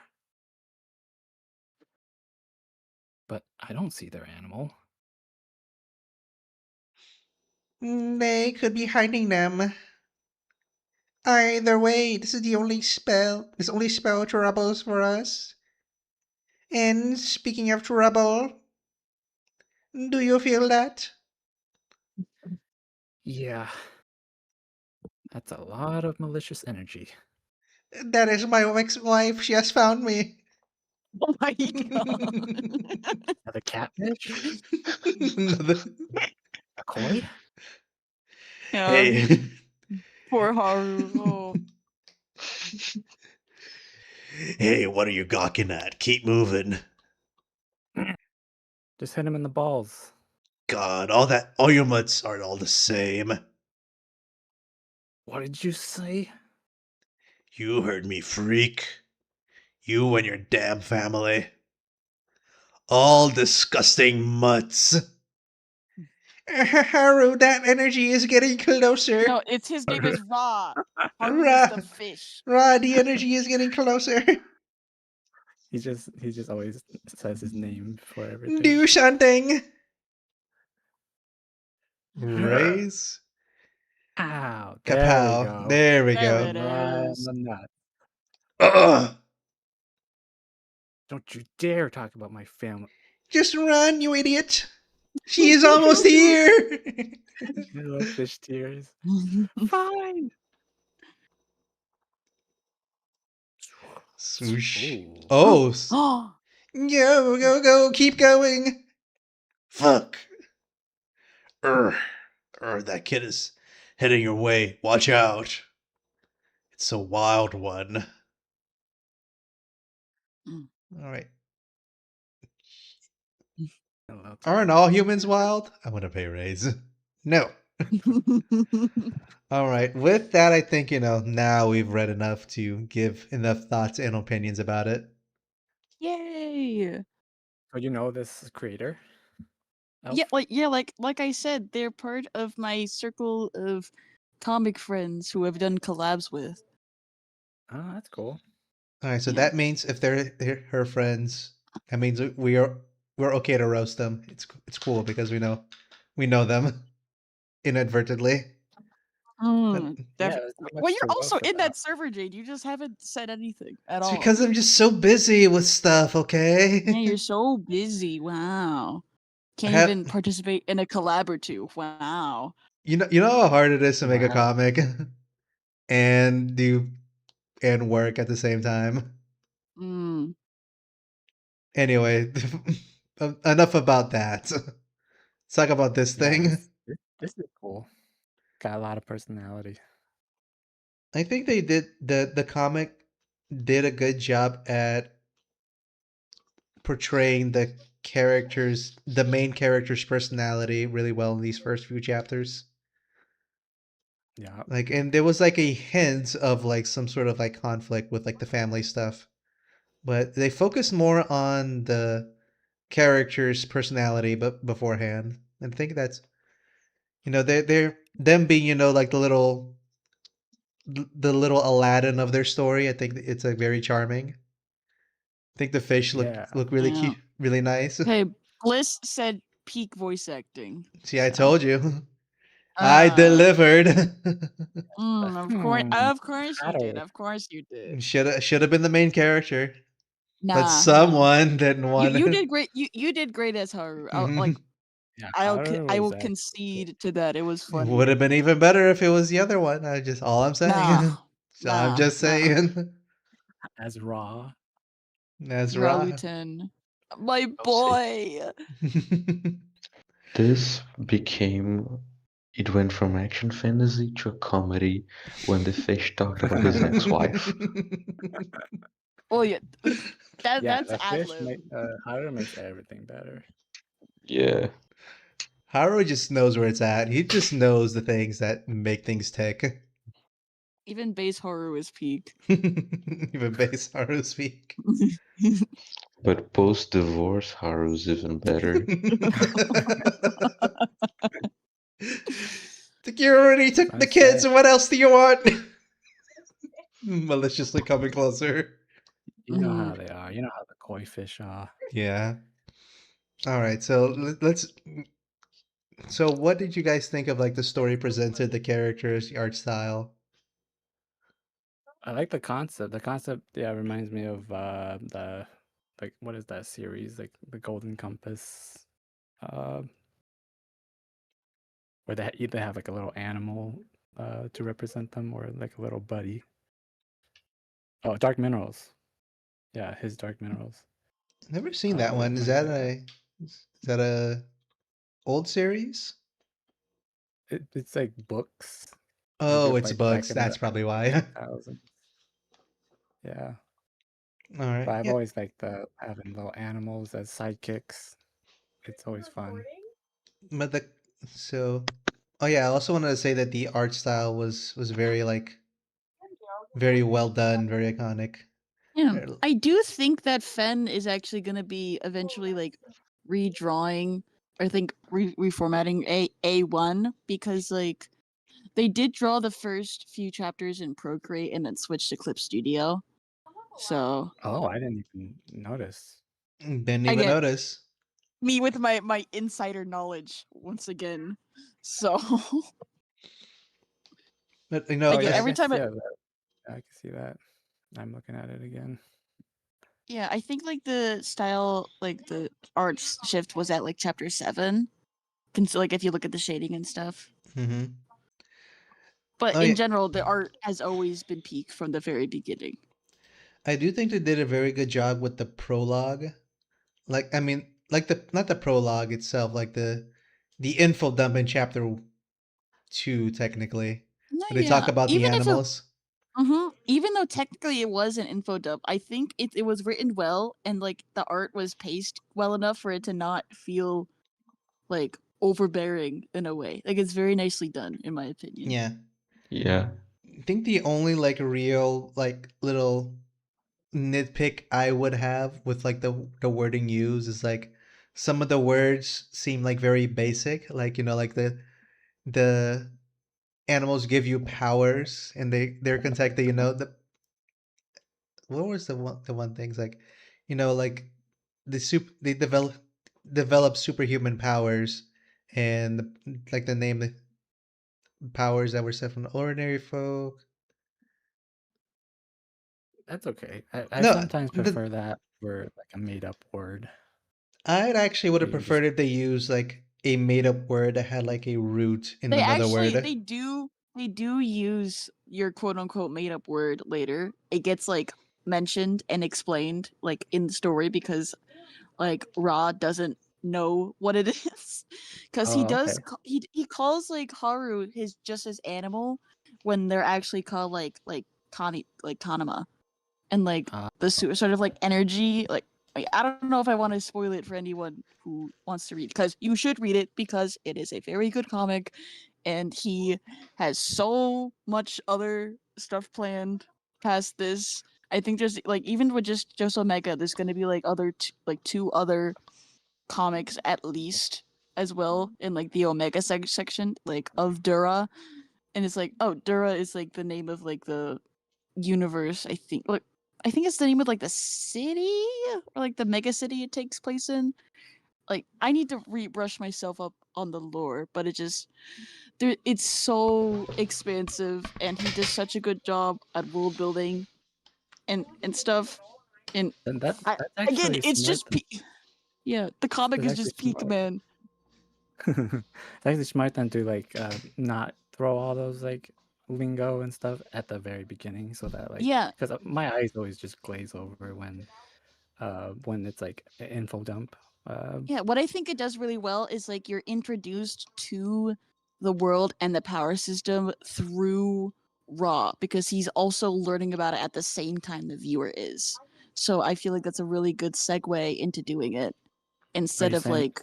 But I don't see their animal. They could be hiding them. Either way, this is the only spell. This only spell troubles for us. And speaking of trouble, do you feel that? Yeah. That's a lot of malicious energy. That is my ex-wife. She has found me. Oh my god. Another catfish? Another... A koi? Hey. Poor Haru. Oh. Hey, what are you gawking at? Keep moving. Just hit him in the balls. God, all your mutts are all the same. What did you say? You heard me, freak. You and your damn family. All disgusting mutts. Haru, that energy is getting closer. No, it's his name is Ra. Haru Ra, is the fish. Ra, the energy is getting closer. He just always says his name before everything. Do something. Raise. Ow, there we go. There we There it go. Right in is. the nut. Ugh. Don't you dare talk about my family. Just run, you idiot. She is almost here. Little fish tears. Fine. Swoosh. Ooh. Oh. Oh. Go, keep going. Fuck. That kid is heading your way. Watch out. It's a wild one. Mm. All right. Hello, Aren't all humans wild? I want to pay a raise. No. All right. With that, I think, now we've read enough to give enough thoughts and opinions about it. Yay! So you know this creator? Yeah, Elf? like I said, they're part of my circle of comic friends who I've done collabs with. Oh, that's cool. All right. So Yeah. that means if they're her friends, that means we're okay to roast them. It's cool because we know them inadvertently. But Yeah, there's not Well, much you're to also roast in about. that server, Jade. You just haven't said anything at it's all. because I'm just so busy with stuff, Yeah, okay? you're so busy. Wow. I Can't have even participate in a collab or two. Wow. you know how hard it is to make a Wow. comic and do and work at the same time. Mm. Anyway, enough about that. Let's talk about this Yeah, thing. this is cool. Got a lot of personality. I think they did the comic did a good job at portraying the main character's personality really well in these first few chapters. Yeah. Like, and there was like a hint of like some sort of like conflict with like the family stuff, but they focused more on the character's personality, but beforehand. And I think that's they're them being like the little Aladdin of their story. I think it's like very charming. I think the fish look Yeah. look really Yeah. cute, really nice. Hey, Bliss said peak voice acting. See, I So. told you, I Uh. delivered. Of course you did. Haru. Of course you did. Should have been the main character, but Nah, no. someone didn't want You it. did great. You did great as Haru. Mhm. Yeah, I Haru will was actually concede to that. It was It funny. would have been even better if it was the other one. All I'm Nah, saying. So I'm nah, just nah. saying. as Raw. That's right. Raluten, my I'll say boy. this became. It went from action fantasy to a comedy when the fish talked about his ex-wife. Well, yeah, Yeah, that's the ad fish lib. make Haru makes everything better. Yeah. Haru just knows where it's at. He just knows the things that make things tick. Even base Haru is peak. Even base Haru speak. But post-divorce, Haru's even better. You already took the I kids, say, and what else do you want? Maliciously coming closer. you know how they are. You know how the koi fish are. Yeah. All right. So let's. So, what did you guys think of like the story presented, the characters, the art style? I like the concept. The concept, yeah, reminds me of the like what is that series? Like the Golden Compass, uh, where they either have like a little animal to represent them or like a little buddy. Oh, Dark Minerals. Yeah, his Dark Minerals. Never seen that one. Is Reminds that me of that. a old series? It's like books, Oh, it's like books. back in That's the probably early why. 2000s. Yeah, All right. but I've Yeah. always liked the having little animals as sidekicks. It's always fun. But the so oh yeah, I also wanted to say that the art style was very like very well done, very iconic. Yeah, Very- I do think that Fen is actually going to be eventually like redrawing, I think reformatting A1 because like they did draw the first few chapters in Procreate and then switched to Clip Studio. So Oh, I didn't even notice. Didn't even again, notice. me with my insider knowledge once again. So But Oh again, yeah, I every guess time yeah, I can see that. I'm looking at it again. yeah, I think like the style, like the art shift was at like chapter 7. Like if you look at the shading and stuff. hmm But Oh in yeah, general, the art has always been peak from the very beginning. I do think they did a very good job with the prologue. Like I mean, like the not the prologue itself, like the info dump in chapter two technically. No, But they talk yeah. about the Even if it, animals. even though technically it was an info dub, I think it was written well and like the art was paced well enough for it to not feel like overbearing in a way. Like it's very nicely done, in my opinion. Yeah. Yeah. I think the only like real like little nitpick I would have with like the wording used is like some of the words seem like very basic. Like, like the animals give you powers and they're contacted, the what was the one things like, like they develop superhuman powers and like the name the powers that were set from the ordinary folk. That's okay. I No, sometimes prefer that for like a made up word. I'd actually would have You just preferred if they used like a made up word that had like a root in They another actually word. they do use your quote unquote made up word later. It gets like mentioned and explained like in the story because like Ra doesn't know what it is because he oh does okay. he calls like Haru his animal when they're actually called like Kanama and like Uh, the sort of like energy like I don't know if I want to spoil it for anyone who wants to read because you should read it because it is a very good comic and he has so much other stuff planned past this. I think there's like even with just Omega there's going to be like like two other comics at least as well in like the Omega section like of Dura, and it's like, oh, Dura is like the name of like the universe, I think. Like, I think it's the name of like the city or like the mega city it takes place in. Like, I need to rebrush myself up on the lore, but it's so expansive, and he does such a good job at world building and stuff. And and that's I that's again, actually it's smart. just yeah, the comic That's is actually just peak, smart. man. It's actually smart then to like not throw all those like lingo and stuff at the very beginning so that like Yeah, because my eyes always just glaze over when it's like an info dump. yeah, what I think it does really well is like you're introduced to the world and the power system through Raw because he's also learning about it at the same time the viewer is. So I feel like that's a really good segue into doing it Are instead you of saying like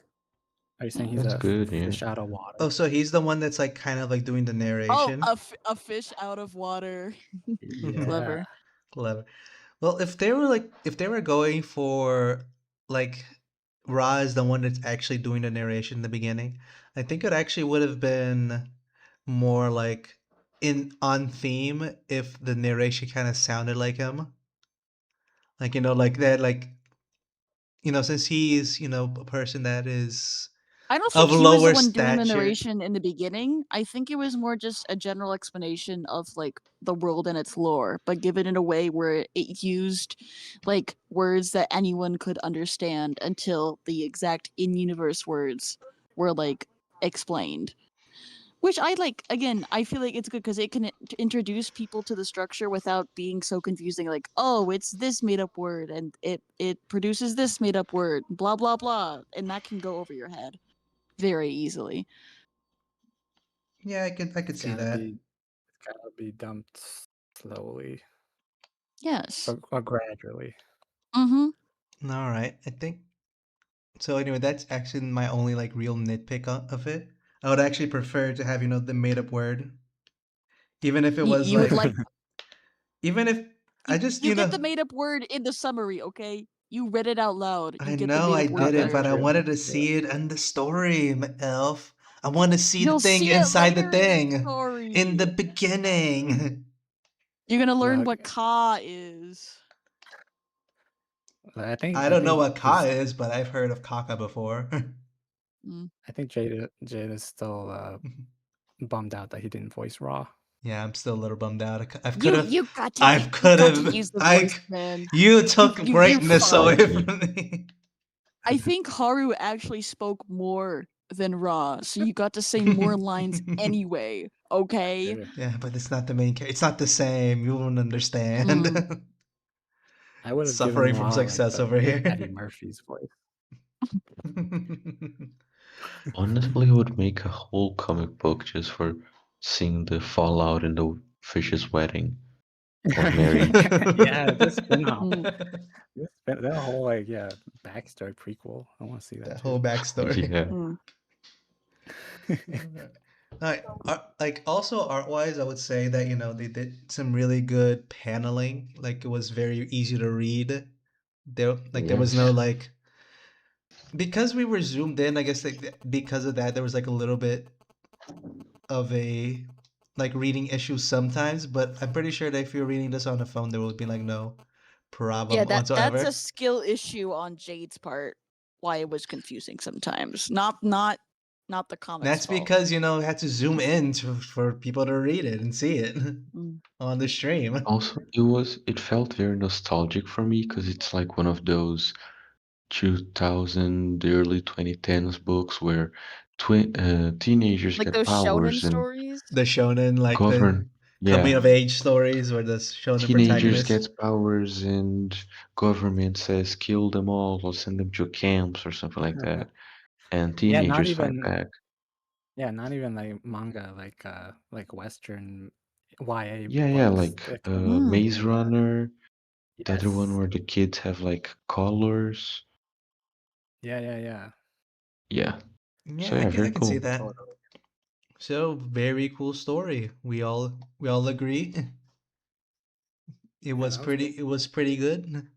are you saying he's That's a good, yeah. fish out of Oh, water? so he's the one that's like kind of like doing the oh narration. a fish out of water. Yeah. Clever. Clever. Well, if they were going for like Ra is the one that's actually doing the narration in the beginning, I think it actually would have been more like in on theme if the narration kind of sounded like him. Like, like that, like, since he's, a person that is I don't think of he was the lower one doing the stature. narration in the beginning. I think it was more just a general explanation of like the world and its lore, but given in a way where it used like words that anyone could understand until the exact in-universe words were like explained. Which I like. Again, I feel like it's good because it can introduce people to the structure without being so confusing. Like, oh, it's this made up word, and it produces this made up word, blah blah blah, and that can go over your head very easily. Yeah, I could It's see gotta that. be it's gotta be dumped slowly Yes. or gradually. Mm-hmm. All right, I think so. Anyway, that's actually my only like real nitpick of it. I would actually prefer to have the made up word, even if it was You would like, like even if I just you get the made up word in the summary, okay? You read it out loud. You I get the know made I up word did it, That's there. but I true. wanted to Yeah. see it in the story, Elf. I want to see the You'll thing see it inside the later in the thing in the story. beginning. You're gonna learn Look, what Ka is. I think I I don't know think what Ka he's is, but I've heard of Kaka before. Mm. I think Jada's still bummed out that he didn't voice Raw. Yeah, I'm still a little bummed out. I could You have, you got to I you could got to have, use the voice, man. you took You're greatness away fine. Exactly. from me. I think Haru actually spoke more than Ra, so you got to say more lines anyway. Okay. True. Yeah, but it's not the main character. It's not the same. You won't Mm. understand. I would have given Suffering from Raw like success the over Eddie here. Murphy's voice. Honestly, I would make a whole comic book just for seeing the fallout in the fish's wedding of Mary. Yeah, this spin-off. Mm. That whole like backstory prequel. I want to see that That whole too. backstory. Yeah. Mm. Like, like also art wise, I would say that they did some really good paneling. Like it was very easy to read. There was no Yeah. Yes. like because we were zoomed in. I guess like because of that, there was like a little bit of a like reading issue sometimes. But I'm pretty sure that if you're reading this on a phone, there would be like no Yeah, problem that's a whatsoever. skill issue on Jade's part. Why it was confusing sometimes. Not the comic's That's fault. because it had to zoom in for people to read it and see it Mm. on the stream. Also, it felt very nostalgic for me because it's like one of those 2000, early 2010s books where teenagers Like get those shonen powers and stories. The shonen, like the govern. coming Yeah, of age stories where the shonen teenagers protagonist. get powers and government says kill them all or send them to camps or something like that. And Yeah, not teenagers fight even back. not even like manga, like Western YA Yeah, yeah, books. like That come out Mm. Maze in Runner, the other one yes, where the kids have like colors. yeah. Yeah. So Yeah, yeah, I very can see cool. that. Totally. So very cool story. We all agree. Yeah, that was good. It was pretty good.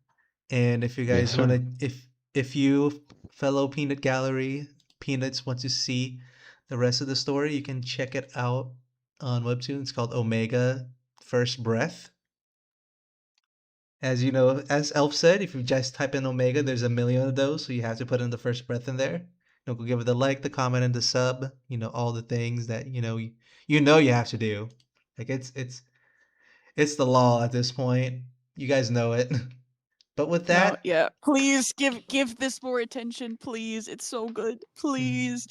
And if you Yes, guys want sir. to if you fellow Peanut Gallery Peanuts want to see the rest of the story, you can check it out on Webtoon. It's called Omega First Breath. As you know, as Elf said, if you just type in Omega, there's a million of those, so you have to put in the first breath in there. Go give it the like, the comment, and the sub. All the things that you have to do. Like it's the law at this point. You guys know it. But with No, that, yeah. Please give this more attention, please. It's so good. Please.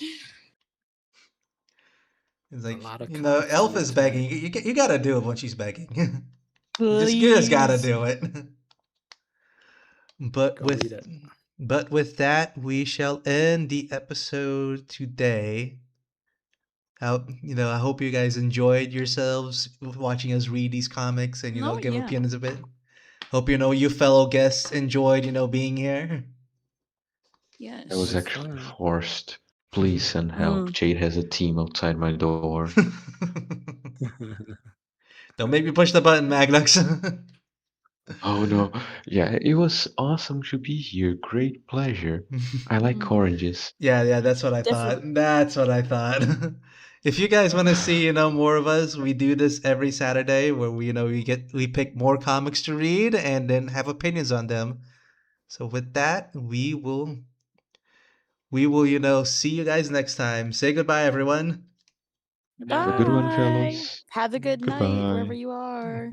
it's A like lot of comics Elf coming is tonight. begging. You gotta do it when she's begging. You just gotta Please. do it. But Go read with it. but with that, we shall end the episode today. I hope you guys enjoyed yourselves watching us read these comics and No, give yeah. opinions a bit. Hope you fellow guests enjoyed being here. I It was Yes. was actually fun. forced. Please send help. Mm. Jade has a team outside my door. Don't make me push the button, Magnux. Oh no. Yeah, it was awesome to be here. Great pleasure. I like Mm. oranges. Yeah, that's what I thought. Definitely. That's what I thought. If you guys want to see, more of us, we do this every Saturday where we pick more comics to read and then have opinions on them. So with that, we will see you guys next time. Say goodbye, everyone. Good Have a good night. one, Bye. fellas. Have a good night wherever Goodbye. you are.